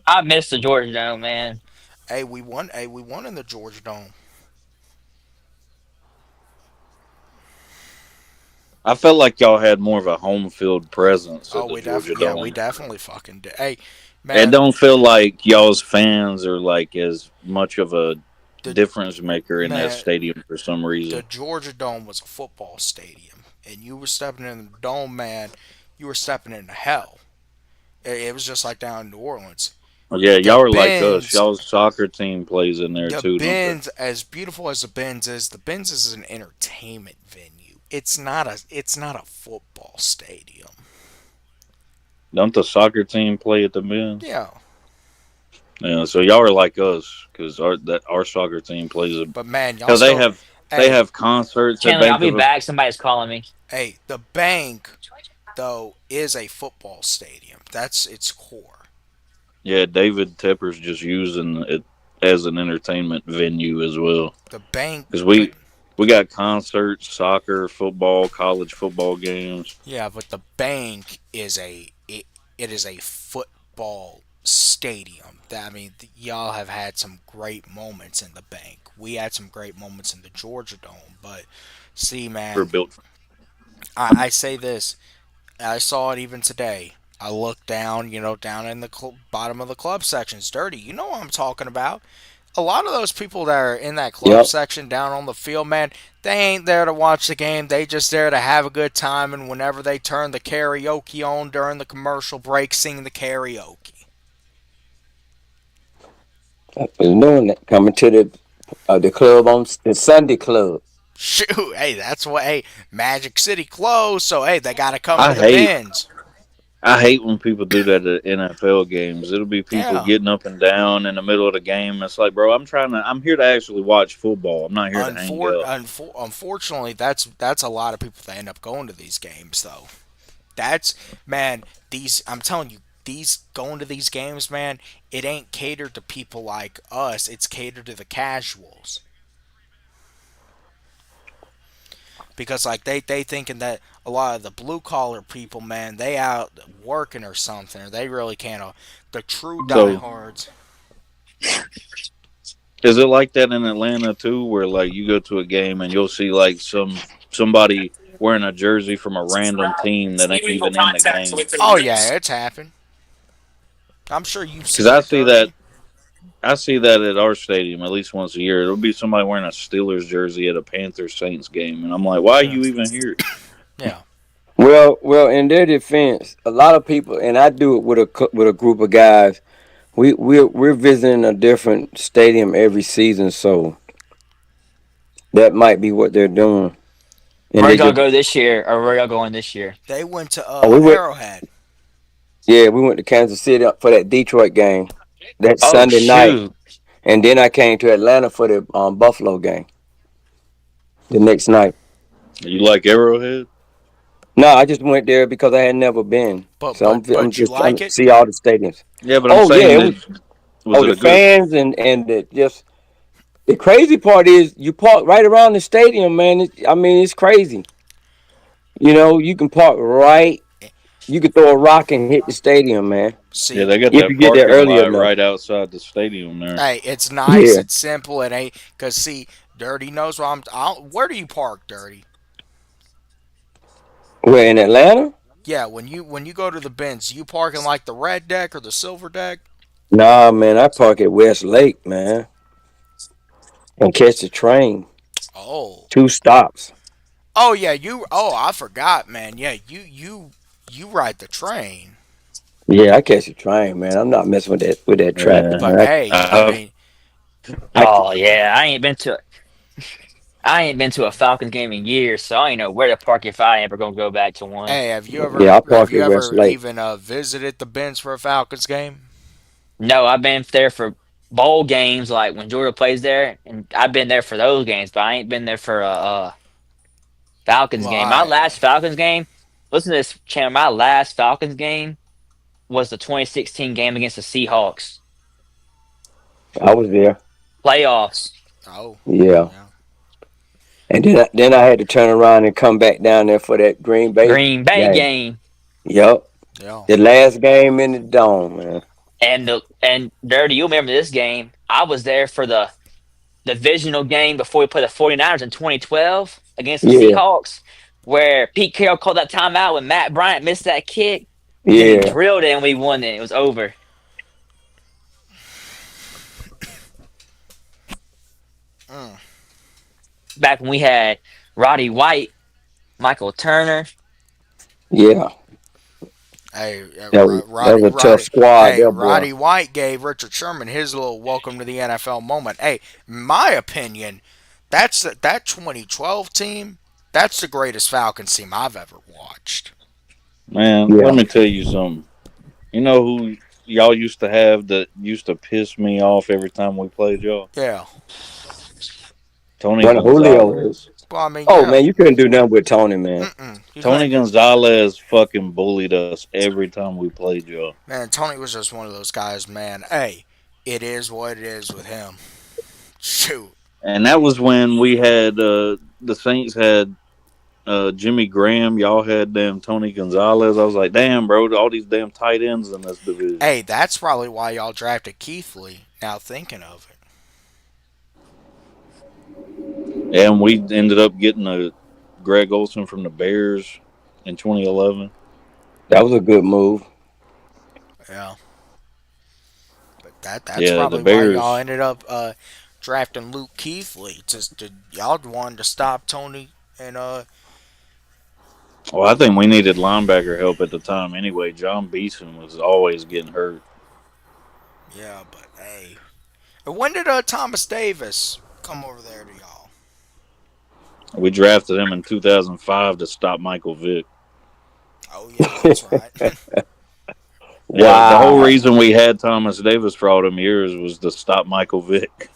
I miss the Georgia Dome, man. Hey, we won. Hey, we won in the Georgia Dome. I felt like y'all had more of a home field presence Oh, at the Georgia we Dome. definitely did. Hey, It man. don't feel like y'all's fans are like as much of a The difference maker in that man, stadium for some the reason. Georgia Dome was a football stadium, and you were stepping in the dome, man. You were stepping into hell. It was just like down in New Orleans. Well, yeah, The y'all are like us. Benz, Y'all's soccer team plays in there the too, don't they? Benz, as beautiful as the Benz is an entertainment venue. It's not a football stadium. Don't the soccer team play at the Benz? Yeah, Yeah, so y'all are like us because our soccer team plays a. but man, y'all Hell, still. they Hey, have concerts at Chandler, I'll Bank be of. back. Somebody's calling me. hey, the bank though is a football stadium. That's its core. Yeah, David Tepper's just using it as an entertainment venue as well. The bank, Because but we got concerts, soccer, football, college football games. yeah, but the bank it is a football stadium. I mean, y'all have had some great moments in the bank. We had some great moments in the Georgia Dome, but see, We're man, built. I say this. I saw it even today. I looked down, down in the bottom of the club sections, dirty. You know what I'm talking about. A lot of those people that are in that club Yep. section down on the field, man, they ain't there to watch the game. They just there to have a good time. And whenever they turn the karaoke on during the commercial break, sing the karaoke. I was doing that. Coming to the club on the Sunday club. Shoot, hey, that's what. Hey, Magic City closed, so hey, they got to come to I the hate bins. I hate when people do that at NFL games. It'll be people Yeah, getting up and down in the middle of the game. It's like, bro, I'm here to actually watch football. I'm not here to hang out. unfortunately, that's a lot of people that end up going to these games, though. That's man, these I'm telling you, these going to these games, man, it ain't catered to people like us. It's catered to the casuals because like they thinking that a lot of the blue collar people, man, they out working or something, or they really can't. The true So diehards. is it like that in Atlanta too, where like you go to a game and you'll see like somebody wearing a jersey from a random team that ain't even in the game? Oh yeah, it's happened. I'm sure you've Because seen it, Dirty. I see that at our stadium at least once a year. It'll be somebody wearing a Steelers jersey at a Panthers Saints game, and I'm like, why are Yeah, you even here? yeah. Well, in their defense, a lot of people, and I do it with a group of guys. We're visiting a different stadium every season, so that might be what they're doing. And Where they y'all just go this year, or where y'all going this year? They went to oh, we went Arrowhead. yeah, we went to Kansas City for that Detroit game that Oh Sunday night, shoot! and then I came to Atlanta for the Buffalo game the next night. You like Arrowhead? No, I just went there because I had never been, But so but I'm but you just trying like to it? see all the stadiums. Yeah, but I'm Oh yeah, saying it that was oh it the a good? fans and just the crazy part is you park right around the stadium, man. I mean, it's crazy. You know, you can park right. You can throw a rock and hit the stadium, man. Yeah, See, they got If that you get there parking early lot enough. right outside the stadium there. hey, it's nice. Yeah. It's simple. It ain't because see, Dirty knows where where do you park, Dirty? Where in Atlanta? Yeah, when you go to the bins, you park in like the red deck or the silver deck. Nah, man. I park at West Lake, man, and catch the train. Oh, 2 stops. oh yeah, you. Oh, I forgot, man. Yeah, you ride the train. Yeah, I catch the train, man. I'm not messing with that traffic, Yeah, But man. hey, I I've mean, I Oh yeah, I ain't been to a Falcons game in years, so I ain't know where to park if I ever gonna go back to one. hey, yeah, I have park you at West ever Lake. even visited the bins for a Falcons game? No, I've been there for bowl games, like when Georgia plays there, and I've been there for those games, but I ain't been there for a Falcons Well, game. My last Falcons game, listen to this, channel. My last Falcons game was the 2016 game against the Seahawks I was there. playoffs. oh, Yeah, yeah. and then I had to turn around and come back down there for that Green Bay Green Bay game. game. Yep, Yeah. the last game in the dome, man. And Dirty, you remember this game? I was there for the divisional game before we played the 49ers in 2012 against the Yeah, Seahawks, where Pete Carroll called that timeout when Matt Bryant missed that kick, and then he yeah. drilled it and we won it. It was over. Mm. Back when we had Roddy White, Michael Turner. Yeah, Hey, that was a tough squad, Hey, there, boy. Roddy White gave Richard Sherman his little welcome to the NFL moment. Hey, my opinion, that 2012 team. That's the greatest Falcons team I've ever watched. Man, let Yeah, me tell you something. You know who y'all used to have that used to piss me off every time we played y'all? Yeah. Tony when Julio. Gonzalez. Well, I mean, Oh yeah. man, you couldn't do nothing with Tony, man. You Tony couldn't. Gonzalez fucking bullied us every time we played y'all. Man, Tony was just one of those guys, man. Hey, it is what it is with him. Shoot. And that was when we had the Saints had Jimmy Graham. Y'all had damn Tony Gonzalez. I was like, damn, bro, all these damn tight ends in this division. Hey, that's probably why y'all drafted Keithley. Now thinking of it. And we ended up getting a Greg Olson from the Bears in 2011. That was a good move. Yeah. But that's Yeah, the probably why y'all Bears. ended up drafting Luke Keithley. Just to, y'all wanted to stop Tony and Well, I think we needed linebacker help at the time anyway. John Beeson was always getting hurt. yeah, but hey. And when did Thomas Davis come over there to y'all? We drafted him in 2005 to stop Michael Vick. Oh yeah, that's right. Yeah, the whole Wow. reason we had Thomas Davis for all them years was to stop Michael Vick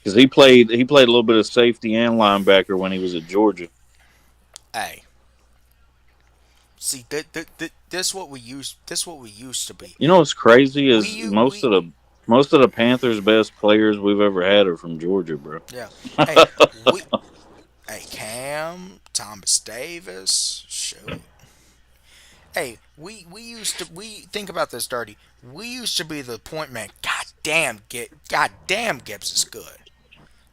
because he played a little bit of safety and linebacker when he was at Georgia. Hey, see, this what we used. This what we used to be. You know what's crazy We is you we most of the Panthers' best players we've ever had are from Georgia, bro. yeah. Hey, we hey Cam Thomas Davis. Shoot. Hey, we used to we think about this dirty. We used to be the point man. God damn Gibbs is good.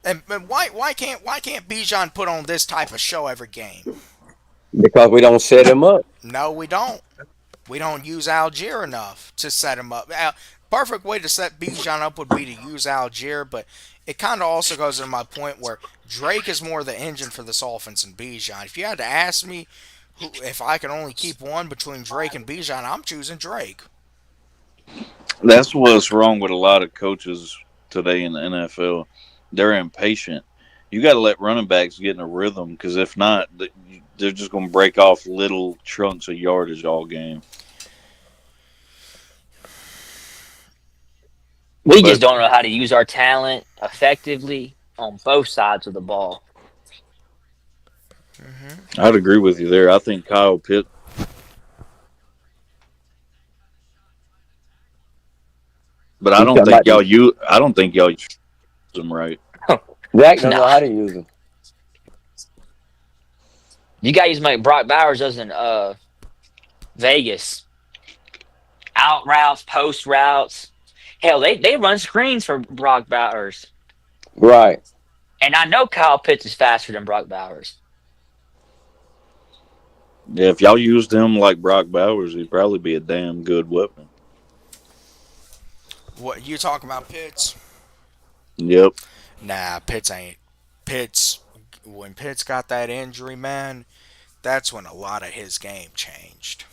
And why can't Bijan put on this type of show every game? Because we don't set him up. No, we don't. We don't use Algier enough to set him up. Perfect way to set Bijan up would be to use Algier, but it kind of also goes into my point where Drake is more the engine for this offense than Bijan. If you had to ask me if I could only keep one between Drake and Bijan, I'm choosing Drake. That's what's wrong with a lot of coaches today in the NFL. They're impatient. You got to let running backs get in a rhythm because if not, they're just going to break off little chunks of yardage all game. We But just don't know how to use our talent effectively on both sides of the ball. Hmm. I'd agree with you there. I think Kyle Pitt, but You talking about I don't think y'all use them right. Zach don't know Nah, how to use him. you got to use like Brock Bowers does in Vegas. Out routes, post routes. Hell, they run screens for Brock Bowers. Right. And I know Kyle Pitts is faster than Brock Bowers. Yeah, if y'all used him like Brock Bowers, he'd probably be a damn good weapon. What you talking about, Pitts? Yep. Nah, Pitts ain't. Pitts when Pitts got that injury, man, that's when a lot of his game changed.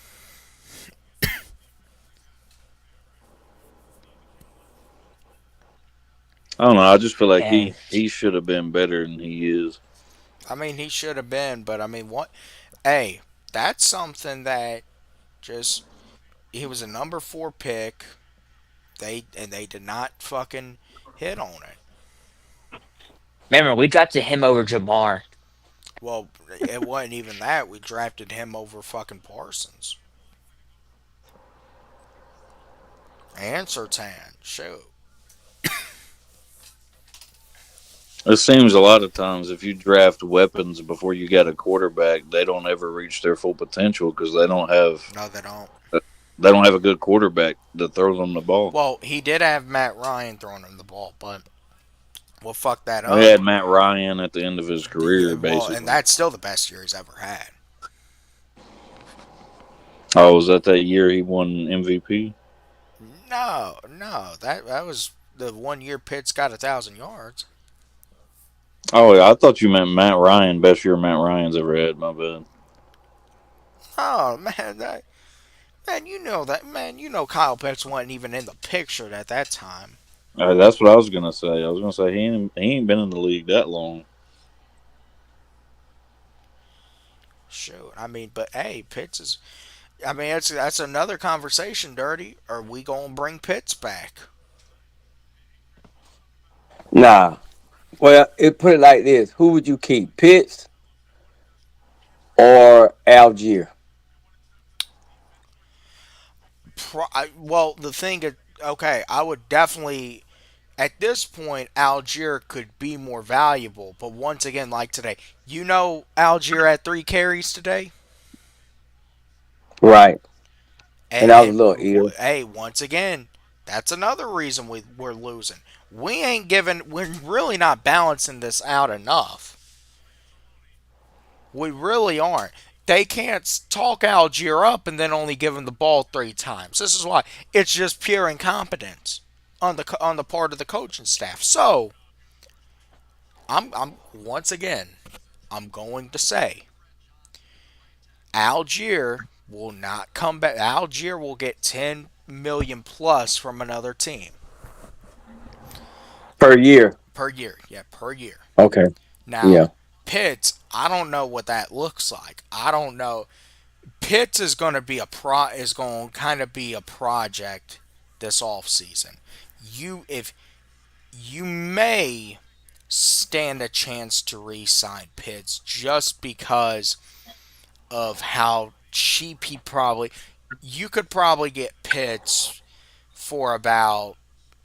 I don't know. I just feel like And he should have been better than he is. I mean, he should have been, but I mean, what? Hey, that's something that just he was a number 4 pick. They did not fucking hit on it. remember, we drafted him over Jamar. Well, it wasn't even that. We drafted him over fucking Parsons and Sertan. Shoot. It seems a lot of times if you draft weapons before you get a quarterback, they don't ever reach their full potential because No, they don't. they don't have a good quarterback that throws them the ball. Well, he did have Matt Ryan throwing him the ball, but what fucked that They up? had Matt Ryan at the end of his career, Well, and basically. that's still the best year he's ever had. Oh, was that year he won MVP? No, no, that was the 1 year Pitts got 1,000 yards. Oh, yeah, I thought you meant Matt Ryan. Best year Matt Ryan's ever had. My bad. Oh man, man, you know that man. You know Kyle Pitts wasn't even in the picture at that time. That's what I was gonna say. I was gonna say he ain't been in the league that long. Shoot, I mean, but hey, Pitts is. I mean, that's another conversation. Dirty. Are we gonna bring Pitts back? Nah. Well, it put it like this: who would you keep, Pitts or Algier? Well, the thing is, okay, I would definitely. At this point, Algier could be more valuable, but once again, like today, Algier had 3 carries today. Right. And And, I was a and little ill. hey, once again, that's another reason we're losing. We're really not balancing this out enough. We really aren't. They can't talk Algier up and then only give him the ball 3 times. This is why it's just pure incompetence on the part of the coaching staff. So I'm once again I'm going to say Algier will not come back. Algier will get 10 million plus from another team Per year. per year. Yeah, per year. Okay. Now, Yeah. Pitts, I don't know what that looks like. I don't know. Pitts is going to be is going to kind of be a project this off season. If you may stand a chance to re-sign Pitts just because of how cheap he probably. You could probably get Pitts for about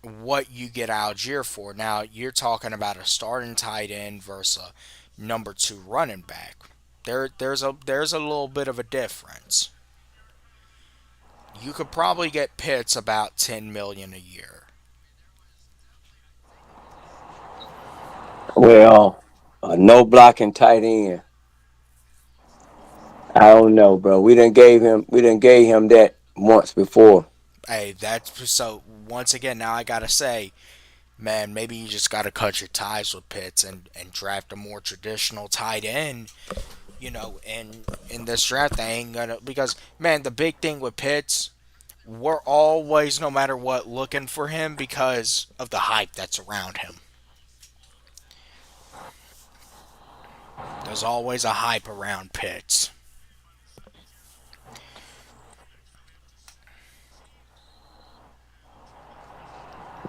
what you get Algier for. Now you're talking about a starting tight end versus a number 2 running back. There's a little bit of a difference. You could probably get Pitts about 10 million a year. Well, no blocking tight end. I don't know, bro. We done gave him that once before. Hey, that's so. Once again, now I gotta say, man, maybe you just gotta cut your ties with Pitts and draft a more traditional tight end. In this draft, they ain't gonna because man, the big thing with Pitts, we're always, no matter what, looking for him because of the hype that's around him. There's always a hype around Pitts.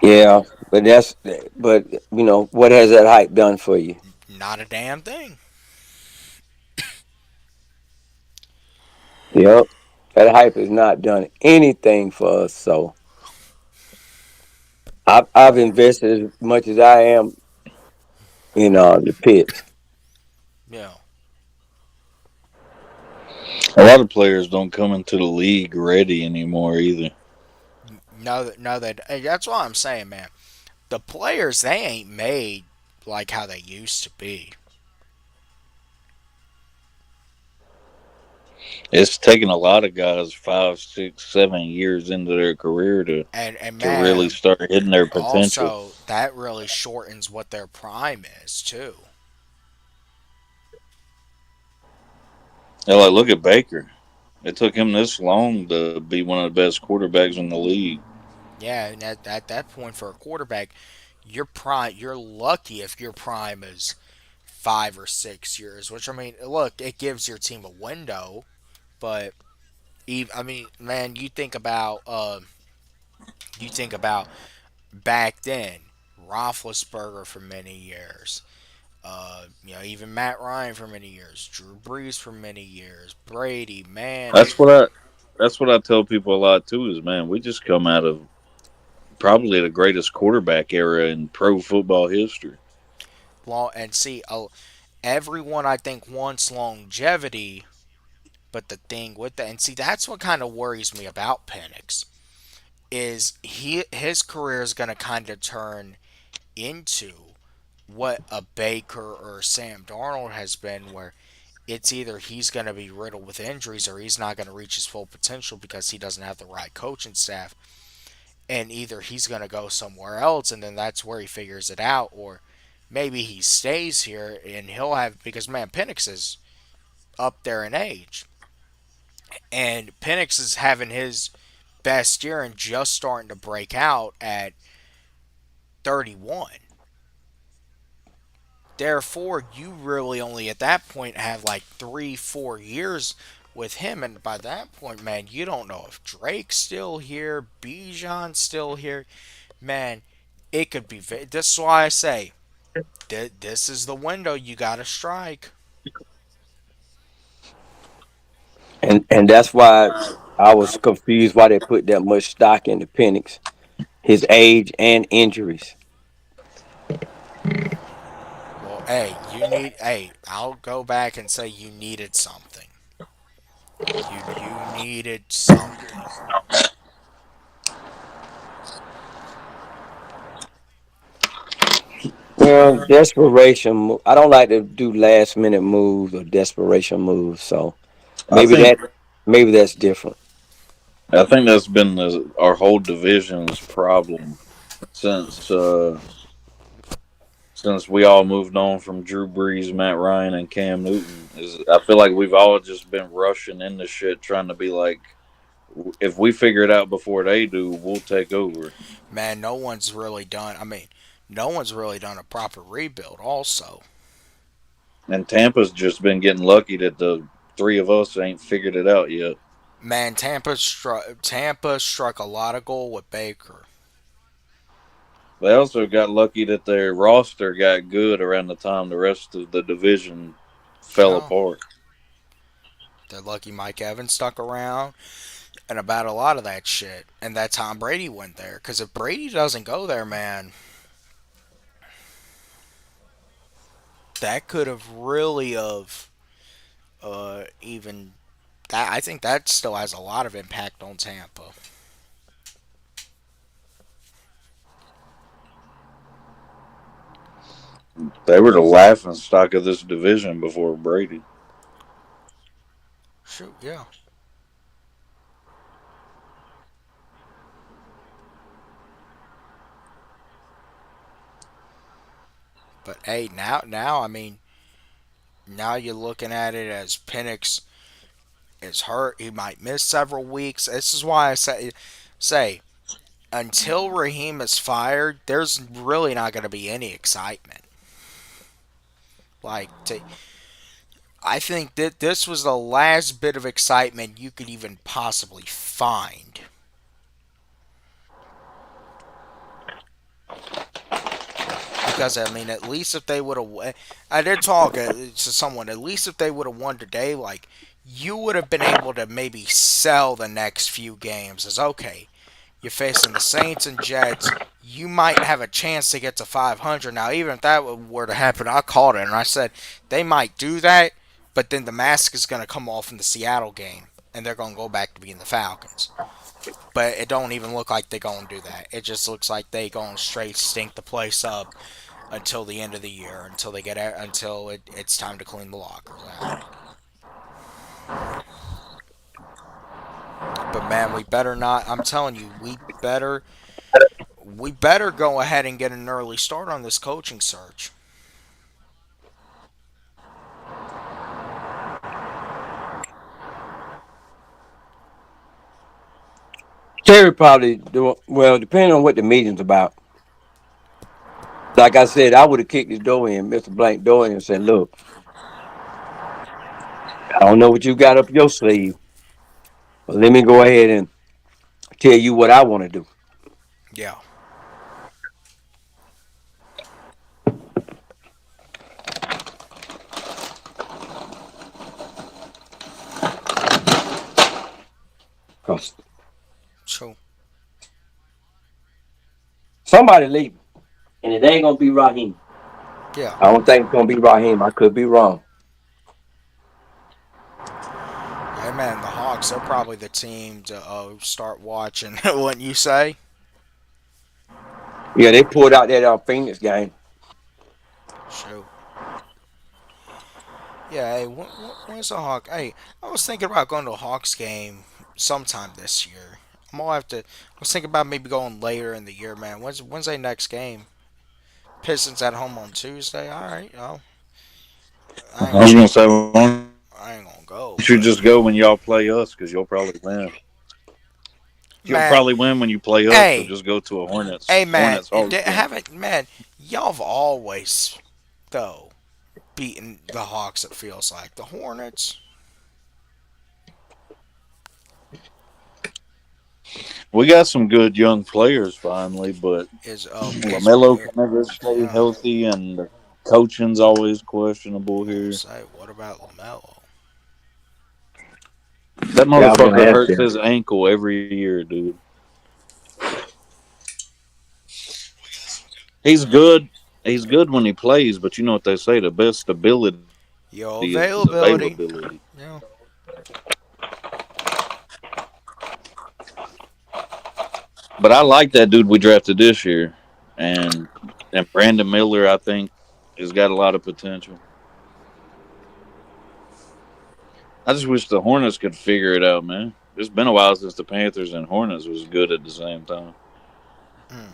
Yeah, but what has that hype done for you? Not a damn thing. Yep. That hype has not done anything for us. So I've invested as much as I am in the pits. Yeah. A lot of players don't come into the league ready anymore either. No, that's what I'm saying, man. The players, they ain't made like how they used to be. It's taken a lot of guys 5, 6, 7 years into their career to And to really man, start hitting their potential. also that really shortens what their prime is too. And like, look at Baker. It took him this long to be one of the best quarterbacks in the league. Yeah, and at that point for a quarterback, you're lucky if your prime is 5 or 6 years. Which I mean, look, it gives your team a window, but I mean, man, you think about back then, Roethlisberger for many years. Even Matt Ryan for many years, Drew Brees for many years, Brady, That's Manning, what I that's what I tell people a lot too. Is man, we just come out of probably the greatest quarterback era in pro football history. long and see, everyone I think wants longevity, but the thing with that, and see, that's what kind of worries me about Penix is his career is going to kind of turn into what a Baker or Sam Darnold has been, where it's either he's going to be riddled with injuries or he's not going to reach his full potential because he doesn't have the right coaching staff, and either he's going to go somewhere else and then that's where he figures it out, or maybe he stays here and he'll have, because man, Penix is up there in age, and Penix is having his best year and just starting to break out at 31. Therefore, you really only at that point have like 3, 4 years with him, and by that point, man, you don't know if Drake's still here, Bijan's still here, man. It could be. This is why I say this is the window you got to strike. And that's why I was confused why they put that much stock into Penix, his age and injuries. Well, hey, you need. Hey, I'll go back and say you needed something. You needed something. Well, desperation. I don't like to do last minute moves or desperation moves. So I maybe think maybe that's different. I think that's been our whole division's problem since since we all moved on from Drew Brees, Matt Ryan, and Cam Newton. Is I feel like we've all just been rushing into shit, trying to be like, if we figure it out before they do, we'll take over. Man, no one's really done. I mean, no one's really done a proper rebuild. Also, And Tampa's just been getting lucky that the three of us ain't figured it out yet. man, Tampa struck a lot of gold with Baker. They also got lucky that their roster got good around the time the rest of the division fell Yeah, apart. they're lucky Mike Evans stuck around, and about a lot of that shit, and that Tom Brady went there. Because if Brady doesn't go there, man, that could have really of even that. I think that still has a lot of impact on Tampa. They were the laughing stock of this division before Brady. Shoot, yeah. But hey, now I mean, now you're looking at it as Penix is hurt. He might miss several weeks. This is why I say until Raheem is fired, there's really not going to be any excitement. Like, I think that this was the last bit of excitement you could even possibly find. Because I mean, at least if they would have, I did talk to someone. At least if they would have won today, like you would have been able to maybe sell the next few games as okay. You're facing the Saints and Jets. You might have a chance to get to 500. Now, even if that were to happen, I called it and I said they might do that, but then the mask is going to come off in the Seattle game, and they're going to go back to being the Falcons. But it don't even look like they're going to do that. It just looks like they going straight stink the place up until the end of the year, until they get until it's time to clean the lockers out. But man, we better not. I'm telling you, we better go ahead and get an early start on this coaching search. Terry probably do well, depending on what the meeting's about. Like I said, I would have kicked his door in, Mr. Blank door in, and said, "Look, I don't know what you got up your sleeve, but let me go ahead and tell you what I want to do." Yeah, Cause true. somebody leaving, and it ain't gonna be Raheem. Yeah, I don't think it's gonna be Raheem. I could be wrong. hey man, the Hawks. They're probably the team to start watching. Wouldn't you say? Yeah, they pulled out that Phoenix game. Shoot. Yeah. Hey, when's the Hawk? Hey, I was thinking about going to a Hawks game sometime this year. I'm gonna have to. I was thinking about maybe going later in the year, man. When's their next game? Pistons at home on Tuesday. All right, yo, I I ain't was gonna, gonna say, why don't you just go I when ain't gonna y'all go, play but us? Because you'll probably win. You'll probably man, win when you play us. So just hey, go to a hey, Hornets man, Hawks game. haven't man, y'all have always though beaten the Hawks. It feels like the Hornets We got some good young players finally, but is Lamelo can never stay yeah. healthy, and the coaching's always questionable I'm gonna here. say, what about Lamelo? That Yeah, I was gonna motherfucker ask hurts you. his ankle every year, dude. He's good. He's good when he plays, but you know what they say: the best stability is Yo, availability. availability. Yeah. But I like that dude we drafted this year, and and Brandon Miller, I think, has got a lot of potential. I just wish the Hornets could figure it out, man. It's been a while since the Panthers and Hornets was good at the same time. Mm.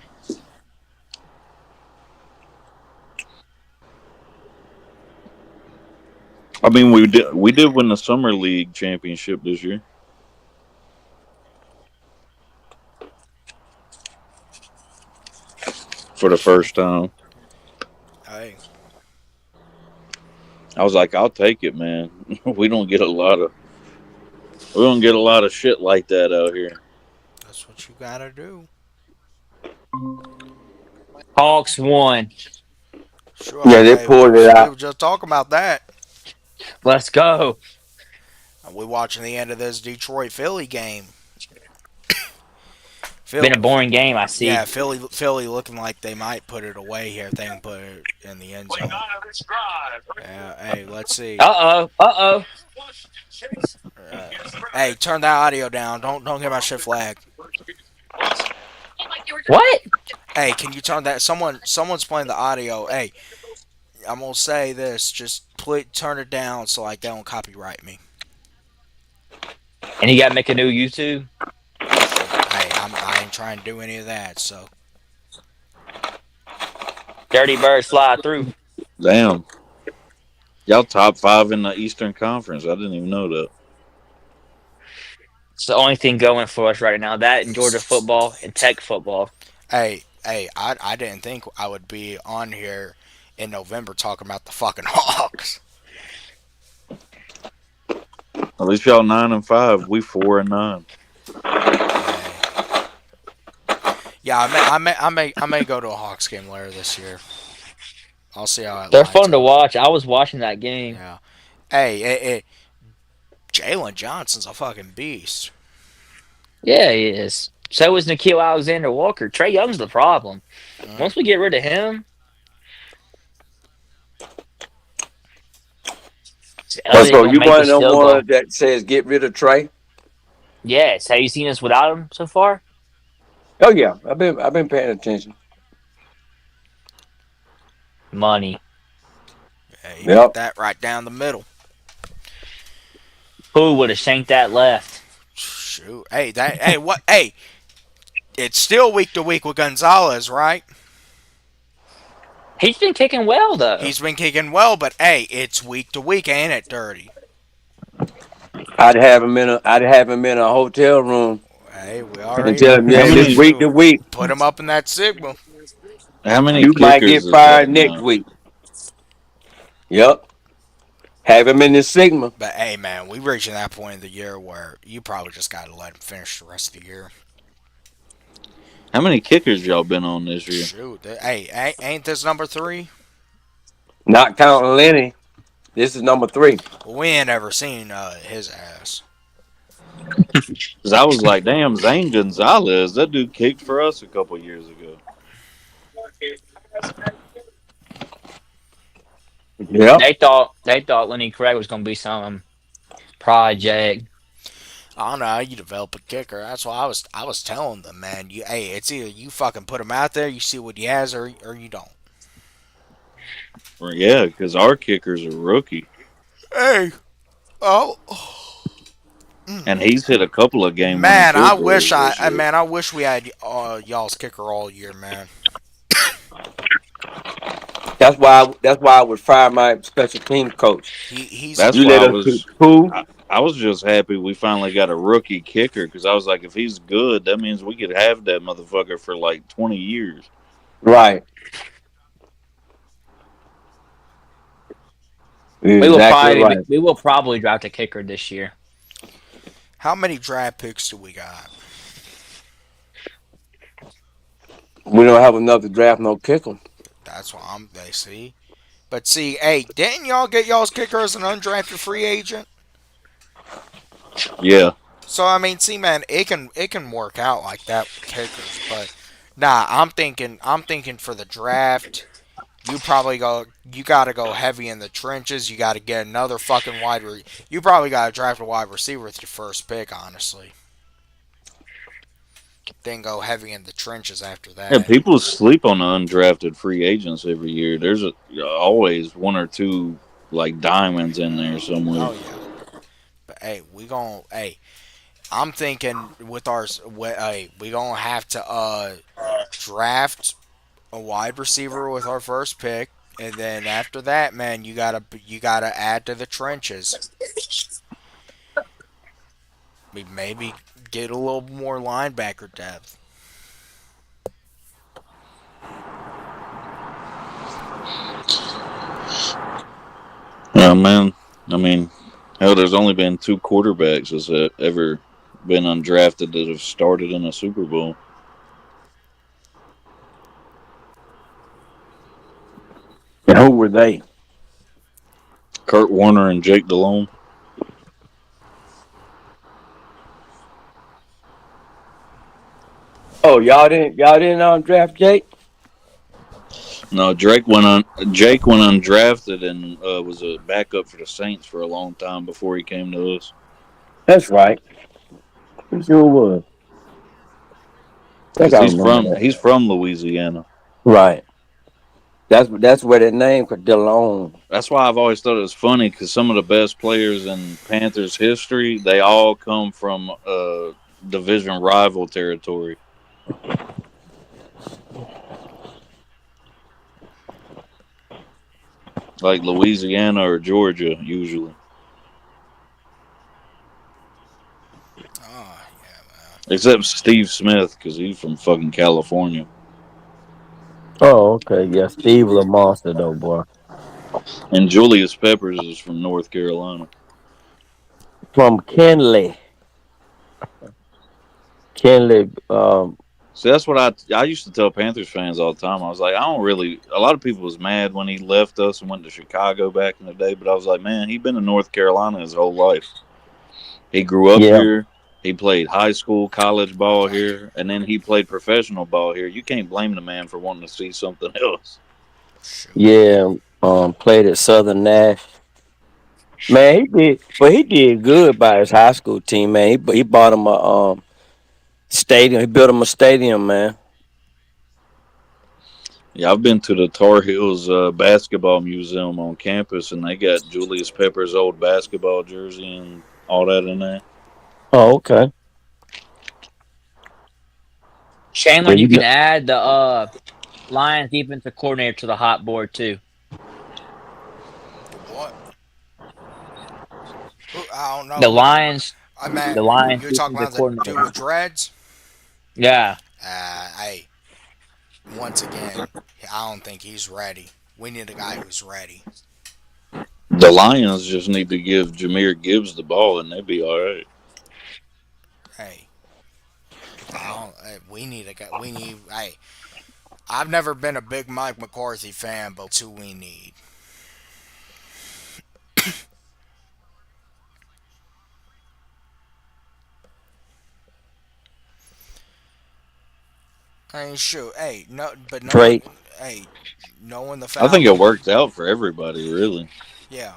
I mean, we did win the summer league championship this year for the True. first time. Hey, I was like, I'll take it, man. We don't get a lot of shit like that out here. that's what you gotta do. Hawks won. Sure. Yeah, they Hey, pulled it we out. were just talking about that. Let's go. We watching the end of this Detroit Philly game. Been Phil, a boring game, I yeah, see. Philly looking like they might put it away here. If they can put it in the end zone. Yeah. Hey, let's see. Uh oh. Uh oh. Uh, hey, turn that audio down. Don't get my shit flagged. What? Hey, can you turn that? Someone's playing the audio. Hey, I'm gonna say this. Just turn it down so like they don't copyright me. And you got to make a new YouTube. Shoot, I ain't trying to do any of that. So Dirty birds fly through. Damn, y'all top five in the Eastern Conference. I didn't even know that. It's the only thing going for us right now. That and Georgia football and Tech football. hey, I didn't think I would be on here in November talking about the fucking Hawks. At least y'all 9-5. We 4-9. Hey, yeah, I may go to a Hawks game later this year. I'll see how it They're lines fun to up. watch. I was watching that game. Yeah. Hey, Jalen Johnson's a fucking beast. Yeah, he is. So is Nikhil Alexander Walker. Trey Young's the problem. Mm, Once we get rid of him, Let's Elliott go. gonna You make one us of them still ones go. that says get rid of Trey? Yes. Have you seen us without him so far? Oh yeah, I've been paying attention. Money. yeah, he put Yep. that right down the middle. Who would have shanked that left? Shoot. Hey, what? Hey, it's still week to week with Gonzalez, right? He's been kicking well though. He's been kicking well, but hey, it's week to week, ain't it, Dirty? I'd have him in a hotel room Hey, we and already tell him, How man, this many week to shoot. week, Put him up in that Sigma. how many you might kickers get is fired that next now? week. Yep. Have him in the Sigma. But hey, man, we reaching that point of the year where you probably just got to let him finish the rest of the year. How many kickers y'all been on this year? Shoot. Hey, ain't this number three? Not counting Lenny. This is number 3. Well, we ain't ever seen his ass. Because I was like, damn, Zane Gonzalez, that dude kicked for us a couple years ago. Yep. They thought Lenny Craig was gonna be some project. I don't know how you develop a kicker. That's why I was telling them, man. Hey, it's either you fucking put him out there, you see what he has, or you don't. Yeah, because our kickers are rookie. Hey, oh And he's hit a couple of game winning man, field goals this year. I wish we had y'all's kicker all year, man. That's why I would fire my special team coach. He's That's You why let I us pick was. who? I was just happy we finally got a rookie kicker because I was like, if he's good, that means we could have that motherfucker for like 20 years. Right. You're exactly right. We will probably draft a kicker this year. how many draft picks do we got? We don't have enough to draft no kicker. That's what I'm. They see. But see, hey, didn't y'all get y'all's kicker as an undrafted free agent? Yeah, So I mean, see, man, it can work out like that with kickers, but nah, I'm thinking for the draft, you got to go heavy in the trenches. You got to get another fucking you probably got to draft a wide receiver with your first pick, honestly. Then go heavy in the trenches after yeah. that. People sleep on the undrafted free agents every year. There's always one or two like diamonds in there somewhere. Oh yeah, but hey, I'm thinking with hey, we gonna have to draft a wide receiver with our first pick, and then after that, man, you gotta add to the trenches. We maybe get a little more linebacker depth. Yeah, man. I mean, hell, there's only been two quarterbacks that's ever been undrafted that have started in a Super Bowl. And who were they? Kurt Warner and Jake Delhomme. Oh, y'all didn't draft Jake? No, Jake went undrafted and was a backup for the Saints for a long time before he came to us. That's right. He sure was. I think Cause I remember that. he's from Louisiana. Right. That's where the name for DeLone. That's why I've always thought it was funny because some of the best players in Panthers history they all come from division rival territory, like Louisiana or Georgia usually. Oh yeah, man. Except Steve Smith because he's from fucking California, Oh, okay. Yeah, Steve was a monster though, boy. and Julius Peppers is from North Carolina. From Kenley. Kenley, See, that's what I used to tell Panthers fans all the time. I was like, I don't really. A lot of people was mad when he left us and went to Chicago back in the day, but I was like, man, he been in North Carolina his whole life. He grew up yeah, here. He played high school, college ball here, and then he played professional ball here. You can't blame the man for wanting to see something else. Shoot. yeah. Played at Southern Nash. Man, he did good by his high school team, man. He bought him a stadium. He built him a stadium, man. Yeah, I've been to the Tar Heels basketball museum on campus, and they got Julius Pepper's old basketball jersey and all that in there. Oh, okay. Chandler, Yeah, you can add the Lions defensive coordinator to the hot board too. The what? I don't know The who. Lions, I mean, the Lions you're talking defensive about the dude coordinator. with dreads. Yeah, Hey, once again, I don't think he's ready. We need a guy who's ready. The Lions just need to give Jameer Gibbs the ball, and they'd be all right. Hey, we need a guy. We need. Hey, I've never been a big Mike McCarthy fan, but that's who we need. I mean, shoot. Hey, no, but no one. Drake. Hey, knowing the I think it Falcons. worked out for everybody, really. Yeah,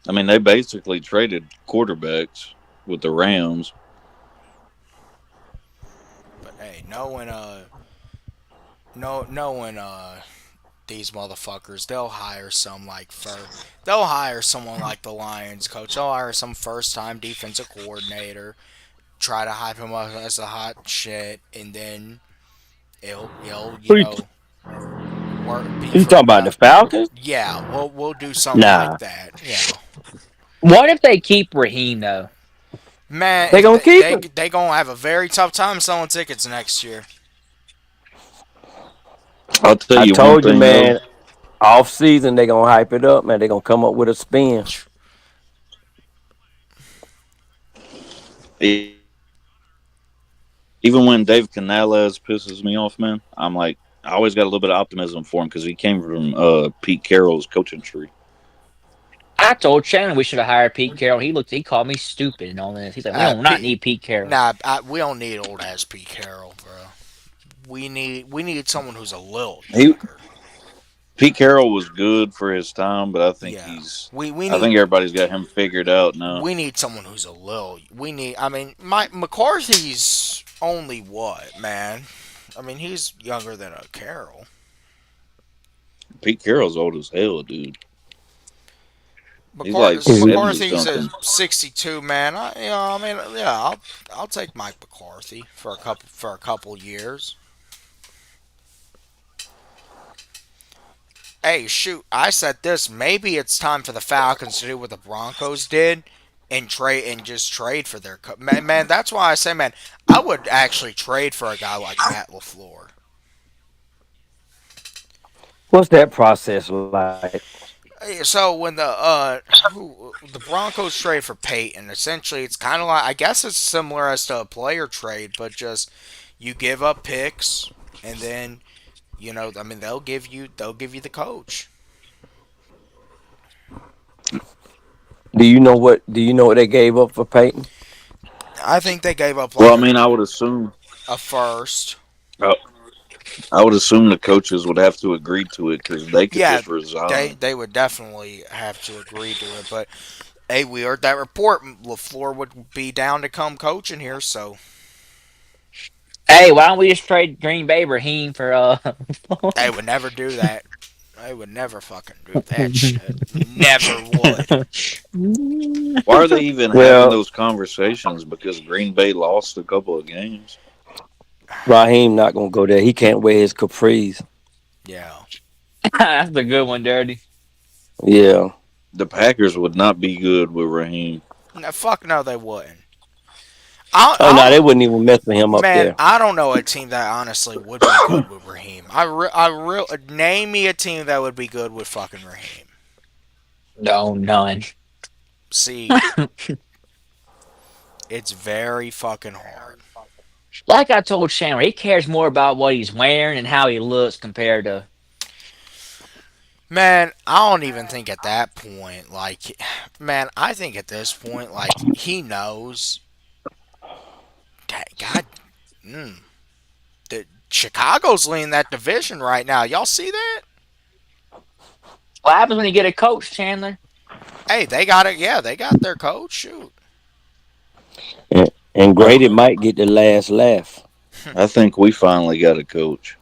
I mean, they basically traded quarterbacks with the Rams. but hey, knowing no, knowing these motherfuckers, they'll hire someone like the Lions coach. They'll hire some first time defensive coordinator, try to hype him up as a hot shit, and then it'll Who you, work be You for the talking about the Falcons. Falcons? Yeah, we'll do something like Nah, that. Yeah, What if they keep Raheem though? man, they if gonna keep him. they gonna have a very tough time selling tickets next year. I'll tell I you one told you, thing though. man. Off season, they gonna hype it up, man. They gonna come up with a spin. Even when Dave Canales pisses me off, man, I'm like, I always got a little bit of optimism for him because he came from Pete Carroll's coaching tree. I told Shannon we should have hired Pete Carroll. He called me stupid and all this. He's like, we don't not Pete, need Pete Carroll. nah, we don't need old ass Pete Carroll, bro. We need someone who's a little He younger. Pete Carroll was good for his time, but Yeah, we I need think everybody's got him figured out now. someone who's a little. We need. I mean, Mike McCarthy's only what, man? I mean, he's younger than a Carroll. Pete Carroll's old as hell, dude. He's like Is he? seventy McCarthy's a something. 62 man. I mean, yeah, I'll take Mike McCarthy for a couple years. Hey, shoot, I said this. Maybe it's time for the Falcons to do what the Broncos did and just trade for their man. That's why I say, man, I would actually trade for a guy like Matt LaFleur. What's that process like? So when the Broncos trade for Peyton, essentially it's kind of like, I guess it's similar as to a player trade, but just you give up picks and then I mean they'll give you the coach. Do you know what they gave up for Peyton? I think they gave up Well, like I mean, I would assume. a first. Uh, I would assume the coaches would have to agree to it because they could Yeah, just they resign. they would definitely have to agree to it. But hey, we heard that report. LaFleur would be down to come coaching here, so Hey, why don't we just trade Green Bay Raheem for they would never do that. They would never fucking do that shit. Never would. Why are they even having Well, those conversations? Because Green Bay lost a couple of games. Raheem not gonna go there. He can't wear his capris. Yeah. That's a good one, Dirty. Yeah. The Packers would not be good with Raheem. No, fuck no, they wouldn't. I, Oh no, they I wouldn't even mess with him up man, there. I don't know a team that honestly would be good with Raheem. Name me a team that would be good with fucking Raheem. No, none. See, it's very fucking hard. Like I told Shannon, he cares more about what he's wearing and how he looks compared to. Man, I don't even think at that point, like, man, I think at this point, like, he knows. God, mm, the Chicago's leading that division right now. Y'all see that? What happens when you get a coach, Chandler? Hey, they got it. Yeah, they got their coach. Shoot. And Grady might get the last laugh. I think we finally got a coach.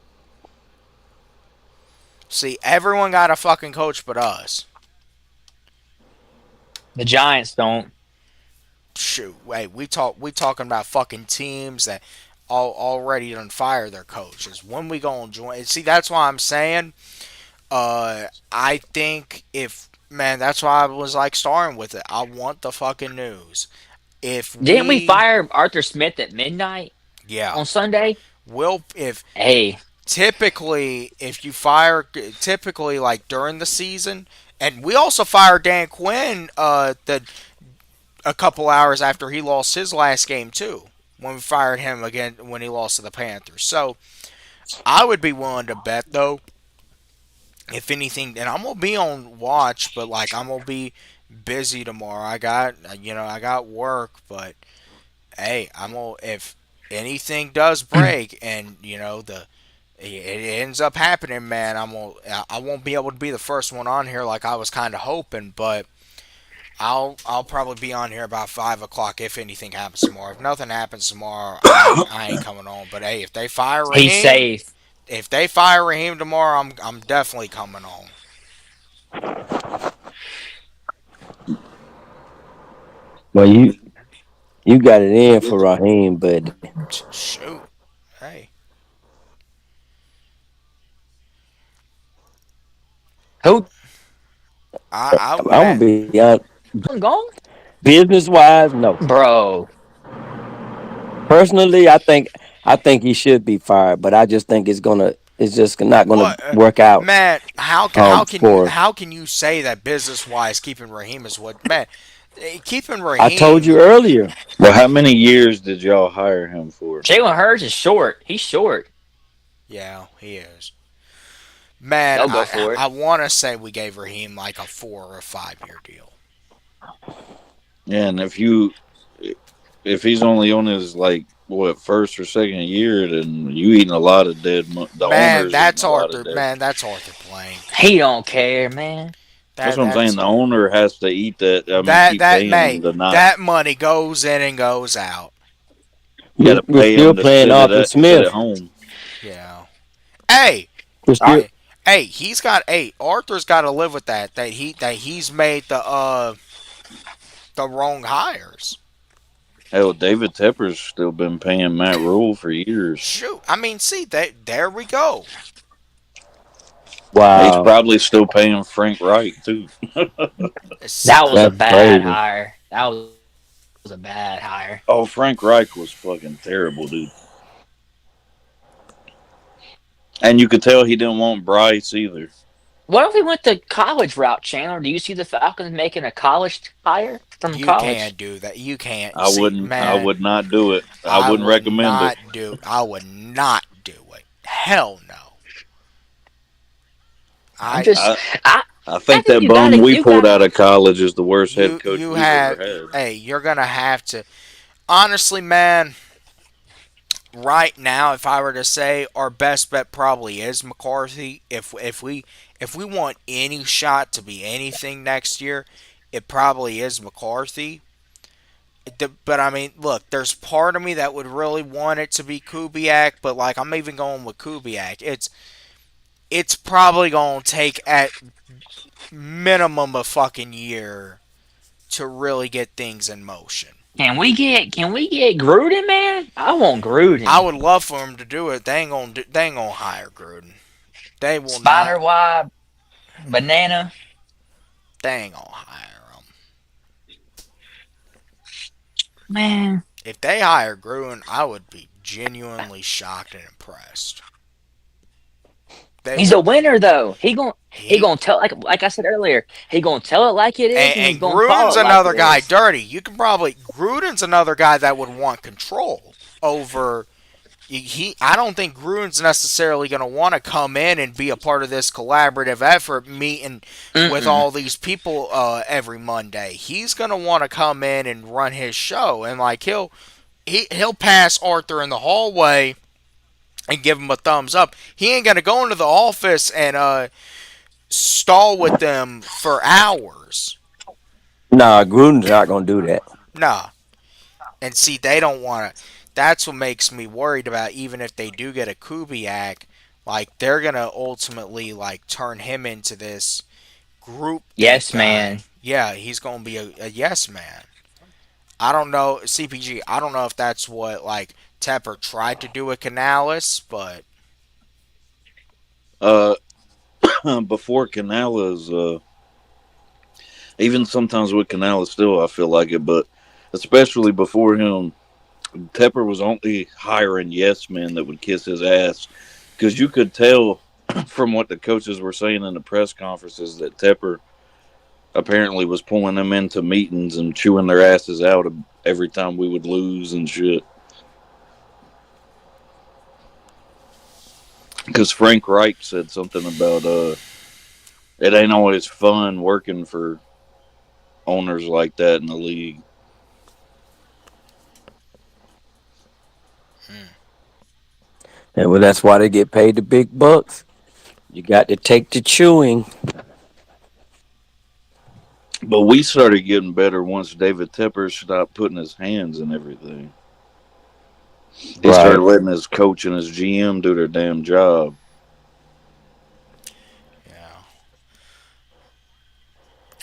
See, everyone got a fucking coach but us. The Giants don't. Shoot, hey, we talking about fucking teams that already done fire their coaches. When we gonna join? See, that's why I'm saying. I think if man, that's why I was like starting with it. I want the fucking news. If Didn't we we, fire Arthur Smith at midnight yeah, on Sunday? will if Hey, typically if you fire typically like during the season, and we also fired Dan Quinn a couple hours after he lost his last game too. When we fired him again when he lost to the Panthers. So I would be willing to bet though, if anything, and I'm gonna be on watch, but like I'm gonna be busy tomorrow. I got work, but hey, I'm gonna if anything does break and it ends up happening, man. I won't be able to be the first one on here like I was kind of hoping, but I'll probably be on here about 5 o'clock if anything happens tomorrow. If nothing happens tomorrow, I ain't coming on. But hey, he's safe. If they fire Raheem tomorrow, I'm definitely coming on. Well, you got it in for Raheem, but Shoot, hey, Who Man, I'm gonna be honest. gone? Business wise, no. Bro. Personally, I think he should be fired, but I just think it's just not gonna what, work out man? for us. how can you say that business wise keeping Raheem is what man? Keeping I told Raheem, you earlier. Well, how many years did y'all hire him for? Jalen Hurts is short. He's short. yeah, he is. Man, They'll go for it. I want to say we gave Raheem like a 4 or 5 year deal. Yeah, and if he's only on his like what first or second year, then you eating a lot of dead. The Man, owner's eating that's a lot of Arthur. dead. Man, that's Arthur Blank. He don't care, man. That's That what I'm saying. that's The owner has to eat that. I mean, that keep that paying may him to not. that money goes in and goes out. You got to We're pay still him to playing Arthur sit at Smith. home. Yeah. Hey, We're still I hey, he's got hey, Arthur's got to live with that he's made the wrong hires. Hell, David Tepper's still been paying Matt Rule for years. Shoot, I mean, see that there we go. He's wow. probably still paying Frank Wright too. It's, That was a That's bad crazy. hire. That was a bad hire. Oh, Frank Reich was fucking terrible, dude. And you could tell he didn't want Bryce either. What if we went the college route, Chandler? Do you see the Falcons making a college hire from you college? can't do that. You can't I see, wouldn't. I man. would not do it. I wouldn't recommend it. I would not do it. Hell no. I'm I just, I I, I I think think that you gotta, bum we you pulled got. out of college is the worst head coach you we've ever have had. hey, you're gonna have to honestly, man. Right now, if I were to say our best bet probably is McCarthy. If we want any shot to be anything next year, it probably is McCarthy. But I mean, look, there's part of me that would really want it to be Kubiak, but like I'm even going with Kubiak. It's probably going to take at minimum a fucking year to really get things in motion. Can we get Gruden, man? I want I Gruden. would love for him to do it. They ain't gonna hire Gruden. They will Spider not. web, banana. They ain't gonna hire him. Man, If they hire Gruden, I would be genuinely shocked and impressed. They he's a would. winner though. He He gonna tell like I said earlier. He gonna tell it like it is, and he's and gonna call Gruden's it like another it guy is. dirty. You can probably Gruden's another guy that would want control over. I don't think Gruden's necessarily going to want to come in and be a part of this collaborative effort, meeting with Mm-mm. all these people every Monday. He's going to want to come in and run his show, and like he'll pass Arthur in the hallway and give him a thumbs up. He ain't going to go into the office and stall with them for hours. Nah, Gruden's not gonna do that. Nah. And see, they don't want to. That's what makes me worried about. Even if they do get a Kubiak, like they're gonna ultimately like turn him into this group think Yes, guy. man. Yeah, he's gonna be a yes man. I don't know, CPG. I don't know if that's what like Tepper tried to do with Canales, but Uh, before Canales, even sometimes with Canales, still I feel like it, but especially before him, Tepper was only hiring yes men that would kiss his ass because you could tell from what the coaches were saying in the press conferences that Tepper apparently was pulling them into meetings and chewing their asses out every time we would lose and shit. Because Frank Reich said something about it ain't always fun working for owners like that in the league. hmm, And well, that's why they get paid the big bucks. You got to take the chewing. But we started getting better once David Tepper stopped putting his hands in everything. He started Right. letting his coach and his GM do their damn job. yeah.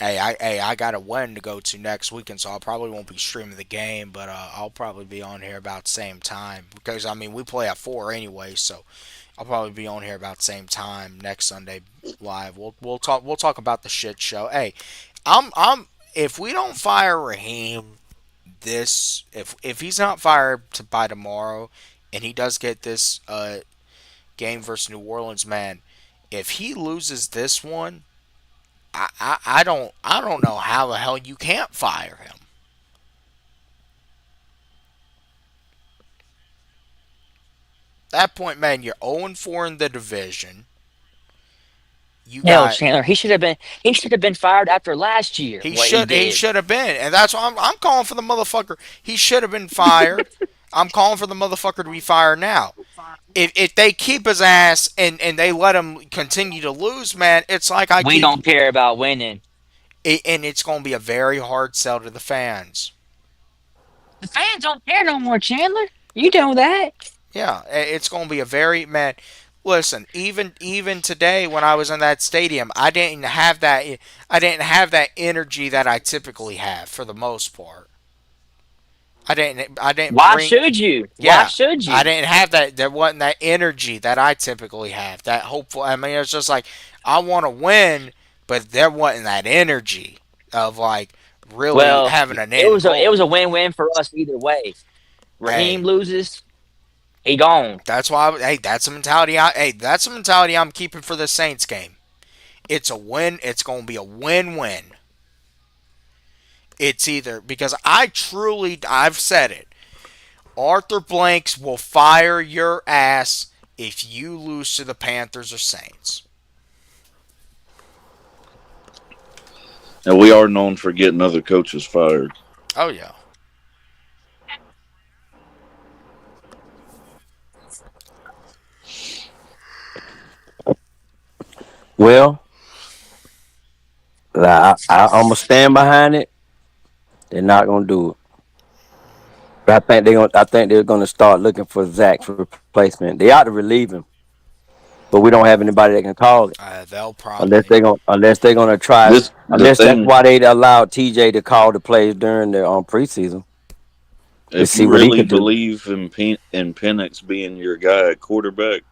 I got a wedding to go to next weekend, so I probably won't be streaming the game, but I'll probably be on here about the same time because I mean we play at 4 anyway, so I'll probably be on here about the same time next Sunday live. We'll talk about the shit show. Hey, I'm if we don't fire Raheem this if he's not fired by tomorrow and he does get this game versus New Orleans, man, if he loses this one, I don't know how the hell you can't fire him. At that point, man, you're 0-4 in the division. You Hell, got Chandler, he should have been fired after last year. he What he should he did. should have been, and that's why I'm calling for the motherfucker. He should have been fired. I'm calling for the motherfucker to be fired now. If they keep his ass and they let him continue to lose, man, it's like I We keep don't care about winning. and it's going to be a very hard sell to the fans. The fans don't care no more, Chandler. You know that. Yeah, it's going to be a very man. Listen, even today when I was in that stadium, I didn't have that energy that I typically have for the most part. I didn't Why bring should you? Why yeah, should I you? didn't have that. There wasn't that energy that I typically have. That hopeful. I mean, it's just like I want to win, but there wasn't that energy of like really Well, having an it end was a it was goal. a win-win for us either way. Raheem Hey, loses, he gone. that's why. Hey, that's the mentality. That's the mentality I'm keeping for the Saints game. It's a win. It's going to be a win-win. It's either because I've said it. Arthur Blanks will fire your ass if you lose to the Panthers or Saints. And we are known for getting other coaches fired. Oh yeah. Well, I'm gonna stand behind it. They're not gonna do it. But I think they're gonna start looking for Zach's replacement. They ought to relieve him, but we don't have anybody that can call it. They'll probably. Unless they're gonna try. This the Unless that's thing. why they allowed TJ to call the plays during the preseason to If see you what he really could do. believe in Penix being your guy at quarterback,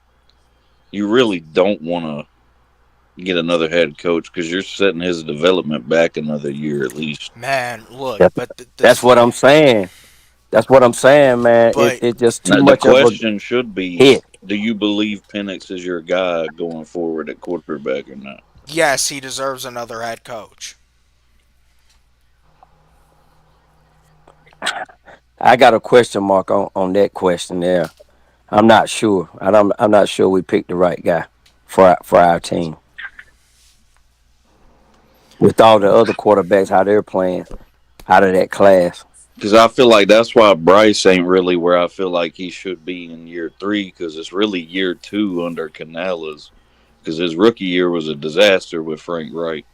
you really don't want to get another head coach because you're setting his development back another year at least. Man, look, That's, but that's what I'm saying. That's what I'm saying, man. but It's just too Now, the much of a question should be: hit. do you believe Penix is your guy going forward at quarterback or not? yes, he deserves another head coach. I got a question mark on that question there. I'm not sure. I'm not sure we picked the right guy for our team with all the other quarterbacks how they're playing out of that class. Because I feel like that's why Bryce ain't really where I feel like he should be in year three. Because it's really year two under Canales. Because his rookie year was a disaster with Frank Wright.